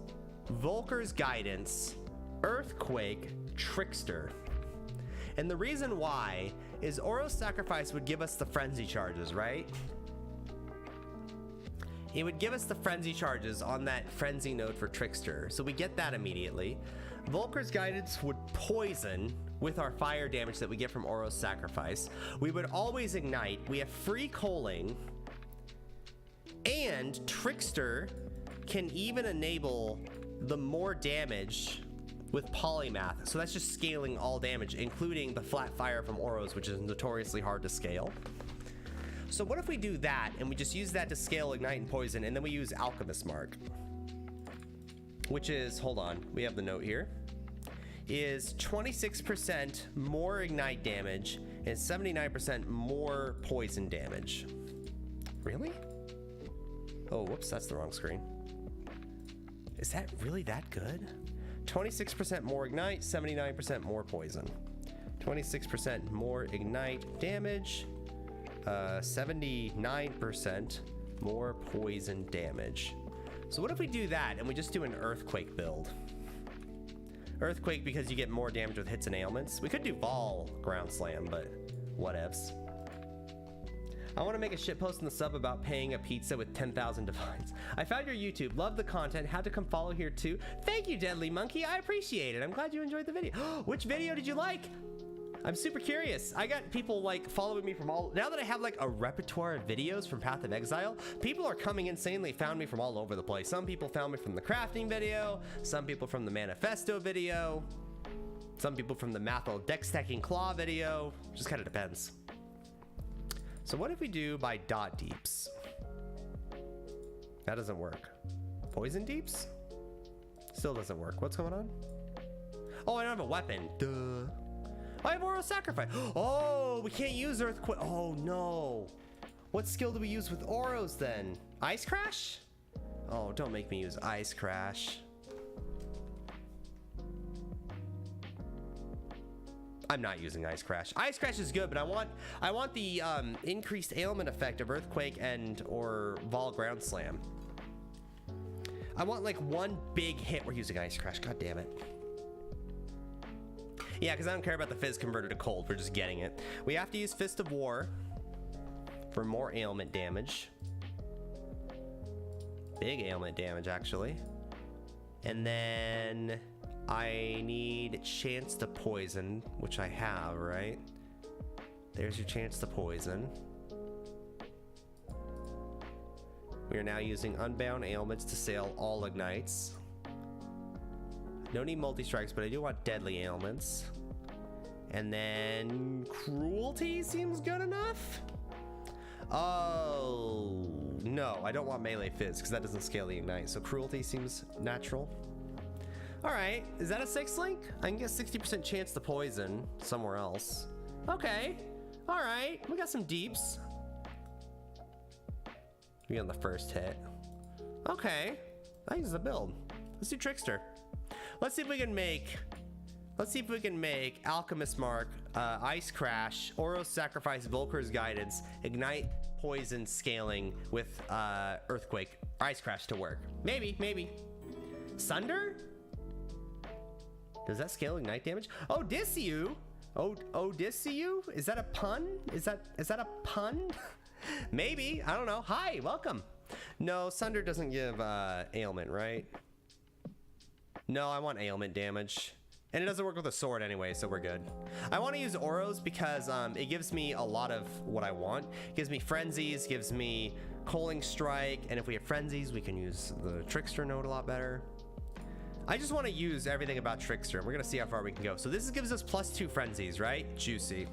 Volker's Guidance, Earthquake, Trickster? And the reason why is Oro's Sacrifice would give us the frenzy charges, right? It would give us the frenzy charges on that frenzy node for Trickster, so we get that immediately. Volker's Guidance would poison with our fire damage that we get from Oro's Sacrifice. We would always ignite. We have free culling, and Trickster can even enable the more damage with Polymath. So that's just scaling all damage, including the flat fire from Oro's, which is notoriously hard to scale. So what if we do that and we just use that to scale Ignite and Poison, and then we use Alchemist Mark, which is, hold on, we have the note here, is 26% more Ignite damage and 79% more poison damage. Really? Oh, whoops, that's the wrong screen. Is that really that good? 26% more Ignite, 79% more poison. 26% more Ignite damage, 79% more poison damage. So what if we do that and we just do an Earthquake build? Earthquake because you get more damage with hits and ailments. We could do Vol Ground Slam, but whatevs. I want to make a shitpost in the sub about paying a pizza with 10,000 divines. I found your YouTube, love the content, had to come follow here too. Thank you, Deadly Monkey, I appreciate it. I'm glad you enjoyed the video. Which video did you like? I'm super curious. I got people like following me from all, now that I have like a repertoire of videos from Path of Exile, people are coming insanely, found me from all over the place. Some people found me from the crafting video, some people from the manifesto video, some people from the Mathel deck stacking claw video, just kind of depends. So what if we do by dot deeps? That doesn't work. Poison deeps? Still doesn't work. What's going on? Oh, I don't have a weapon. Duh. I have Oro's Sacrifice. Oh, we can't use Earthquake. Oh no. What skill do we use with Oro's then? Ice Crash? Oh, don't make me use Ice Crash. I'm not using Ice Crash. Ice Crash is good, but I want the increased ailment effect of Earthquake and or Vol Ground Slam. I want like one big hit. We're using Ice Crash. God damn it. Yeah, because I don't care about the Fizz converter to cold. We're just getting it. We have to use Fist of War for more ailment damage. Big ailment damage, actually. And then I need Chance to Poison, which I have, right? There's your Chance to Poison. We are now using Unbound Ailments to sail all Ignites. No need multi-strikes, but I do want deadly ailments. And then Cruelty seems good enough. Oh, no, I don't want melee fizz because that doesn't scale the ignite. So Cruelty seems natural. All right, is that a 6 link? I can get 60% chance to poison somewhere else. Okay, all right, we got some deeps. We on the first hit. Okay, I use the build. Let's do Trickster. Let's see if we can make Alchemist Mark, Ice Crash, Oro's Sacrifice, Volker's Guidance, Ignite, Poison, Scaling with Earthquake, Ice Crash to work. Maybe. Sunder? Does that scale Ignite damage? Odysseus? Odysseus? Is that a pun? Is that a pun? Maybe, I don't know. Hi, welcome. No, Sunder doesn't give ailment, right? No, I want ailment damage. And it doesn't work with a sword anyway, so we're good. I want to use Oros because it gives me a lot of what I want. It gives me Frenzies, gives me Coaling Strike, and if we have Frenzies, we can use the Trickster node a lot better. I just want to use everything about Trickster, and we're going to see how far we can go. So this gives us +2 Frenzies, right? Juicy.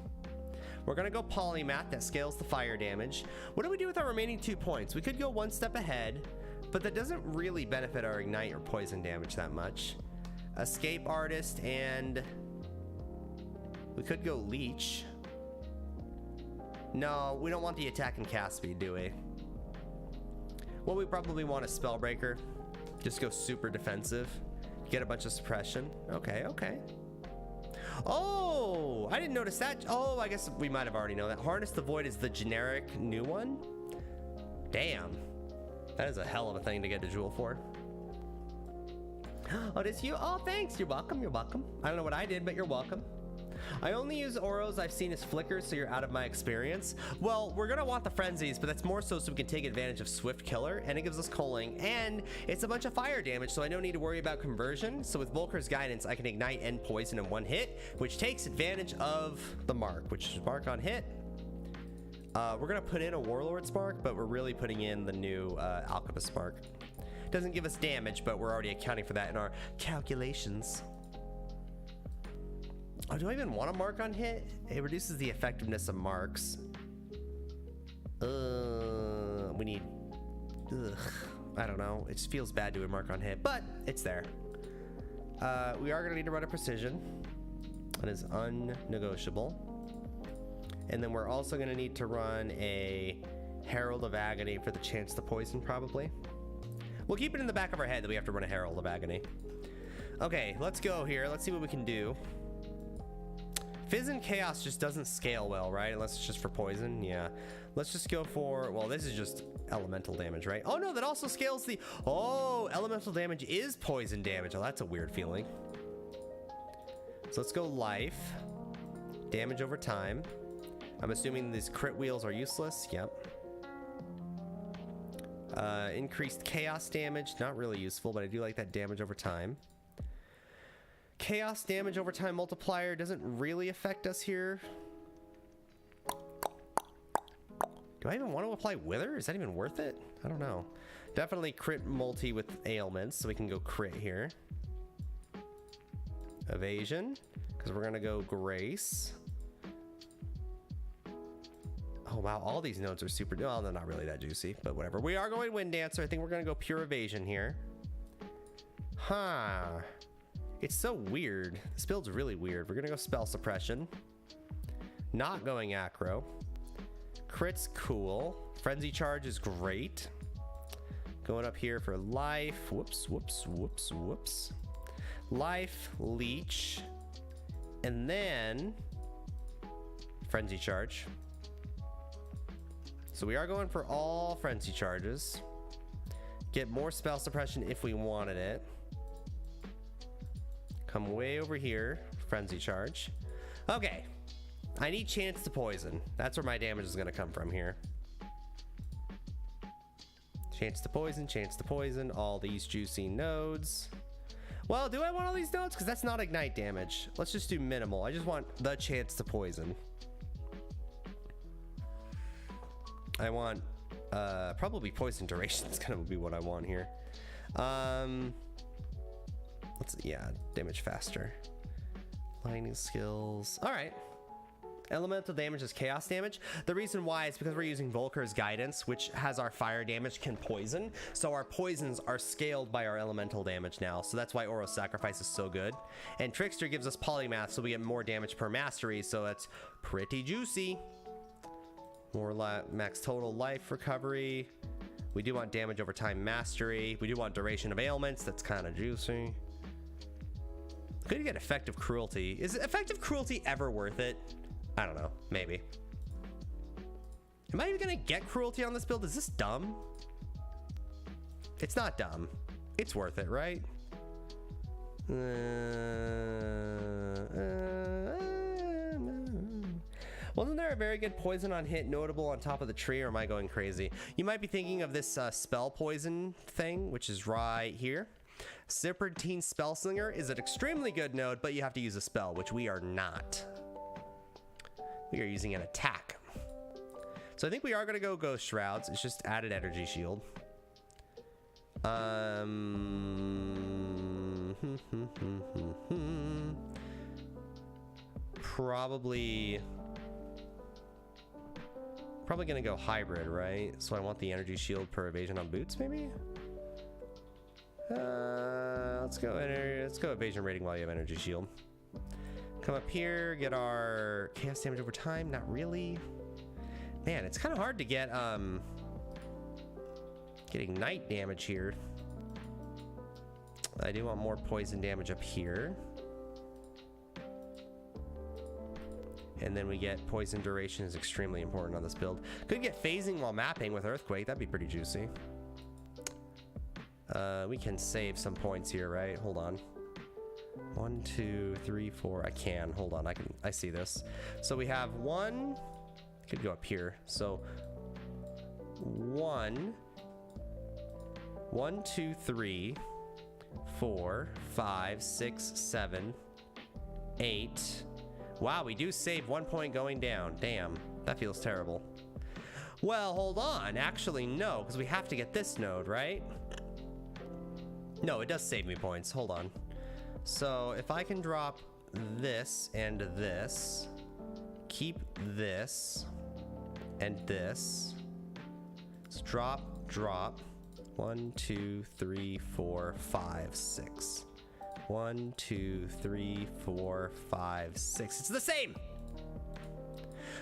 We're going to go Polymath. That scales the fire damage. What do we do with our remaining 2 points? We could go 1 step ahead, but that doesn't really benefit our Ignite or Poison damage that much. Escape Artist, and we could go Leech. No, we don't want the attack and cast speed, do we? Well, we probably want a Spellbreaker. Just go super defensive. Get a bunch of suppression. Okay, okay. Oh, I didn't notice that. Oh, I guess we might have already known that. Harness the Void is the generic new one. Damn. That is a hell of a thing to get a jewel for. Oh, it is you? Oh, thanks. You're welcome. You're welcome. I don't know what I did, but you're welcome. I only use Oros I've seen as flickers, so you're out of my experience. Well, we're gonna want the Frenzies, but that's more so we can take advantage of Swift Killer, and it gives us Coaling, and it's a bunch of fire damage, so I don't need to worry about conversion. So with Volker's Guidance, I can Ignite and Poison in 1 hit, which takes advantage of the Mark, which is Mark on hit. We're gonna put in a Warlord's Mark, but we're really putting in the new Alchemist Mark. Doesn't give us damage, but we're already accounting for that in our calculations. Oh, do I even want a Mark on hit? It reduces the effectiveness of marks. We need... Ugh, I don't know. It just feels bad doing Mark on hit, but it's there. We are going to need to run a Precision. That is unnegotiable. And then we're also going to need to run a Herald of Agony for the chance to poison, probably. We'll keep it in the back of our head that we have to run a Herald of Agony. Okay, let's go here. Let's see what we can do. Fizz and Chaos just doesn't scale well, right? Unless it's just for poison. Yeah. Let's just go for... Well, this is just elemental damage, right? Oh, no, that also scales the... Oh, elemental damage is poison damage. Oh, that's a weird feeling. So let's go life. Damage over time. I'm assuming these crit wheels are useless. Yep. Increased chaos damage. Not really useful, but I do like that damage over time. Chaos damage over time multiplier doesn't really affect us here. Do I even want to apply Wither? Is that even worth it? I don't know. Definitely crit multi with ailments, so we can go crit here. Evasion, because we're gonna go Grace. Oh wow, all these nodes are super... Well, they're not really that juicy, but whatever. We are going Wind Dancer. I think we're gonna go pure evasion here. Huh. It's so weird. This build's really weird. We're gonna go Spell Suppression. Not going Acro. Crit's cool. Frenzy Charge is great. Going up here for life. Whoops, whoops, whoops, whoops. Life, Leech. And then Frenzy Charge. So we are going for all Frenzy Charges. Get more Spell Suppression if we wanted it. Come way over here. Frenzy Charge. Okay. I need chance to poison. That's where my damage is going to come from here. Chance to poison, all these juicy nodes. Well, do I want all these nodes? Because that's not ignite damage. Let's just do minimal. I just want the chance to poison. I want probably poison duration is going to be what I want here. Yeah, damage faster. Lightning skills. All right. Elemental damage is chaos damage. The reason why is because we're using Volker's Guidance, which has our fire damage can poison. So our poisons are scaled by our elemental damage now. So that's why Oros Sacrifice is so good. And Trickster gives us Polymath, so we get more damage per mastery. So that's pretty juicy. More max total life recovery. We do want damage over time mastery. We do want duration of ailments. That's kind of juicy. Could get effective cruelty. Is effective cruelty ever worth it? I don't know. Maybe. Am I even gonna get cruelty on this build? Is this dumb? It's not dumb. It's worth it, right? Wasn't there a very good poison on hit notable on top of the tree, or am I going crazy? You might be thinking of this spell poison thing, which is right here. Serpentine Spellslinger is an extremely good node, but you have to use a spell, which we are not. We are using an attack. So I think we are going to go Ghost Shrouds. It's just added energy shield. Probably going to go hybrid, right? So I want the energy shield per evasion on boots, maybe? Let's go evasion rating while you have energy shield. Come up here, get our chaos damage over time. Not really. Man, it's kind of hard to get ignite damage here. I do want more poison damage up here. And then we get poison duration is extremely important on this build. Could get phasing while mapping with Earthquake. That'd be pretty juicy. We can save some points here, right? Hold on. 1, 2, 3, 4. I can. Hold on. I see this. So we have 1. Could go up here. So 1, 2, 3, 4, 5, 6, 7, 8. Wow, we do save 1 point going down. Damn, that feels terrible. Well, hold on. Actually, no, because we have to get this node, right? No, it does save me points. Hold on. So if I can drop this and this, keep this and this. Let's drop. 1, 2, 3, 4, 5, 6. 1, 2, 3, 4, 5, 6. It's the same!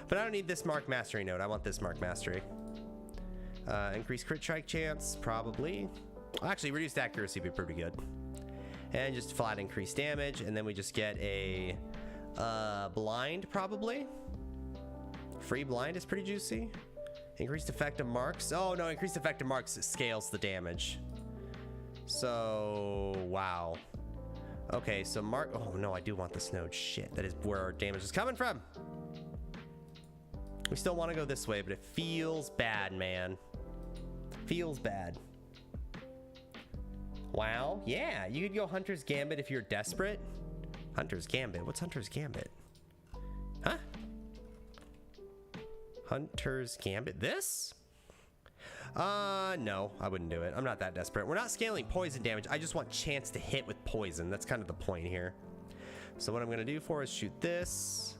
But I don't need this Mark Mastery node. I want this Mark Mastery. Increase crit strike chance, probably. Actually, reduced accuracy would be pretty good. And just flat increased damage. And then we just get a blind, probably. Free blind is pretty juicy. Increased effective marks. Oh, no, increased effective marks scales the damage. So, wow. Okay, so Mark... Oh, no, I do want this node. Shit, that is where our damage is coming from. We still want to go this way, but it feels bad, man. Feels bad. Wow. Yeah, you could go Hunter's Gambit if you're desperate. Hunter's Gambit? What's Hunter's Gambit? Huh? Hunter's Gambit? This? No, I wouldn't do it. I'm not that desperate. We're not scaling poison damage. I just want chance to hit with poison. That's kind of the point here. So what I'm going to do for is shoot this.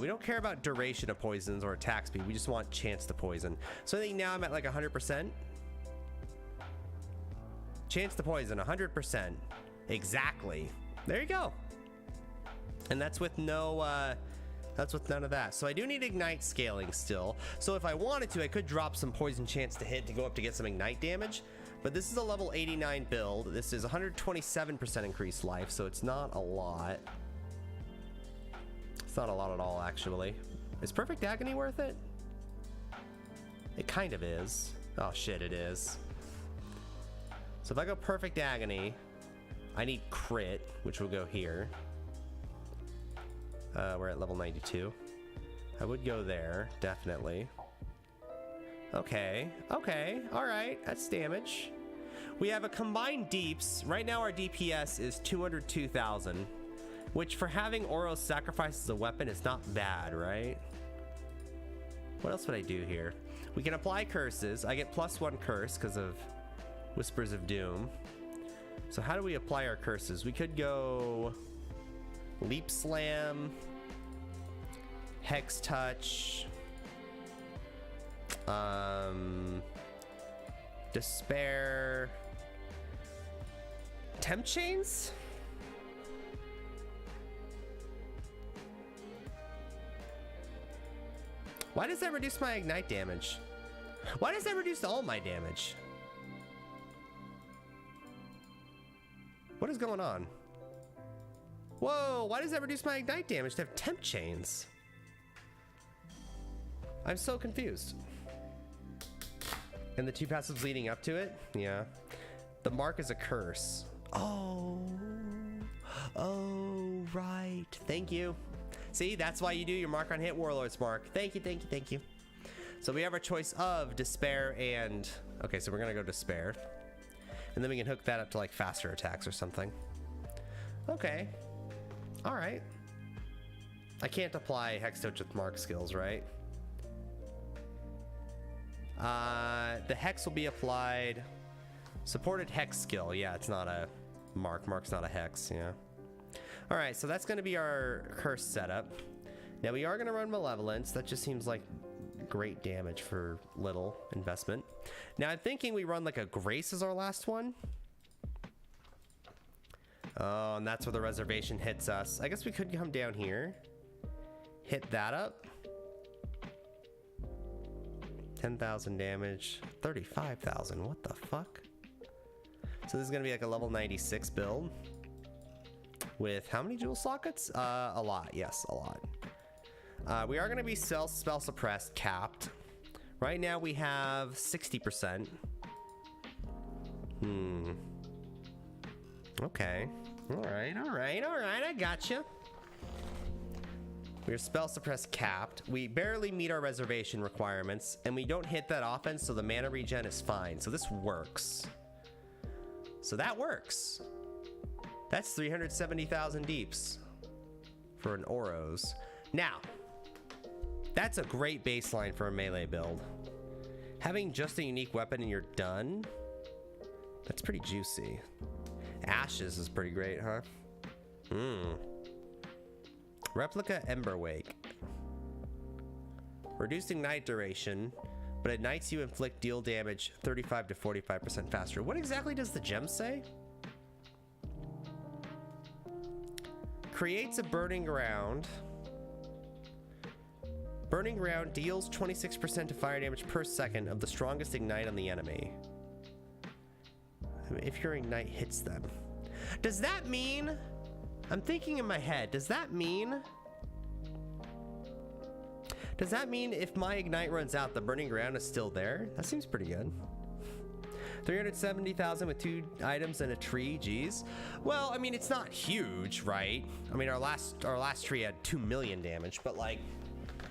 We don't care about duration of poisons or attack speed. We just want chance to poison. So I think now I'm at like 100%. Chance to poison, 100%. Exactly. There you go. And that's with no... That's with none of that. So I do need Ignite scaling still. So if I wanted to, I could drop some poison chance to hit to go up to get some Ignite damage. But this is a level 89 build. This is 127% increased life, so it's not a lot. It's not a lot at all, actually. Is Perfect Agony worth it? It kind of is. Oh shit, it is. So if I go Perfect Agony, I need crit, which will go here. We're at level 92. I would go there, definitely. Okay, okay, all right, that's damage. We have a combined deeps. Right now our DPS is 202,000, which for having Oros sacrifice as a weapon is not bad, right? What else would I do here? We can apply curses. I get +1 curse because of Whispers of Doom. So how do we apply our curses? We could go Leap Slam, Hex Touch, Despair, Temp Chains? Why does that reduce my Ignite damage? Why does that reduce all my damage? What is going on? Whoa, why does that reduce my Ignite damage to have Temp Chains? I'm so confused. And the 2 passives leading up to it? Yeah. The mark is a curse. Oh. Oh, right. Thank you. See, that's why you do your mark on hit Warlord's mark. Thank you, thank you, thank you. So we have our choice of Despair and... Okay, so we're gonna go Despair. And then we can hook that up to like faster attacks or something. Okay. All right. I can't apply Hex Touch with Mark skills, right? The Hex will be applied. Supported Hex skill. Yeah, it's not a Mark. Mark's not a Hex, yeah. All right, so that's going to be our curse setup. Now we are going to run Malevolence. That just seems like great damage for little investment. Now I'm thinking we run like a Grace as our last one. Oh, and that's where the reservation hits us. I guess we could come down here. Hit that up. 10,000 damage. 35,000. What the fuck? So this is going to be like a level 96 build. With how many jewel sockets? A lot. Yes, a lot. We are going to be spell suppressed, capped. Right now we have 60%. Okay. Alright, I gotcha. We're spell suppressed capped. We barely meet our reservation requirements, and we don't hit that often, so the mana regen is fine. So this works. So that works. That's 370,000 deeps for an Oros. Now, that's a great baseline for a melee build. Having just a unique weapon and you're done, that's pretty juicy. Ashes is pretty great, huh? Replica Emberwake. Reduced ignite duration, but at nights you inflict deal damage 35 to 45% faster. What exactly does the gem say? Creates a burning ground. Burning ground deals 26% of fire damage per second of the strongest ignite on the enemy. If your ignite hits them. Does that mean... I'm thinking in my head, does that mean if my ignite runs out, the burning ground is still there? That seems pretty good. 370,000 with 2 items and a tree, geez. Well, I mean, it's not huge, right? I mean, our last tree had 2 million damage, but like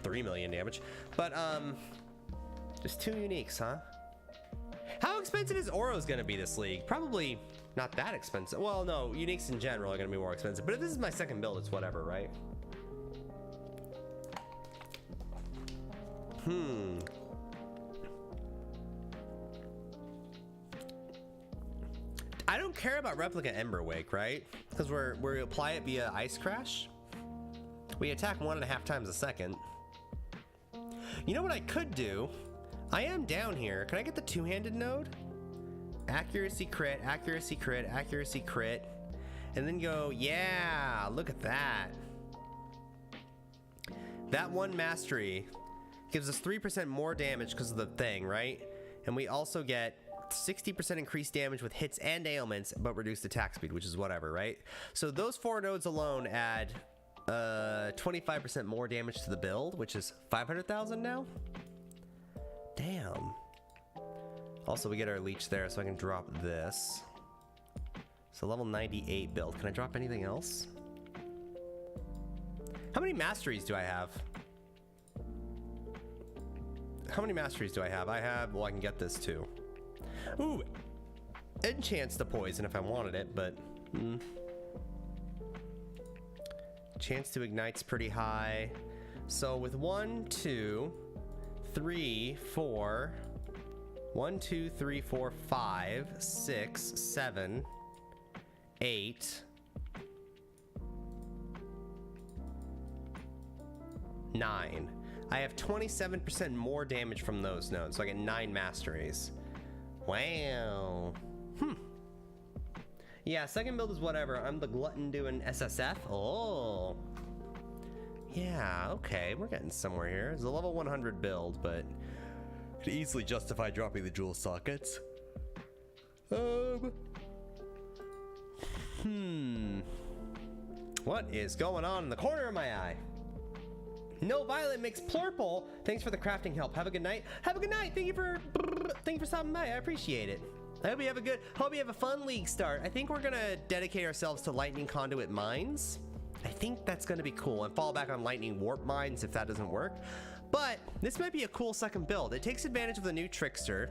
3 million damage. But just 2 uniques, huh? How expensive is Oros gonna be this league? Probably not that expensive. Well, no, uniques in general are gonna be more expensive. But if this is my second build, it's whatever, right? I don't care about Replica Emberwake, right? Because we apply it via Ice Crash. We attack 1.5 times a second. You know what I could do? I am down here. Can I get the two-handed node? Accuracy crit, accuracy crit, accuracy crit. And then go, yeah, look at that. That one mastery gives us 3% more damage because of the thing, right? And we also get 60% increased damage with hits and ailments, but reduced attack speed, which is whatever, right? So those 4 nodes alone add 25% more damage to the build, which is 500,000 now. Damn. Also, we get our leech there, so I can drop this. So level 98 build. Can I drop anything else? How many masteries do I have? How many masteries do I have? Well, I can get this too. Ooh, enchants to poison if I wanted it, but chance to ignite's pretty high. So with 1, 2, 3, 4, 1, 2, 3, 4, 5, 6, 7, 8, 9. I have 27% more damage from those nodes, so I get 9 masteries. Wow. Yeah, second build is whatever. I'm the glutton doing SSF. Oh. Yeah, okay. We're getting somewhere here. It's a level 100 build, but could easily justify dropping the jewel sockets. What is going on in the corner of my eye? No Violet makes Plurple. Thanks for the crafting help. Have a good night. Have a good night. Thank you for stopping by. I appreciate it. I hope you have a fun league start. I think we're gonna dedicate ourselves to lightning conduit mines. I think that's gonna be cool, and fall back on lightning warp mines if that doesn't work. But this might be a cool second build. It takes advantage of the new trickster.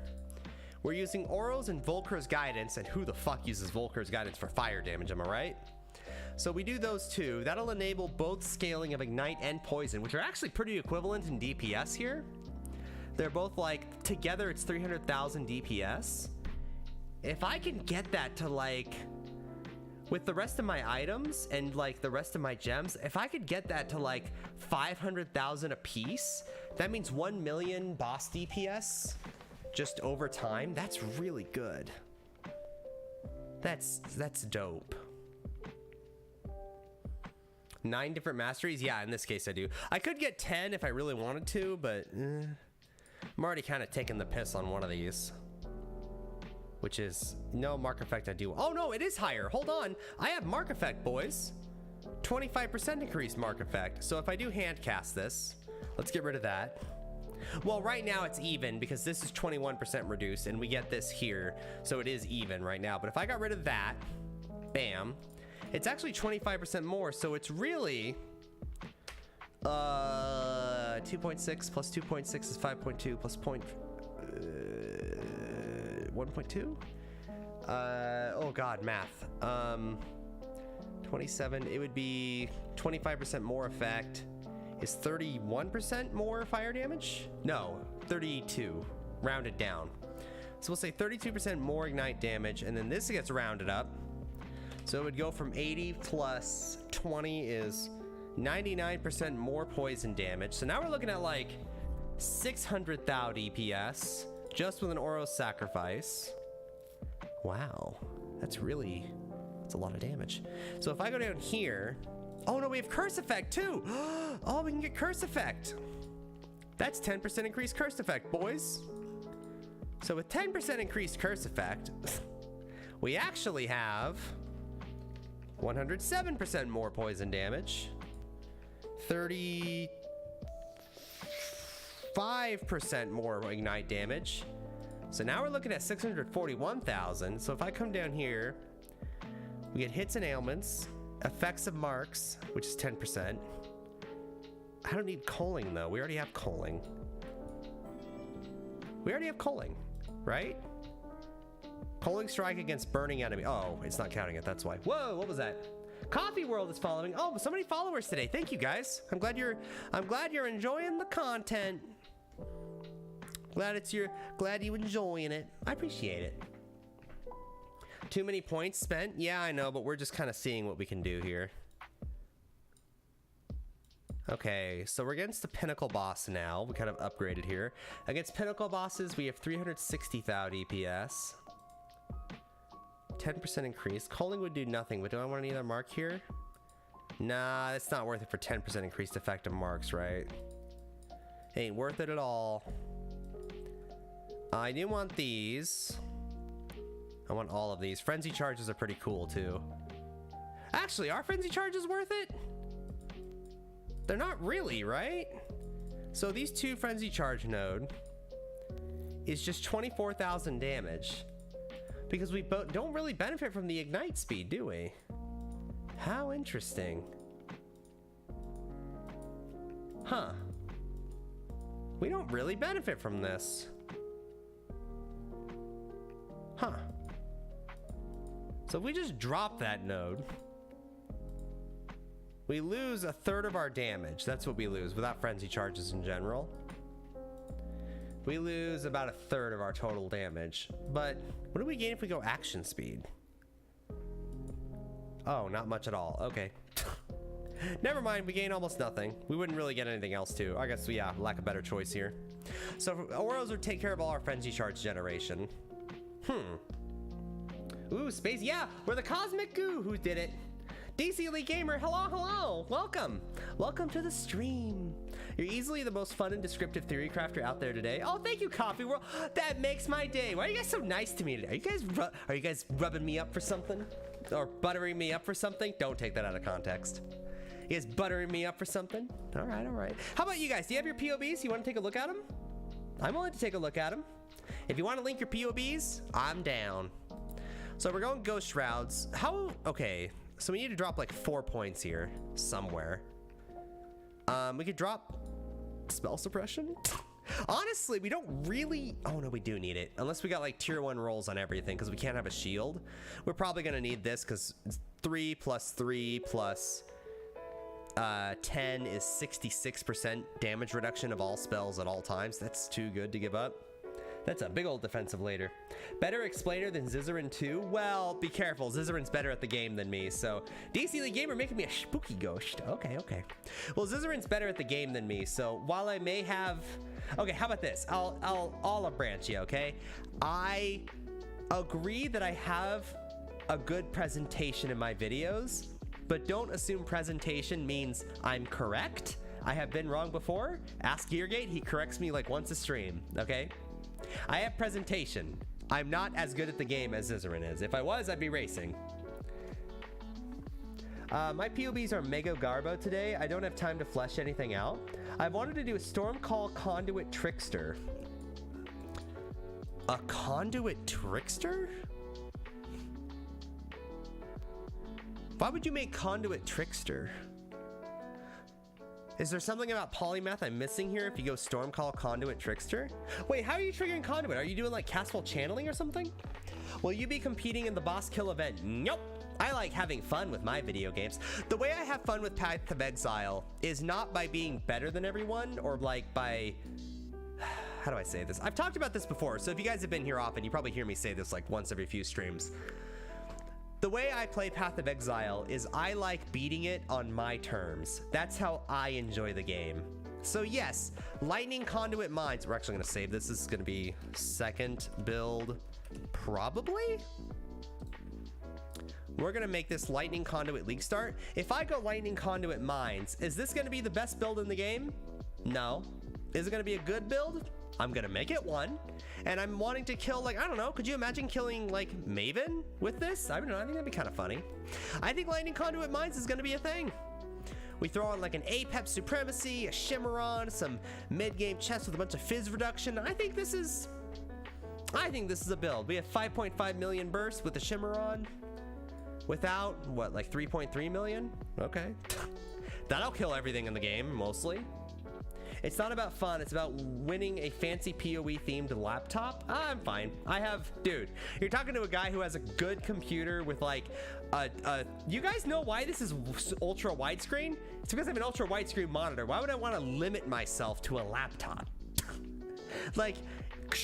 We're using Oro's and Volker's guidance, and who the fuck uses Volker's guidance for fire damage, am I right? So we do those two. That'll enable both scaling of Ignite and Poison, which are actually pretty equivalent in DPS here. They're both like, together it's 300,000 DPS. If I can get that to like, with the rest of my items and like the rest of my gems, if I could get that to like 500,000 a piece, that means 1 million boss DPS just over time. That's really good. That's dope. 9 different masteries? Yeah, in this case I do. I could get 10 if I really wanted to, but I'm already kind of taking the piss on one of these. Which is, no, mark effect I do. Oh no, it is higher. Hold on. I have mark effect, boys. 25% increase mark effect. So if I do hand cast this, let's get rid of that. Well, right now it's even because this is 21% reduced and we get this here. So it is even right now. But if I got rid of that, bam, it's actually 25% more. So it's really 2.6 plus 2.6 is 5.2 plus 1.2. Oh god, math. 27, it would be 25% more effect. Is 31% more fire damage? No, 32, rounded down. So we'll say 32% more ignite damage, and then this gets rounded up. So it would go from 80 plus 20 is 99% more poison damage. So now we're looking at like 600,000 DPS just with an Oro's sacrifice. Wow, that's a lot of damage. So if I go down here, oh no, we have curse effect too. Oh, we can get curse effect. That's 10% increased curse effect, boys. So with 10% increased curse effect, we actually have 107% more poison damage, 35% more ignite damage. So now we're looking at 641,000. So if I come down here, we get hits and ailments, effects of marks, which is 10%. I don't need culling though. We already have culling. We already have culling, right? Culling strike against burning enemy. Oh, it's not counting it. That's why. Whoa, what was that? Coffee World is following. Oh, so many followers today. Thank you guys. I'm glad you're enjoying the content. Glad you enjoying it. I appreciate it. Too many points spent? Yeah, I know, but we're just kind of seeing what we can do here. Okay, so we're against the Pinnacle boss now. We kind of upgraded here. Against Pinnacle bosses, we have 360,000 DPS. 10% increase. Culling would do nothing, but do I want another mark here? Nah, it's not worth it for 10% increased effective marks, right? Ain't worth it at all. I do want these. I want all of these. Frenzy charges are pretty cool too. Actually, are frenzy charges worth it? They're not really, right? So these two frenzy charge node is just 24,000 damage because we both don't really benefit from the ignite speed, do we? How interesting. Huh. We don't really benefit from this. Huh. So if we just drop that node, we lose a third of our damage. That's what we lose without frenzy charges in general. We lose about a third of our total damage. But what do we gain if we go action speed? Oh, not much at all. Okay. Never mind, we gain almost nothing. We wouldn't really get anything else too. I guess, yeah, lack of better choice here. So Oros would take care of all our frenzy charge generation. Ooh, space. Yeah, we're the Cosmic Goo who did it. DC Elite Gamer, hello, hello. Welcome. Welcome to the stream. You're easily the most fun and descriptive theory crafter out there today. Oh, thank you, Coffee World. That makes my day. Why are you guys so nice to me today? Are you guys rubbing me up for something? Or buttering me up for something? Don't take that out of context. You guys buttering me up for something? All right, all right. How about you guys? Do you have your POBs? You want to take a look at them? I'm willing to take a look at them. If you want to link your POBs, I'm down. So we're going Ghost Shrouds. Okay, so we need to drop like 4 points here somewhere. We could drop Spell Suppression. Honestly, we don't really... Oh, no, we do need it. Unless we got, like, tier 1 rolls on everything, because we can't have a shield. We're probably going to need this, because 3 plus 3 plus 10 is 66% damage reduction of all spells at all times. That's too good to give up. That's a big old defensive later. Better explainer than Zizarin 2? Well, be careful. Zizarin's better at the game than me, so... DC League Gamer making me a spooky ghost. Okay, okay. Well, Zizarin's better at the game than me, so while I may have... Okay, how about this? I'll branch you, okay? I agree that I have a good presentation in my videos, but don't assume presentation means I'm correct. I have been wrong before. Ask Geargate, he corrects me like once a stream, okay? I have presentation. I'm not as good at the game as Zizarin is. If I was, I'd be racing. My POBs are Mega Garbo today. I don't have time to flesh anything out. I wanted to do a Stormcall Conduit Trickster. A Conduit Trickster? Why would you make Conduit Trickster? Is there something about polymath I'm missing here if you go Stormcall Conduit Trickster? Wait, how are you triggering Conduit? Are you doing like Castful Channeling or something? Will you be competing in the boss kill event? Nope. I like having fun with my video games. The way I have fun with Path of Exile is not by being better than everyone or like by... How do I say this? I've talked about this before, so if you guys have been here often, you probably hear me say this like once every few streams. The way I play Path of Exile is I like beating it on my terms. That's how I enjoy the game. So yes, Lightning Conduit Mines. We're actually gonna save this. This is gonna be second build, probably? We're gonna make this Lightning Conduit League Start. If I go Lightning Conduit Mines, is this gonna be the best build in the game? No. Is it gonna be a good build? I'm gonna make it one. And I'm wanting to kill, like, I don't know, could you imagine killing, like, Maven with this? I don't know, I think that'd be kind of funny. I think Lightning Conduit Mines is gonna be a thing. We throw on, like, an Apep Supremacy, a Shimmeron, some mid-game chests with a bunch of fizz reduction. I think this is a build. We have 5.5 million bursts with the Shimmeron. Without, what, like 3.3 million? Okay. That'll kill everything in the game, mostly. It's not about fun, it's about winning a fancy PoE themed laptop. I'm fine. Dude, you're talking to a guy who has a good computer with like, you guys know why this is ultra widescreen? It's because I have an ultra widescreen monitor. Why would I want to limit myself to a laptop? Like,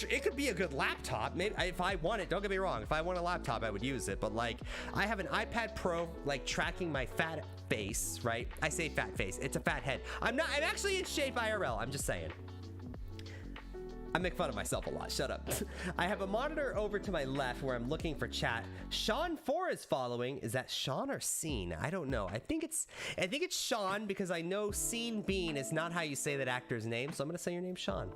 it could be a good laptop. Maybe if I want it, don't get me wrong. If I want a laptop, I would use it. But like, I have an iPad Pro, like tracking my fat face, right? I say fat face. It's a fat head. I'm actually in shape IRL. I'm just saying. I make fun of myself a lot. Shut up. I have a monitor over to my left where I'm looking for chat. Sean 4 is following. Is that Sean or Scene? I don't know. I think it's Sean because I know Scene Bean is not how you say that actor's name. So I'm gonna say your name, Sean.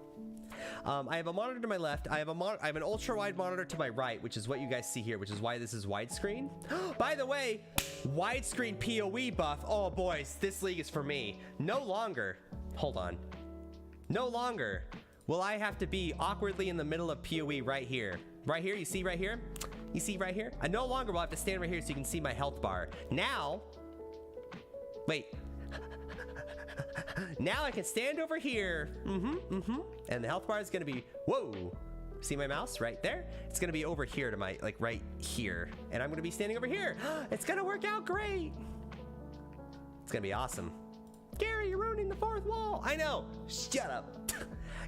I have a monitor to my left. I have an ultra wide monitor to my right, which is what you guys see here, which is why this is widescreen. By the way, widescreen PoE buff. Oh boys, this league is for me. No longer, hold on. No longer will I have to be awkwardly in the middle of PoE right here. Right here, you see right here? You see right here? I no longer will have to stand right here so you can see my health bar. Now, wait. Now I can stand over here. And the health bar is gonna be, whoa. See my mouse right there? It's gonna be over here to my, like right here. And I'm gonna be standing over here. It's gonna work out great. It's gonna be awesome. Gary, you're ruining the fourth wall. I know, shut up.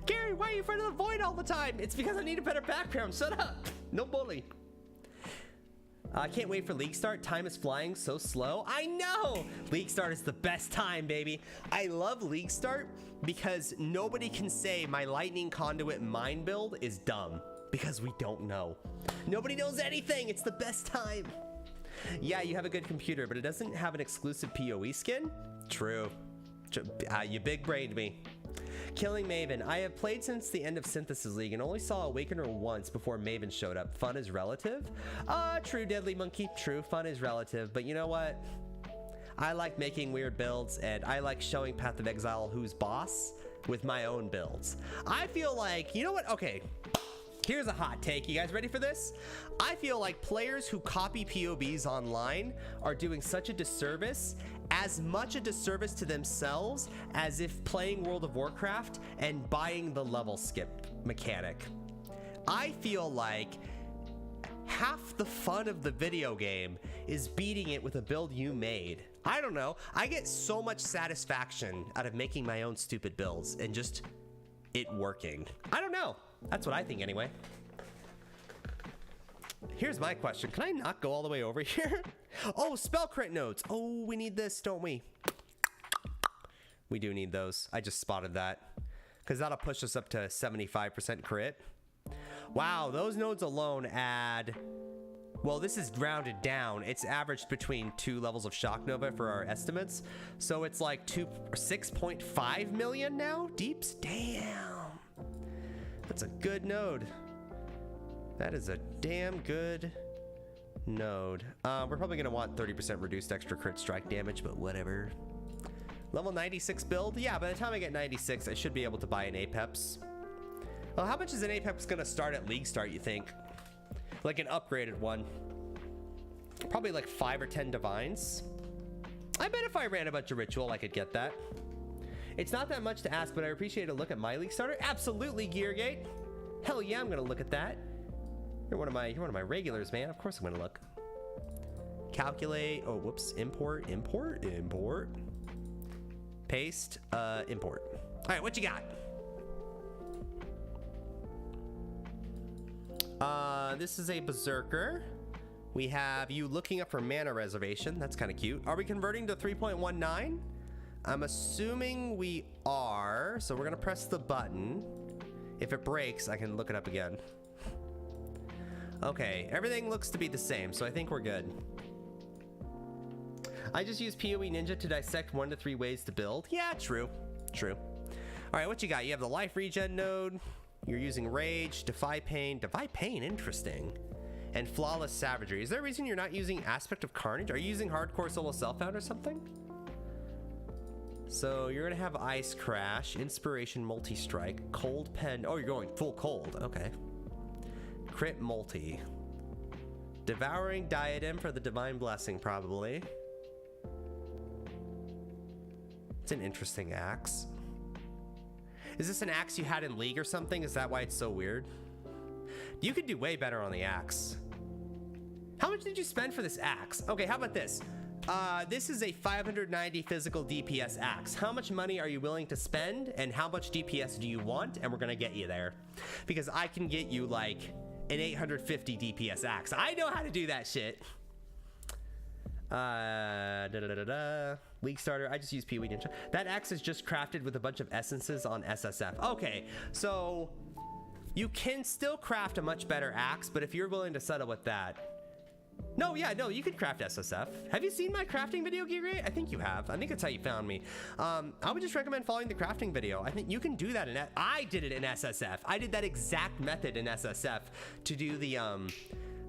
Gary, why are you in front of the void all the time? It's because I need a better background, shut up. No bully. I can't wait for League Start. Time is flying so slow. I know! League Start is the best time, baby. I love League Start because nobody can say my Lightning Conduit Mine build is dumb because we don't know. Nobody knows anything. It's the best time. Yeah, you have a good computer, but it doesn't have an exclusive PoE skin? True. You big-brained me. Killing Maven. I have played since the end of Synthesis League and only saw Awakener once before Maven showed up. Fun is relative. True, Deadly Monkey. True, fun is relative. But you know what? I like making weird builds and I like showing Path of Exile who's boss with my own builds. I feel like, you know what? Okay. Here's a hot take. You guys ready for this? I feel like players who copy POBs online are doing such a disservice as much a disservice to themselves as if playing World of Warcraft and buying the level skip mechanic. I feel like half the fun of the video game is beating it with a build you made. I don't know. I get so much satisfaction out of making my own stupid builds and just it working. I don't know. That's what I think anyway. Here's my question. Can I not go all the way over here? Oh, spell crit nodes. Oh, we need this, don't we? We do need those. I just spotted that. Because that'll push us up to 75% crit. Wow, those nodes alone add... Well, this is rounded down. It's averaged between 2 levels of Shock Nova for our estimates. So it's like 6.5 million now? Deeps? Damn. That's a good node. That is a damn good node. We're probably going to want 30% reduced extra crit strike damage, but whatever. Level 96 build? Yeah, by the time I get 96, I should be able to buy an Apex. Well, how much is an Apex going to start at League Start, you think? Like an upgraded one. Probably like 5 or 10 Divines. I bet if I ran a bunch of Ritual, I could get that. It's not that much to ask, but I appreciate a look at my League Starter. Absolutely, Geargate. Hell yeah, I'm going to look at that. You're one of my regulars, man. Of course I'm going to look. Calculate. Oh, whoops. Import. Paste. Import. All right, what you got? This is a Berserker. We have you looking up for mana reservation. That's kind of cute. Are we converting to 3.19? I'm assuming we are. So we're going to press the button. If it breaks, I can look it up again. Okay, everything looks to be the same, so I think we're good. I just use PoE Ninja to dissect 1 to 3 ways to build. Yeah, true. All right, what you got? You have the life regen node. You're using Rage, Defy Pain. Defy Pain, interesting. And Flawless Savagery. Is there a reason you're not using Aspect of Carnage? Are you using Hardcore Solo Self-Found or something? So you're gonna have Ice Crash, Inspiration Multi-Strike, Cold Pen. Oh, you're going full cold. Okay. Crit Multi. Devouring Diadem for the Divine Blessing, probably. It's an interesting axe. Is this an axe you had in League or something? Is that why it's so weird? You could do way better on the axe. How much did you spend for this axe? Okay, how about this? This is a 590 physical DPS axe. How much money are you willing to spend? And how much DPS do you want? And we're gonna get you there. Because I can get you like an 850 DPS axe. I know how to do that shit. League Starter, I just use PoE Ninja. That axe is just crafted with a bunch of essences on SSF. Okay, so you can still craft a much better axe, but if you're willing to settle with that. No, you could craft SSF. Have you seen my crafting video, Geargate? I think you have. I think that's how you found me. I would just recommend following the crafting video. I think you can do that I did it in SSF. I did that exact method in SSF to do the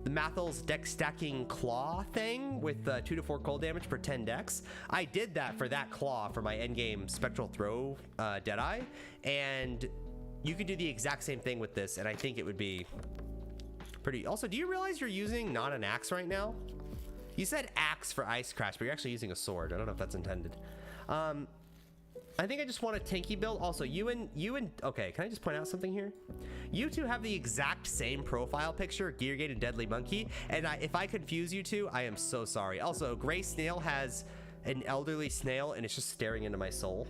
Mathel's dex stacking claw thing with 2 to 4 cold damage per 10 dex. I did that for that claw for my endgame Spectral Throw Deadeye, and you could do the exact same thing with this, and I think it would be pretty. Also, do you realize you're using not an axe right now? You said axe for Ice Crash, but you're actually using a sword. I don't know if that's intended. I think I just want a tanky build. Also, you and okay, can I just point out something here? You two have the exact same profile picture, Geargate and Deadly Monkey, and if I confuse you two, I am so sorry. Also, Gray Snail has an elderly snail, and it's just staring into my soul.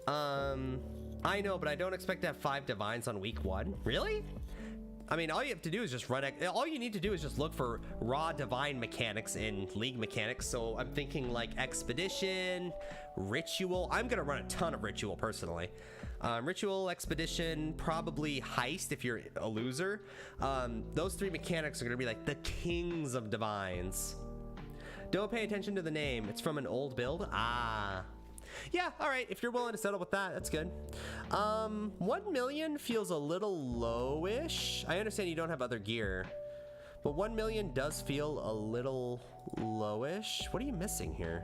I know, but I don't expect to have 5 divines on week 1. Really? I mean, all you have to do is just all you need to do is just look for raw divine mechanics in League mechanics. So I'm thinking like Expedition, Ritual. I'm gonna run a ton of Ritual personally. Ritual, Expedition, probably Heist if you're a loser. Those 3 mechanics are gonna be like the kings of divines. Don't pay attention to the name. It's from an old build. Yeah, all right, if you're willing to settle with that, that's good. 1 million feels a little lowish. I understand you don't have other gear, but 1 million does feel a little lowish. What are you missing here?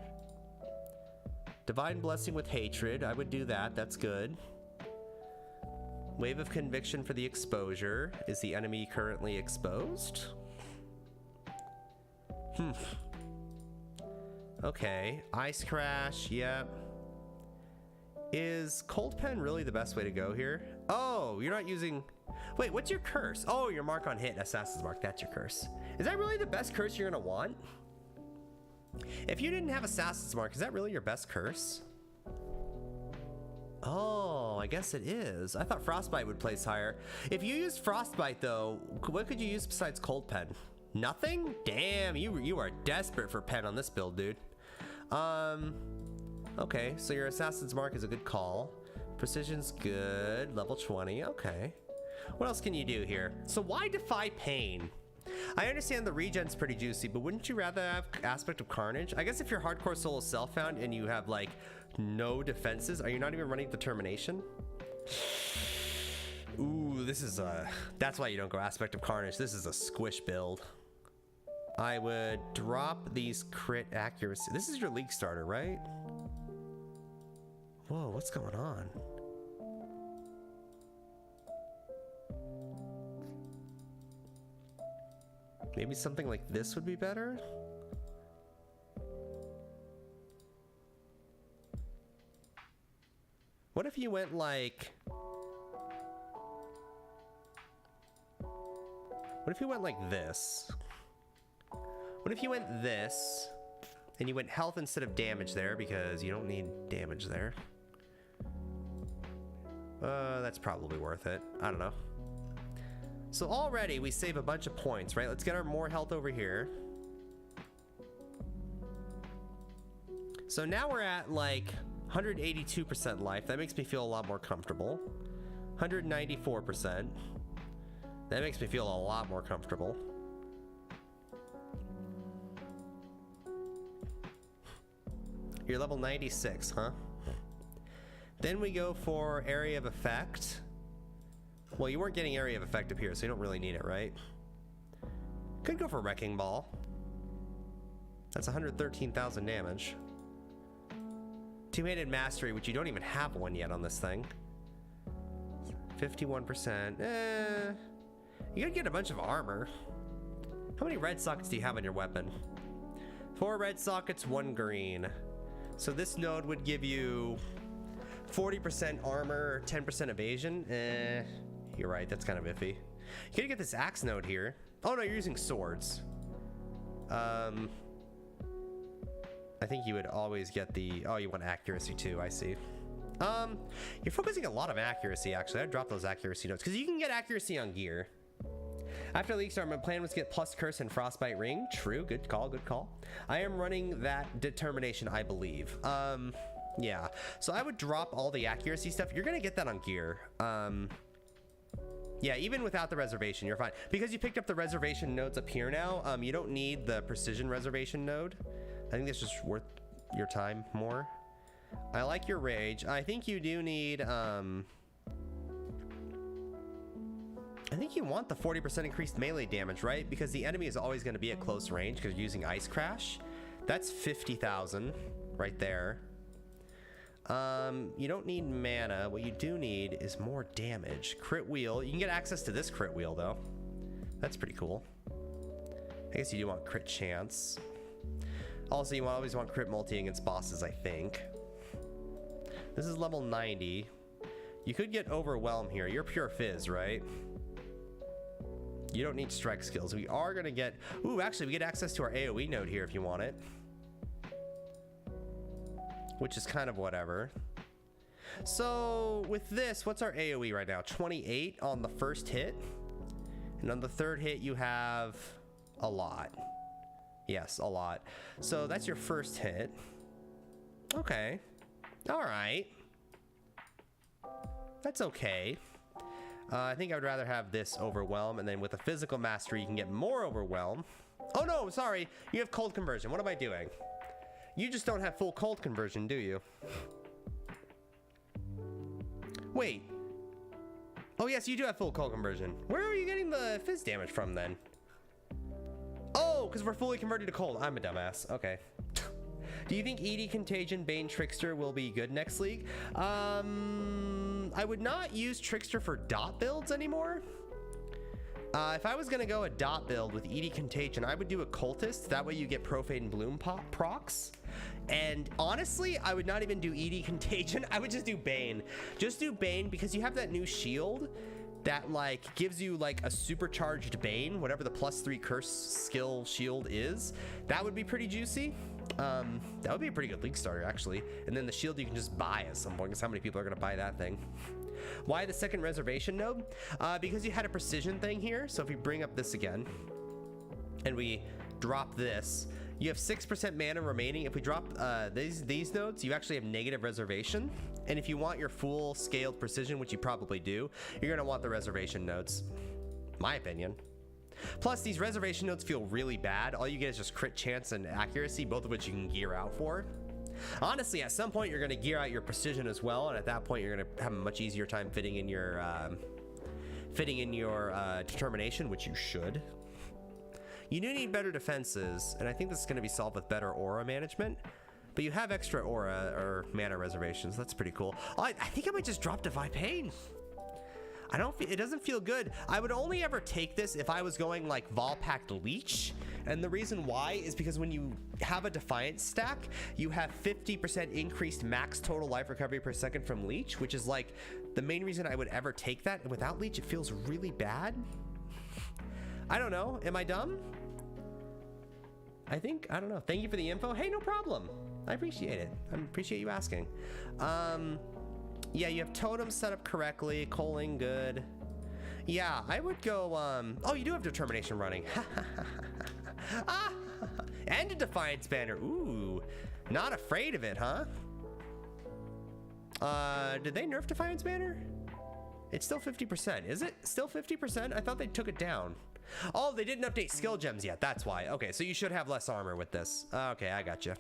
Divine Blessing with Hatred, I would do that, that's good. Wave of Conviction for the exposure. Is the enemy currently exposed? Okay, Ice Crash, yep. Is Cold Pen really the best way to go here? Oh, you're not using... Wait, what's your curse? Oh, your mark on hit, Assassin's Mark, that's your curse. Is that really the best curse you're gonna want? If you didn't have Assassin's Mark, is that really your best curse? Oh, I guess it is. I thought Frostbite would place higher. If you used Frostbite though, what could you use besides Cold Pen? Nothing? Damn, you are desperate for pen on this build, dude. Okay, so your Assassin's Mark is a good call. Precision's good, level 20, okay. What else can you do here? So why Defy Pain? I understand the regen's pretty juicy, but wouldn't you rather have Aspect of Carnage? I guess if you're hardcore solo self-found and you have like no defenses, are you not even running Determination? Ooh, this is that's why you don't go Aspect of Carnage. This is a squish build. I would drop these crit accuracy. This is your league starter, right? Whoa, what's going on? Maybe something like this would be better? What if you went like... What if you went like this? What if you went this, and you went health instead of damage there, because you don't need damage there. That's probably worth it. I don't know. So already we save a bunch of points, right? Let's get our more health over here. So now we're at like 182% life. That makes me feel a lot more comfortable. 194%. That makes me feel a lot more comfortable. You're level 96, huh? Then we go for area of effect. Well, you weren't getting area of effect up here, so you don't really need it, right? Could go for Wrecking Ball. That's 113,000 damage. Two-handed mastery, which you don't even have one yet on this thing. 51%. You could get a bunch of armor. How many red sockets do you have on your weapon? 4 red sockets, 1 green. So this node would give you 40% armor, 10% evasion. You're right, that's kind of iffy. You gotta get this axe node here. Oh no, you're using swords. I think you would always get the... Oh, you want accuracy too, I see. You're focusing a lot of accuracy, actually. I'd drop those accuracy notes, because you can get accuracy on gear. After League Start, my plan was to get plus curse and frostbite ring. True, good call, good call. I am running that determination, I believe. Yeah, so I would drop all the accuracy stuff. You're gonna get that on gear. Yeah, even without the reservation, you're fine. Because you picked up the reservation nodes up here now, you don't need the precision reservation node. I think that's just worth your time more. I like your rage. I think you do need, I think you want the 40% increased melee damage, right? Because the enemy is always going to be at close range because you're using Ice Crash. That's 50,000 right there. You don't need mana. What you do need is more damage. Crit wheel. You can get access to this crit wheel, though. That's pretty cool. I guess you do want crit chance. Also, you always want crit multi against bosses, I think. This is level 90. You could get Overwhelm here. You're pure fizz, right? You don't need strike skills. We are going to get... Ooh, actually, we get access to our AoE node here if you want it. Which is kind of whatever. So, with this, what's our AoE right now? 28 on the first hit. And on the third hit, you have a lot. Yes, a lot. So, that's your first hit. Okay. All right. That's okay. I think I would rather have this Overwhelm, and then with a physical mastery, you can get more Overwhelm. Oh no, sorry, you have cold conversion. What am I doing? You just don't have full cold conversion, do you? Wait. Oh yes, you do have full cold conversion. Where are you getting the fizz damage from then? Oh, because we're fully converted to cold. I'm a dumbass. Okay. Do you think Edie, Contagion, Bane, Trickster will be good next league? I would not use Trickster for dot builds anymore. If I was gonna go a dot build with ED Contagion, I would do a Cultist. That way you get Profane Bloom procs. And honestly, I would not even do ED Contagion. I would just do Bane. Just do Bane because you have that new shield that like gives you like a supercharged Bane, whatever the +3 curse skill shield is. That would be pretty juicy. That would be a pretty good league starter actually. And then the shield you can just buy at some point, because how many people are gonna buy that thing? Why the second reservation node? Because you had a precision thing here. So if we bring up this again and we drop this, you have 6% mana remaining. If we drop these nodes, you actually have negative reservation. And if you want your full scaled precision, which you probably do, you're gonna want the reservation nodes, my opinion. Plus these reservation nodes feel really bad. All you get is just crit chance and accuracy, both of which you can gear out for. Honestly, at some point you're going to gear out your precision as well, and at that point you're going to have a much easier time fitting in your determination, which you should. You do need better defenses, and I think this is going to be solved with better aura management. But you have extra aura or mana reservations. That's pretty cool. Oh, I think I might just drop Defy Pain. It doesn't feel good. I would only ever take this if I was going like Volpact Leech. And the reason why is because when you have a Defiance stack, you have 50% increased max total life recovery per second from Leech, which is like the main reason I would ever take that. And without Leech, it feels really bad. I don't know. Am I dumb? I don't know. Thank you for the info. Hey, no problem. I appreciate it. I appreciate you asking. Yeah, you have totems set up correctly. Culling, good. Yeah, I would go, oh, you do have determination running. Ah, and a Defiance banner. Ooh, not afraid of it, huh? Did they nerf Defiance banner? It's still 50%. Is it still 50%? I thought they took it down. Oh, they didn't update skill gems yet. That's why. Okay, so you should have less armor with this. Okay, I gotcha.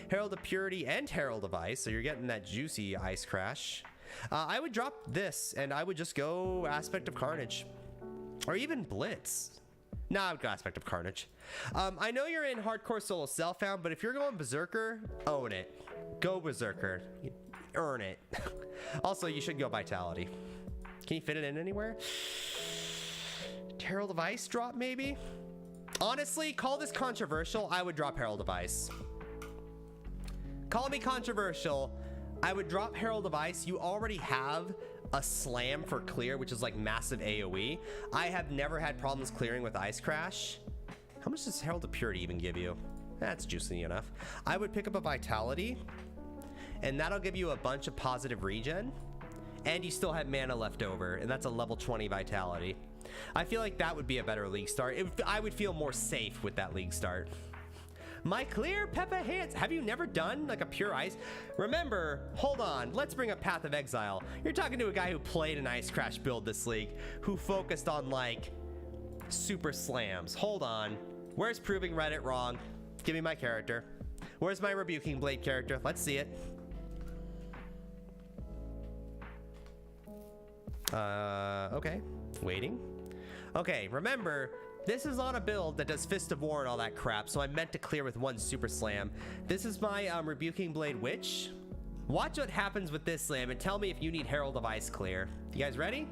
Herald of Purity and Herald of Ice, so you're getting that juicy Ice Crash. I would drop this, and I would just go Aspect of Carnage. Or even Blitz. Nah, I would go Aspect of Carnage. I know you're in Hardcore Solo Self-Found, but if you're going Berserker, own it. Go Berserker. Earn it. Also, you should go Vitality. Can you fit it in anywhere? Herald of Ice drop, maybe? Honestly, call this controversial. I would drop Herald of Ice. Call me controversial. I would drop Herald of Ice. You already have a slam for clear, which is like massive AoE. I have never had problems clearing with Ice Crash. How much does Herald of Purity even give you? That's juicy enough. I would pick up a Vitality, and that'll give you a bunch of positive regen, and you still have mana left over, and that's a level 20 Vitality. I feel like that would be a better league start. I would feel more safe with that league start. My clear Peppa Hands. Have you never done like a pure ice? Remember, hold on. Let's bring up Path of Exile. You're talking to a guy who played an Ice Crash build this league, who focused on like super slams. Hold on. Where's proving Reddit wrong? Give me my character. Where's my Rebuking Blade character? Let's see it. Okay. Waiting. Okay, remember, this is on a build that does Fist of War and all that crap, so I meant to clear with one Super Slam. This is my Rebuking Blade Witch. Watch what happens with this slam and tell me if you need Herald of Ice clear. You guys ready?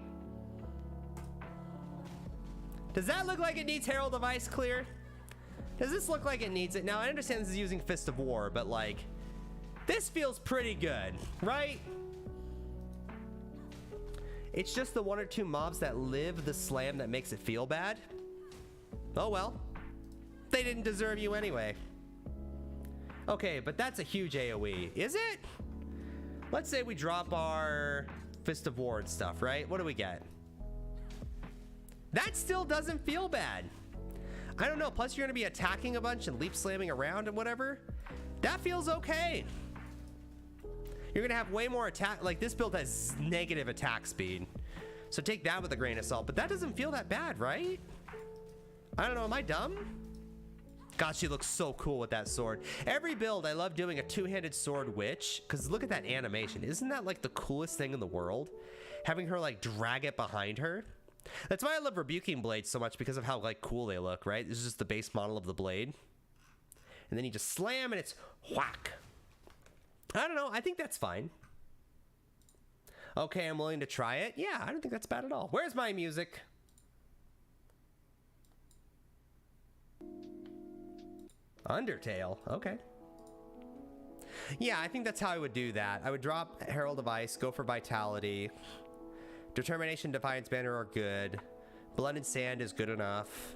Does that look like it needs Herald of Ice clear? Does this look like it needs it? Now, I understand this is using Fist of War, but like, this feels pretty good, right? It's just the 1 or 2 mobs that live the slam that makes it feel bad. Oh well. They didn't deserve you anyway. Okay, but that's a huge AoE. Is it? Let's say we drop our Fist of War and stuff, right? What do we get? That still doesn't feel bad. I don't know. Plus, you're going to be attacking a bunch and leap slamming around and whatever. That feels okay. You're going to have way more attack. Like, this build has negative attack speed. So take that with a grain of salt. But that doesn't feel that bad, right? I don't know. Am I dumb? God, she looks so cool with that sword. Every build, I love doing a two-handed sword witch. Because look at that animation. Isn't that, like, the coolest thing in the world? Having her, like, drag it behind her. That's why I love Rebuking Blades so much. Because of how, like, cool they look, right? This is just the base model of the blade. And then you just slam and it's whack. I don't know. I think that's fine. Okay, I'm willing to try it. Yeah, I don't think that's bad at all. Where's my music? Undertale, okay. Yeah, I think that's how I would do that. I would drop Herald of Ice, go for Vitality. Determination, Defiance, Banner are good. Blood and Sand is good enough.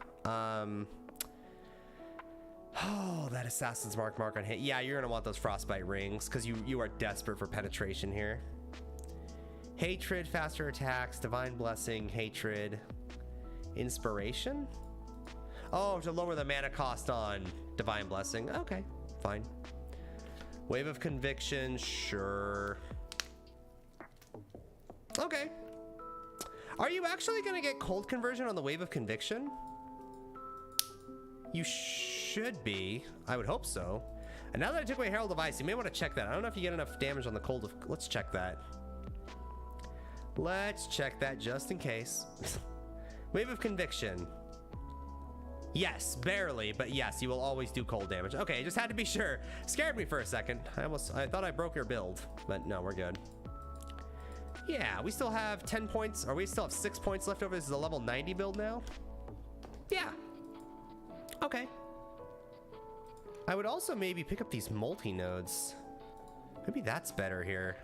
Oh, that Assassin's Mark on hit. Yeah, you're gonna want those Frostbite rings because you are desperate for penetration here. Hatred, faster attacks, Divine Blessing, Hatred, Inspiration. Oh, to lower the mana cost on Divine Blessing. Okay, fine. Wave of Conviction, sure. Okay. Are you actually gonna get cold conversion on the Wave of Conviction? You should be. I would hope so. And now that I took away Herald of Ice, you may want to check that. I don't know if you get enough damage on the cold of... Let's check that. Let's check that just in case. Wave of Conviction. Yes, barely, but yes, you will always do cold damage. Okay, just had to be sure. Scared me for a second. I thought I broke your build, but no, we're good. Yeah, we still have 10 points, or we still have 6 points left over. This is a level 90 build now. Yeah. Okay. I would also maybe pick up these multi-nodes. Maybe that's better here.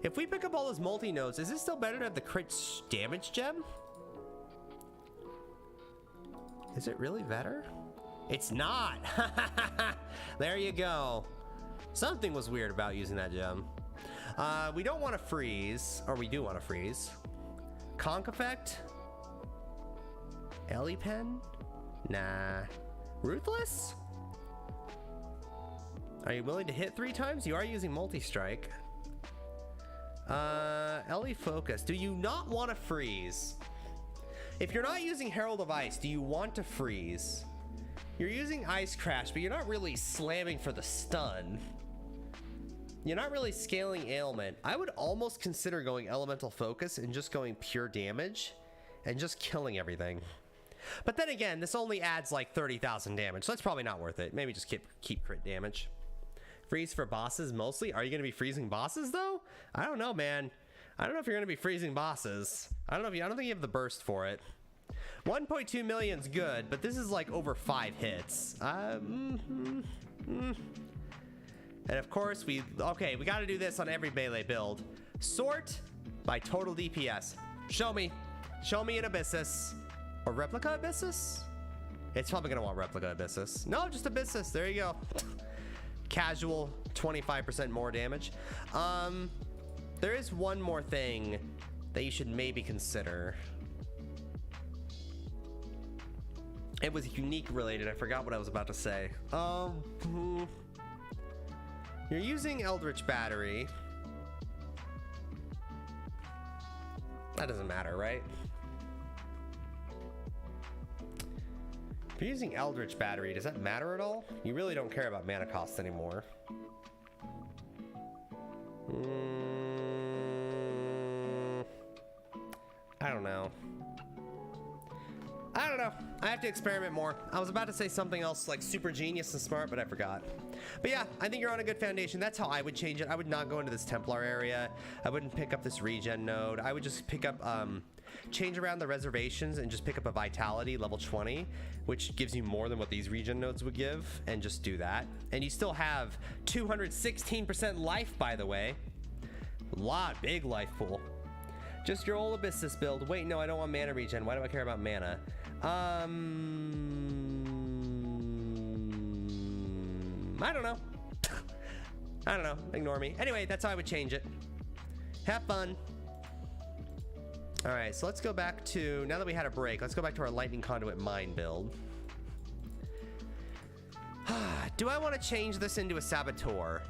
If we pick up all those multi-nodes, is it still better to have the crit damage gem? Is it really better? It's not. There you go. Something was weird about using that gem. We don't want to freeze, or we do want to freeze. Conk effect? Ellie pen? Nah. Ruthless? Are you willing to hit 3 times? You are using multi-strike. Ellie focus. Do you not want to freeze? If you're not using Herald of Ice, do you want to freeze? You're using Ice Crash, but you're not really slamming for the stun. You're not really scaling ailment. I would almost consider going Elemental Focus and just going pure damage and just killing everything. But then again, this only adds like 30,000 damage, so that's probably not worth it. Maybe just keep crit damage. Freeze for bosses mostly? Are you going to be freezing bosses though? I don't know, man. I don't know if you're going to be freezing bosses. I don't think you have the burst for it. 1.2 million's good, but this is like over 5 hits. And of course we got to do this on every melee build. Sort by total DPS. Show me an Abyssus. Or Replica Abyssus? It's probably gonna want Replica Abyssus. No, just Abyssus, there you go. Casual, 25% more damage. There is one more thing that you should maybe consider. It was unique related, I forgot what I was about to say. You're using Eldritch Battery. That doesn't matter, right? If you're using Eldritch Battery, does that matter at all? You really don't care about mana cost anymore. I don't know. I have to experiment more. I was about to say something else like super genius and smart, but I forgot. But yeah, I think you're on a good foundation. That's how I would change it. I would not go into this Templar area. I wouldn't pick up this regen node. I would just pick up, change around the reservations and just pick up a Vitality level 20, which gives you more than what these regen nodes would give, and just do that. And you still have 216% life, by the way. Big life pool. Just your old Abyssus build. Wait, no, I don't want mana regen. Why do I care about mana? I don't know. I don't know. Ignore me. Anyway, that's how I would change it. Have fun. All right, so let's go back to, now that we had a break, let's go back to our Lightning Conduit mine build. Do I want to change this into a Saboteur?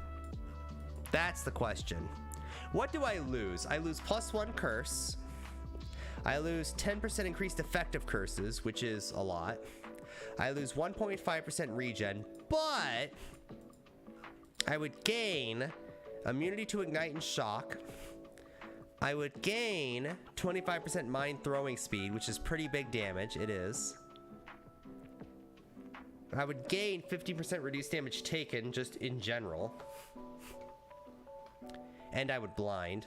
That's the question. What do I lose? I lose +1 curse. I lose 10% increased effective curses, which is a lot. I lose 1.5% regen, but I would gain immunity to ignite and shock. I would gain 25% mine throwing speed, which is pretty big damage. It is. I would gain 50% reduced damage taken just in general. And I would blind.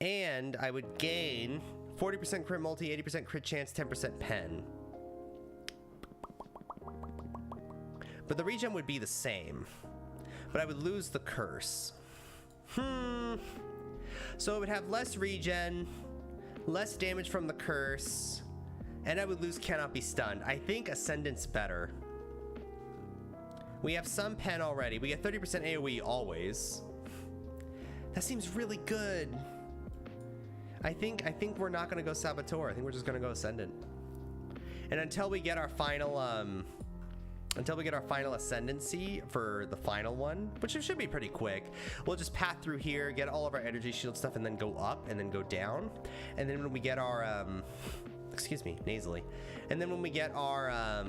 And I would gain 40% crit multi, 80% crit chance, 10% pen. but the regen would be the same. But I would lose the curse. So it would have less regen, less damage from the curse, and I would lose cannot be stunned. I think Ascendant's better. We have some pen already. We get 30% AoE always. That seems really good. I think we're not gonna go Saboteur. I think we're just gonna go Ascendant. And until we get our final Ascendancy for the final one, which should be pretty quick, we'll just path through here, get all of our energy shield stuff, and then go up and then go down. And then when we get our excuse me, nasally. And then when we get our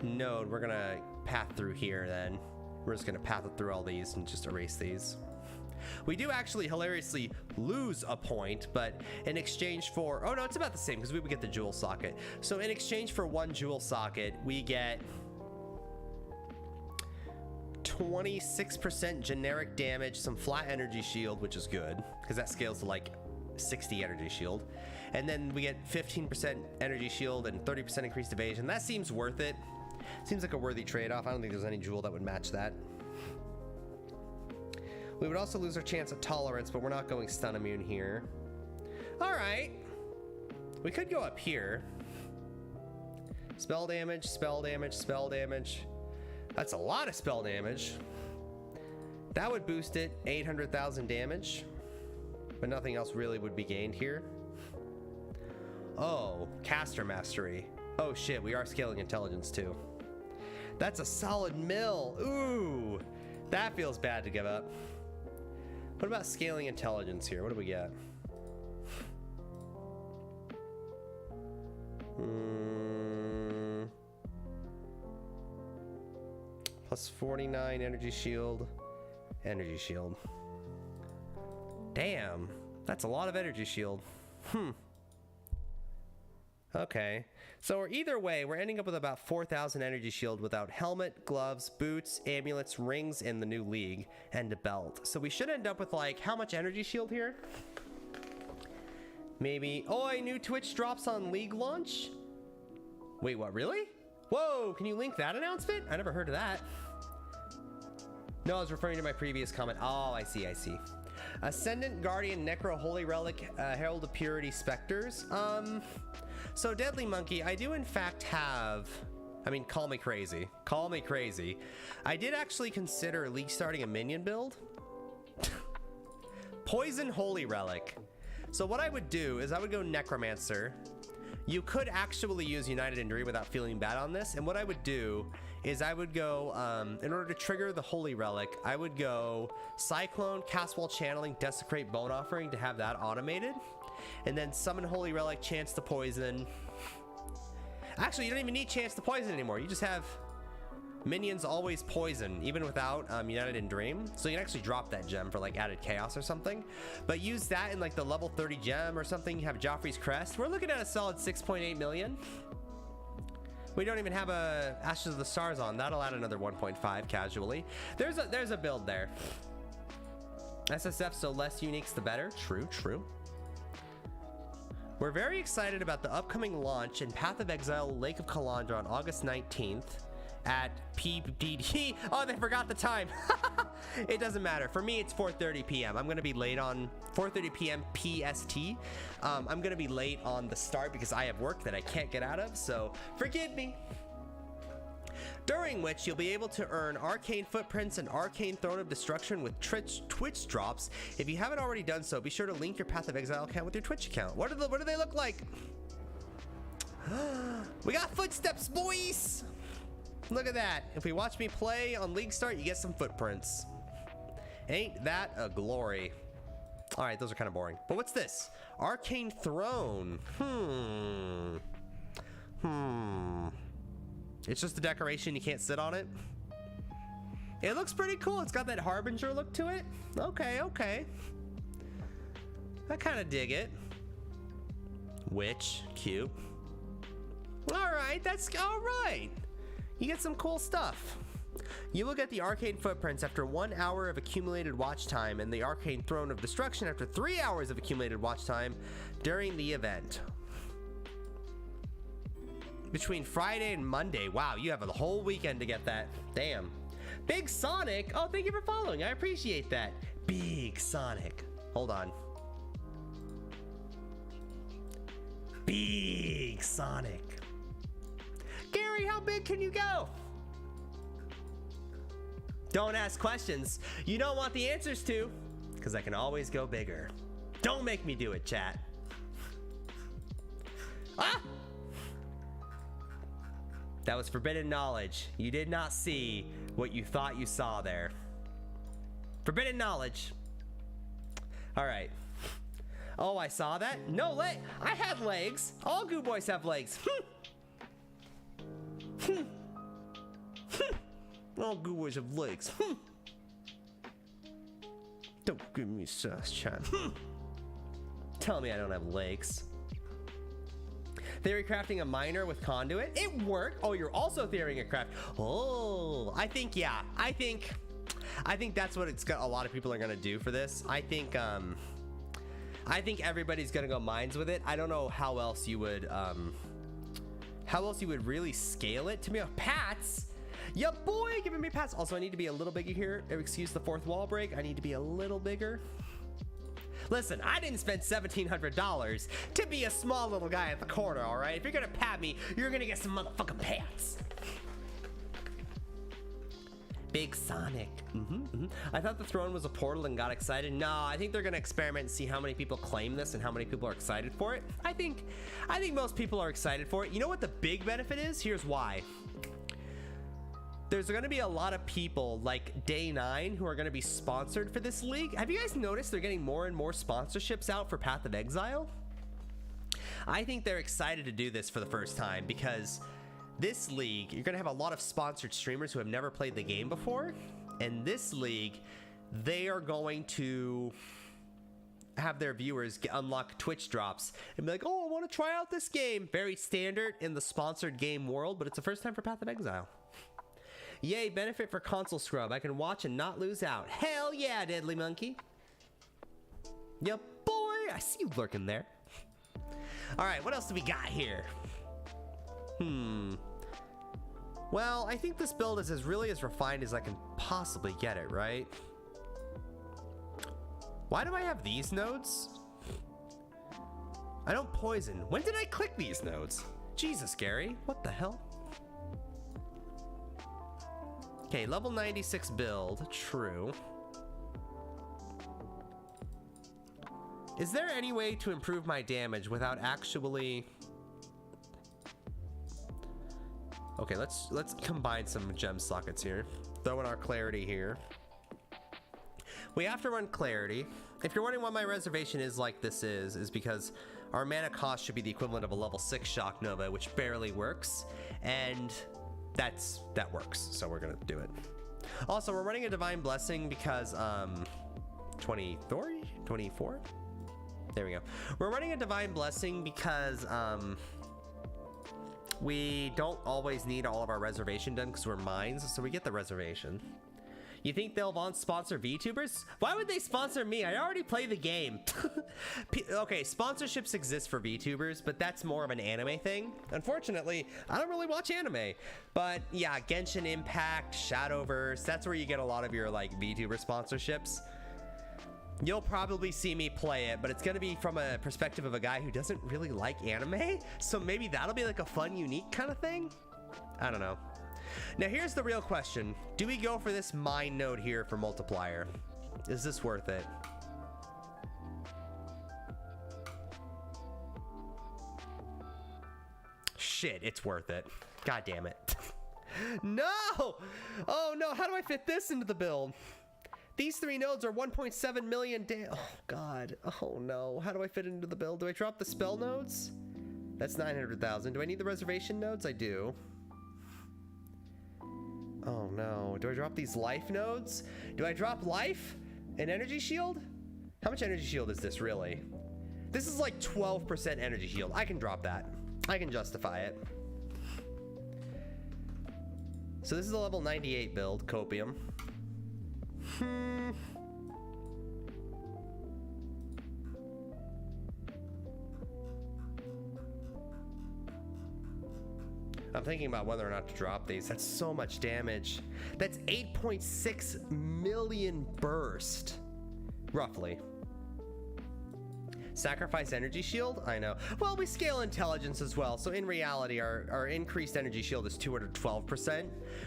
node, we're gonna path through here. Then we're just gonna path through all these and just erase these. We do actually hilariously lose a point, but in exchange for, oh no, it's about the same because we would get the jewel socket. So in exchange for one jewel socket, we get 26% generic damage, some flat energy shield, which is good because that scales to like 60 energy shield. And then we get 15% energy shield and 30% increased evasion. That seems worth it. Seems like a worthy trade-off. I don't think there's any jewel that would match that. We would also lose our chance at tolerance, but we're not going stun immune here. All right. We could go up here. Spell damage, spell damage, spell damage. That's a lot of spell damage. That would boost it 800,000 damage, but nothing else really would be gained here. Oh, caster mastery. Oh shit, we are scaling intelligence too. That's a solid mill. Ooh, that feels bad to give up. What about scaling intelligence here? What do we get? Plus 49 energy shield. Energy shield. Damn, that's a lot of energy shield. Okay, so either way, we're ending up with about 4,000 energy shield without helmet, gloves, boots, amulets, rings in the new league, and a belt. So we should end up with like, how much energy shield here? Maybe, oh, new Twitch drops on league launch? Wait, what, really? Whoa, can you link that announcement? I never heard of that. No, I was referring to my previous comment. Oh, I see, I see. Ascendant, Guardian, Necro, Holy Relic, Herald of Purity, Specters. So Deadly Monkey, I do in fact have, I mean, call me crazy. Call me crazy. I did actually consider league starting a minion build. Poison Holy Relic. So what I would do is I would go Necromancer. You could actually use United in Dream without feeling bad on this. And what I would do is I would go, in order to trigger the Holy Relic, I would go Cyclone, Cast Wall Channeling, Desecrate, Bone Offering to have that automated. And then summon Holy Relic, Chance to Poison. Actually, you don't even need Chance to Poison anymore. You just have minions always poison, even without United in Dream. So you can actually drop that gem for like added chaos or something. But use that in like the level 30 gem or something. You have Joffrey's Crest. We're looking at a solid 6.8 million. We don't even have a Ashes of the Stars on. That'll add another 1.5 casually. There's a build there. SSF, so less uniques the better. True, true. We're very excited about the upcoming launch in Path of Exile, Lake of Kalandra on August 19th at PDD. Oh, they forgot the time. It doesn't matter. For me, it's 4:30 p.m. I'm going to be late on 4:30 p.m. PST. I'm going to be late on the start because I have work that I can't get out of, so forgive me. During which you'll be able to earn Arcane Footprints and Arcane Throne of Destruction with Twitch drops. If you haven't already done so, be sure to link your Path of Exile account with your Twitch account. What do they look like? We got footsteps, boys! Look at that. If we watch me play on League Start, you get some footprints. Ain't that a glory? All right, those are kind of boring. But what's this? Arcane Throne. It's just a decoration. You can't sit on it. It looks pretty cool. It's got that Harbinger look to it. Okay, okay. I kind of dig it. Witch, cute. All right, that's all right. You get some cool stuff. You will get the Arcane Footprints after 1 hour of accumulated watch time and the Arcane Throne of Destruction after 3 hours of accumulated watch time during the event. between Friday and Monday. Wow, you have the whole weekend to get that. Damn. Big Sonic. Oh, thank you for following. I appreciate that. Big Sonic. Hold on. Big Sonic. Gary, how big can you go? Don't ask questions you don't want the answers to, because I can always go bigger. Don't make me do it, chat. Ah! That was forbidden knowledge. You did not see what you thought you saw there. Forbidden knowledge. All right. Oh, I saw that? No leg. I had legs. All GooBoys have legs. All GooBoys have legs. Don't give me sauce, chat. Tell me I don't have legs. Theorycrafting a miner with Conduit. It worked. Oh, you're also theorying a craft. Oh, I think, yeah. I think that's what it's got. A lot of people are gonna do for this. I think everybody's gonna go mines with it. I don't know how else you would really scale it. To me, Pats. Yeah, boy, giving me pats. Also, I need to be a little bigger here. Excuse the fourth wall break. I need to be a little bigger. Listen, I didn't spend $1,700 to be a small little guy at the corner, all right? If you're gonna pat me, you're gonna get some motherfucking pats. Big Sonic. I thought the throne was a portal and got excited. No, I think they're gonna experiment and see how many people claim this and how many people are excited for it. I think most people are excited for it. You know what the big benefit is? Here's why. There's going to be a lot of people like Day 9 who are going to be sponsored for this league. Have you guys noticed they're getting more and more sponsorships out for Path of Exile? I think they're excited to do this for the first time because this league, you're going to have a lot of sponsored streamers who have never played the game before. And this league, they are going to have their viewers unlock Twitch drops and be like, oh, I want to try out this game. Very standard in the sponsored game world, but it's the first time for Path of Exile. Yay, benefit for console scrub. I can watch and not lose out. Hell yeah, Deadly Monkey. Yeah, boy. I see you lurking there. All right, what else do we got here? Well, I think this build is really as refined as I can possibly get it, right? Why do I have these nodes? I don't poison. When did I click these nodes? Jesus, Gary. What the hell? Okay, level 96 build, true. Is there any way to improve my damage without actually... Okay, let's combine some gem sockets here. Throw in our clarity here. We have to run clarity. If you're wondering why my reservation is like this is because our mana cost should be the equivalent of a level 6 Shock Nova, which barely works, and that works, so we're gonna do it. Also, we're running a Divine Blessing because 24? There we go. We're running a Divine Blessing because we don't always need all of our reservation done because we're mines, so we get the reservation. You think they'll want sponsor VTubers? Why would they sponsor me? I already play the game. Okay, sponsorships exist for VTubers, but that's more of an anime thing. Unfortunately, I don't really watch anime. But yeah, Genshin Impact, Shadowverse, that's where you get a lot of your like VTuber sponsorships. You'll probably see me play it, but it's gonna be from a perspective of a guy who doesn't really like anime. So maybe that'll be like a fun, unique kind of thing. I don't know. Now here's the real question. Do we go for this mine node here for multiplier? Is this worth it? Shit, it's worth it. God damn it. No! Oh no, how do I fit this into the build? These 3 nodes are 1.7 million oh god. Oh no, how do I fit it into the build? Do I drop the spell nodes? That's 900,000. Do I need the reservation nodes? I do. Oh no, do I drop these life nodes? Do I drop life? An energy shield? How much energy shield is this really? This is like 12% energy shield. I can drop that. I can justify it. So this is a level 98 build, Copium. I'm thinking about whether or not to drop these. That's so much damage. That's 8.6 million burst, roughly. Sacrifice energy shield? I know. Well, we scale intelligence as well. So in reality, our increased energy shield is 212%,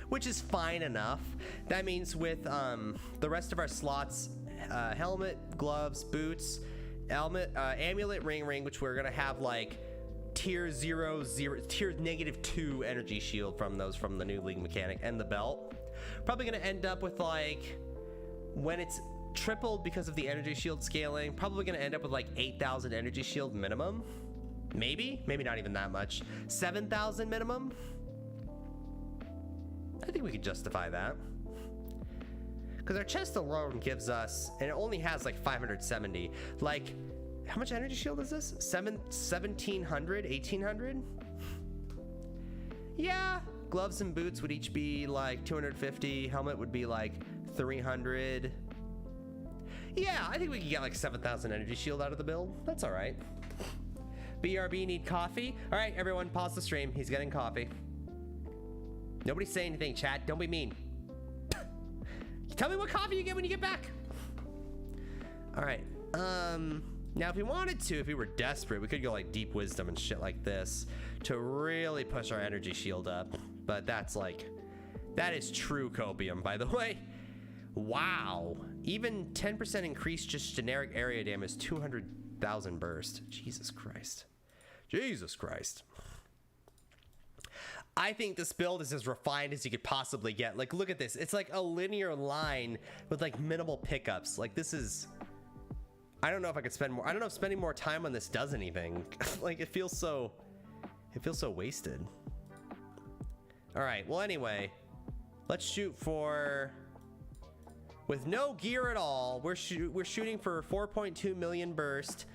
which is fine enough. That means with the rest of our slots, helmet, gloves, boots, amulet, ring, which we're gonna have like tier 0, tier -2 energy shield from those from the new league mechanic, and the belt. Probably gonna end up with like, when it's tripled because of the energy shield scaling, probably gonna end up with like 8,000 energy shield minimum. Maybe not even that much. 7,000 minimum. I think we could justify that. Because our chest alone gives us, and it only has like 570. Like, how much energy shield is this? 1,700, 1,800? Yeah, gloves and boots would each be like 250. Helmet would be like 300. Yeah, I think we can get like 7,000 energy shield out of the build. That's all right. BRB need coffee. All right, everyone, pause the stream. He's getting coffee. Nobody say anything, chat. Don't be mean. Tell me what coffee you get when you get back. All right. Now, if we wanted to, if we were desperate, we could go like deep wisdom and shit like this to really push our energy shield up. But that's like, that is true copium, by the way. Wow. Even 10% increase just generic area damage, 200,000 burst. Jesus Christ. Jesus Christ. I think this build is as refined as you could possibly get. Like, look at this. It's like a linear line with like minimal pickups. Like, this is, I don't know if I could spend more. I don't know if spending more time on this does anything. Like, it feels so wasted. All right. Well, anyway, let's shoot for, with no gear at all, we're shooting for 4.2 million burst,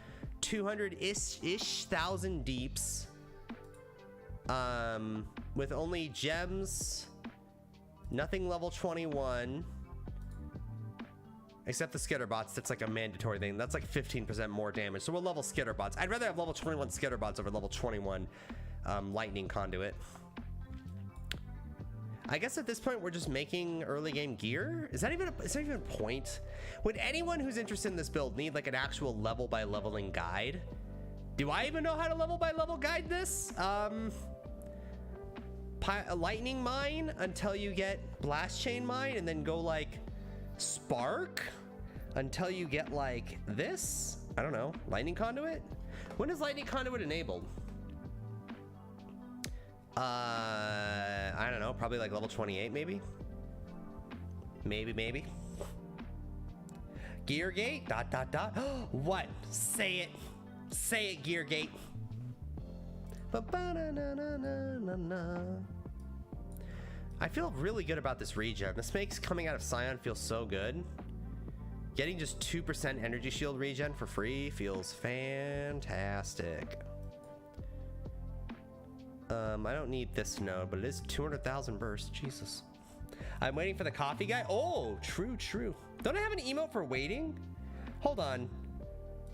200-ish thousand deeps, with only gems, nothing level 21, except the skitterbots. That's like a mandatory thing. That's like 15% more damage. So we'll level skitterbots. I'd rather have level 21 skitterbots over level 21 lightning conduit. I guess at this point we're just making early game gear. Is that even a point? Would anyone who's interested in this build need like an actual level by leveling guide? Do I even know how to level by level guide this? A lightning mine until you get blast chain mine, and then go like spark until you get like this. I don't know. Lightning conduit? When is lightning conduit enabled? I don't know, probably like level 28, maybe. Maybe. Gear gate, ... What? Say it. Say it, gear gate. I feel really good about this regen. This makes coming out of Scion feel so good. Getting just 2% energy shield regen for free feels fantastic. I don't need this node, but it is 200,000 burst. Jesus. I'm waiting for the coffee guy. Oh, true. Don't I have an emote for waiting? Hold on.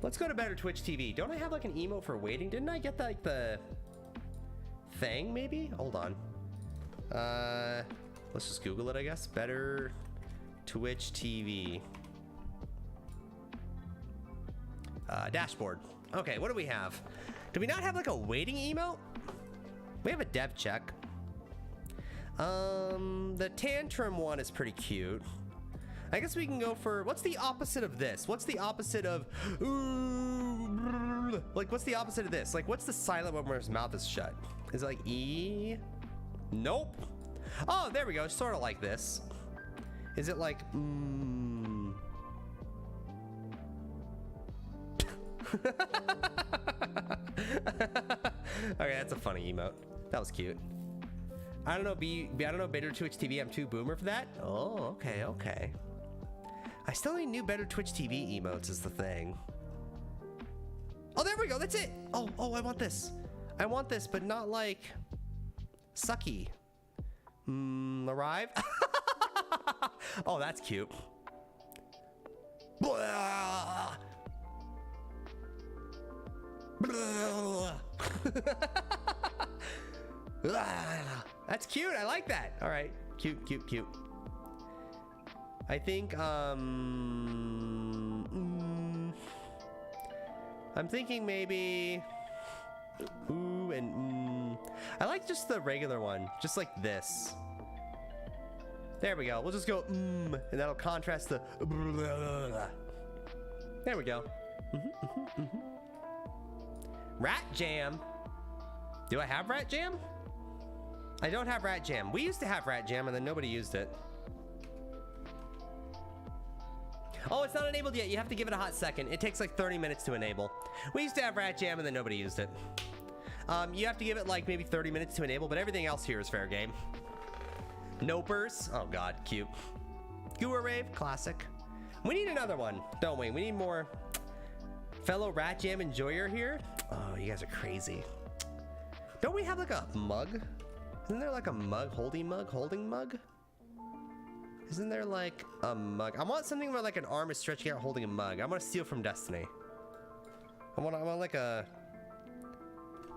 Let's go to Better Twitch TV. Don't I have like an emote for waiting? Didn't I get like the thing maybe? Hold on. Let's just Google it, I guess. Better Twitch TV. Dashboard. Okay, what do we have? Do we not have like a waiting emote? We have a dev check. The tantrum one is pretty cute. I guess we can go for, what's the opposite of this? What's the opposite of, like, what's the opposite of this? Like, what's the silent one where his mouth is shut? Is it like E? Nope. Oh, there we go. Sort of like this. Is it like, Okay, that's a funny emote. That was cute. I don't know, I don't know, Better Twitch TV. I'm too boomer for that. Oh, okay. I still need new Better Twitch TV emotes is the thing. Oh, there we go. That's it. Oh, I want this. I want this, but not like sucky. Arrive. Oh, that's cute. Blah. Blah. That's cute. I like that. All right. Cute, cute, cute. I think, I'm thinking maybe, ooh, and I like just the regular one, just like this. There we go. We'll just go, and that'll contrast the, there we go. Rat Jam. Do I have Rat Jam? I don't have Rat Jam. We used to have Rat Jam and then nobody used it. Oh, it's not enabled yet. You have to give it a hot second. It takes like 30 minutes to enable. We used to have Rat Jam and then nobody used it. You have to give it like maybe 30 minutes to enable, but everything else here is fair game. Nopers. Oh God, cute. Gua Rave, classic. We need another one, don't we? We need more fellow Rat Jam enjoyer here. Oh, you guys are crazy. Don't we have like a mug? Isn't there like a mug, holding mug? Isn't there like a mug? I want something where like an arm is stretching out holding a mug. I want to steal from Destiny. I want like a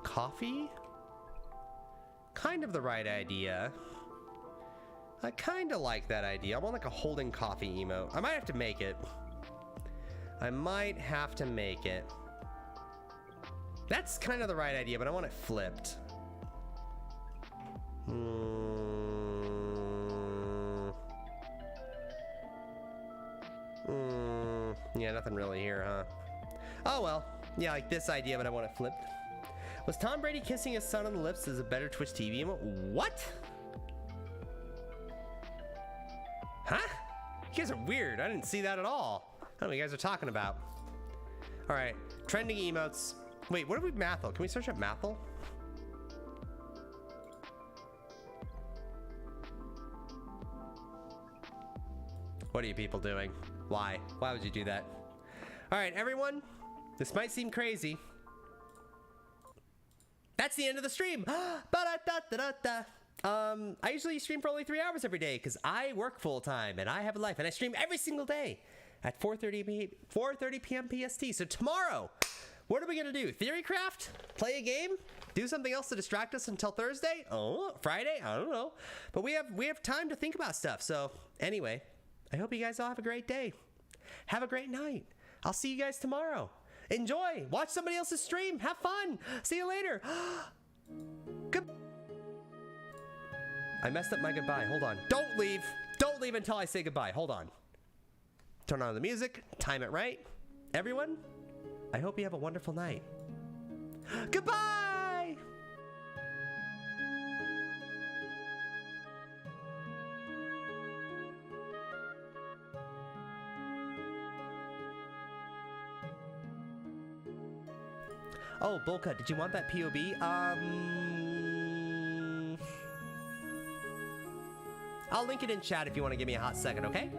coffee? Kind of the right idea. I kind of like that idea. I want like a holding coffee emote. I might have to make it. That's kind of the right idea, but I want it flipped. Yeah, nothing really here, huh? Oh well. Yeah, like this idea, but I want it flipped. Was Tom Brady kissing his son on the lips as a better Twitch TV emote? What? Huh? You guys are weird. I didn't see that at all. I don't know what you guys are talking about. All right, trending emotes. Wait, what are we Mathel? Can we search up Mathel? What are you people doing? Why? Why would you do that? All right, everyone. This might seem crazy. That's the end of the stream. I usually stream for only 3 hours every day because I work full time and I have a life, and I stream every single day at 4:30 p.m. PST. So tomorrow, what are we gonna do? Theorycraft? Play a game? Do something else to distract us until Thursday? Oh, Friday? I don't know. But we have time to think about stuff. So anyway, I hope you guys all have a great day. Have a great night. I'll see you guys tomorrow. Enjoy. Watch somebody else's stream. Have fun. See you later. Good. I messed up my goodbye. Hold on. Don't leave. Don't leave until I say goodbye. Hold on. Turn on the music. Time it right. Everyone, I hope you have a wonderful night. Goodbye. Oh, Bulka, did you want that POB? I'll link it in chat if you want to give me a hot second, okay?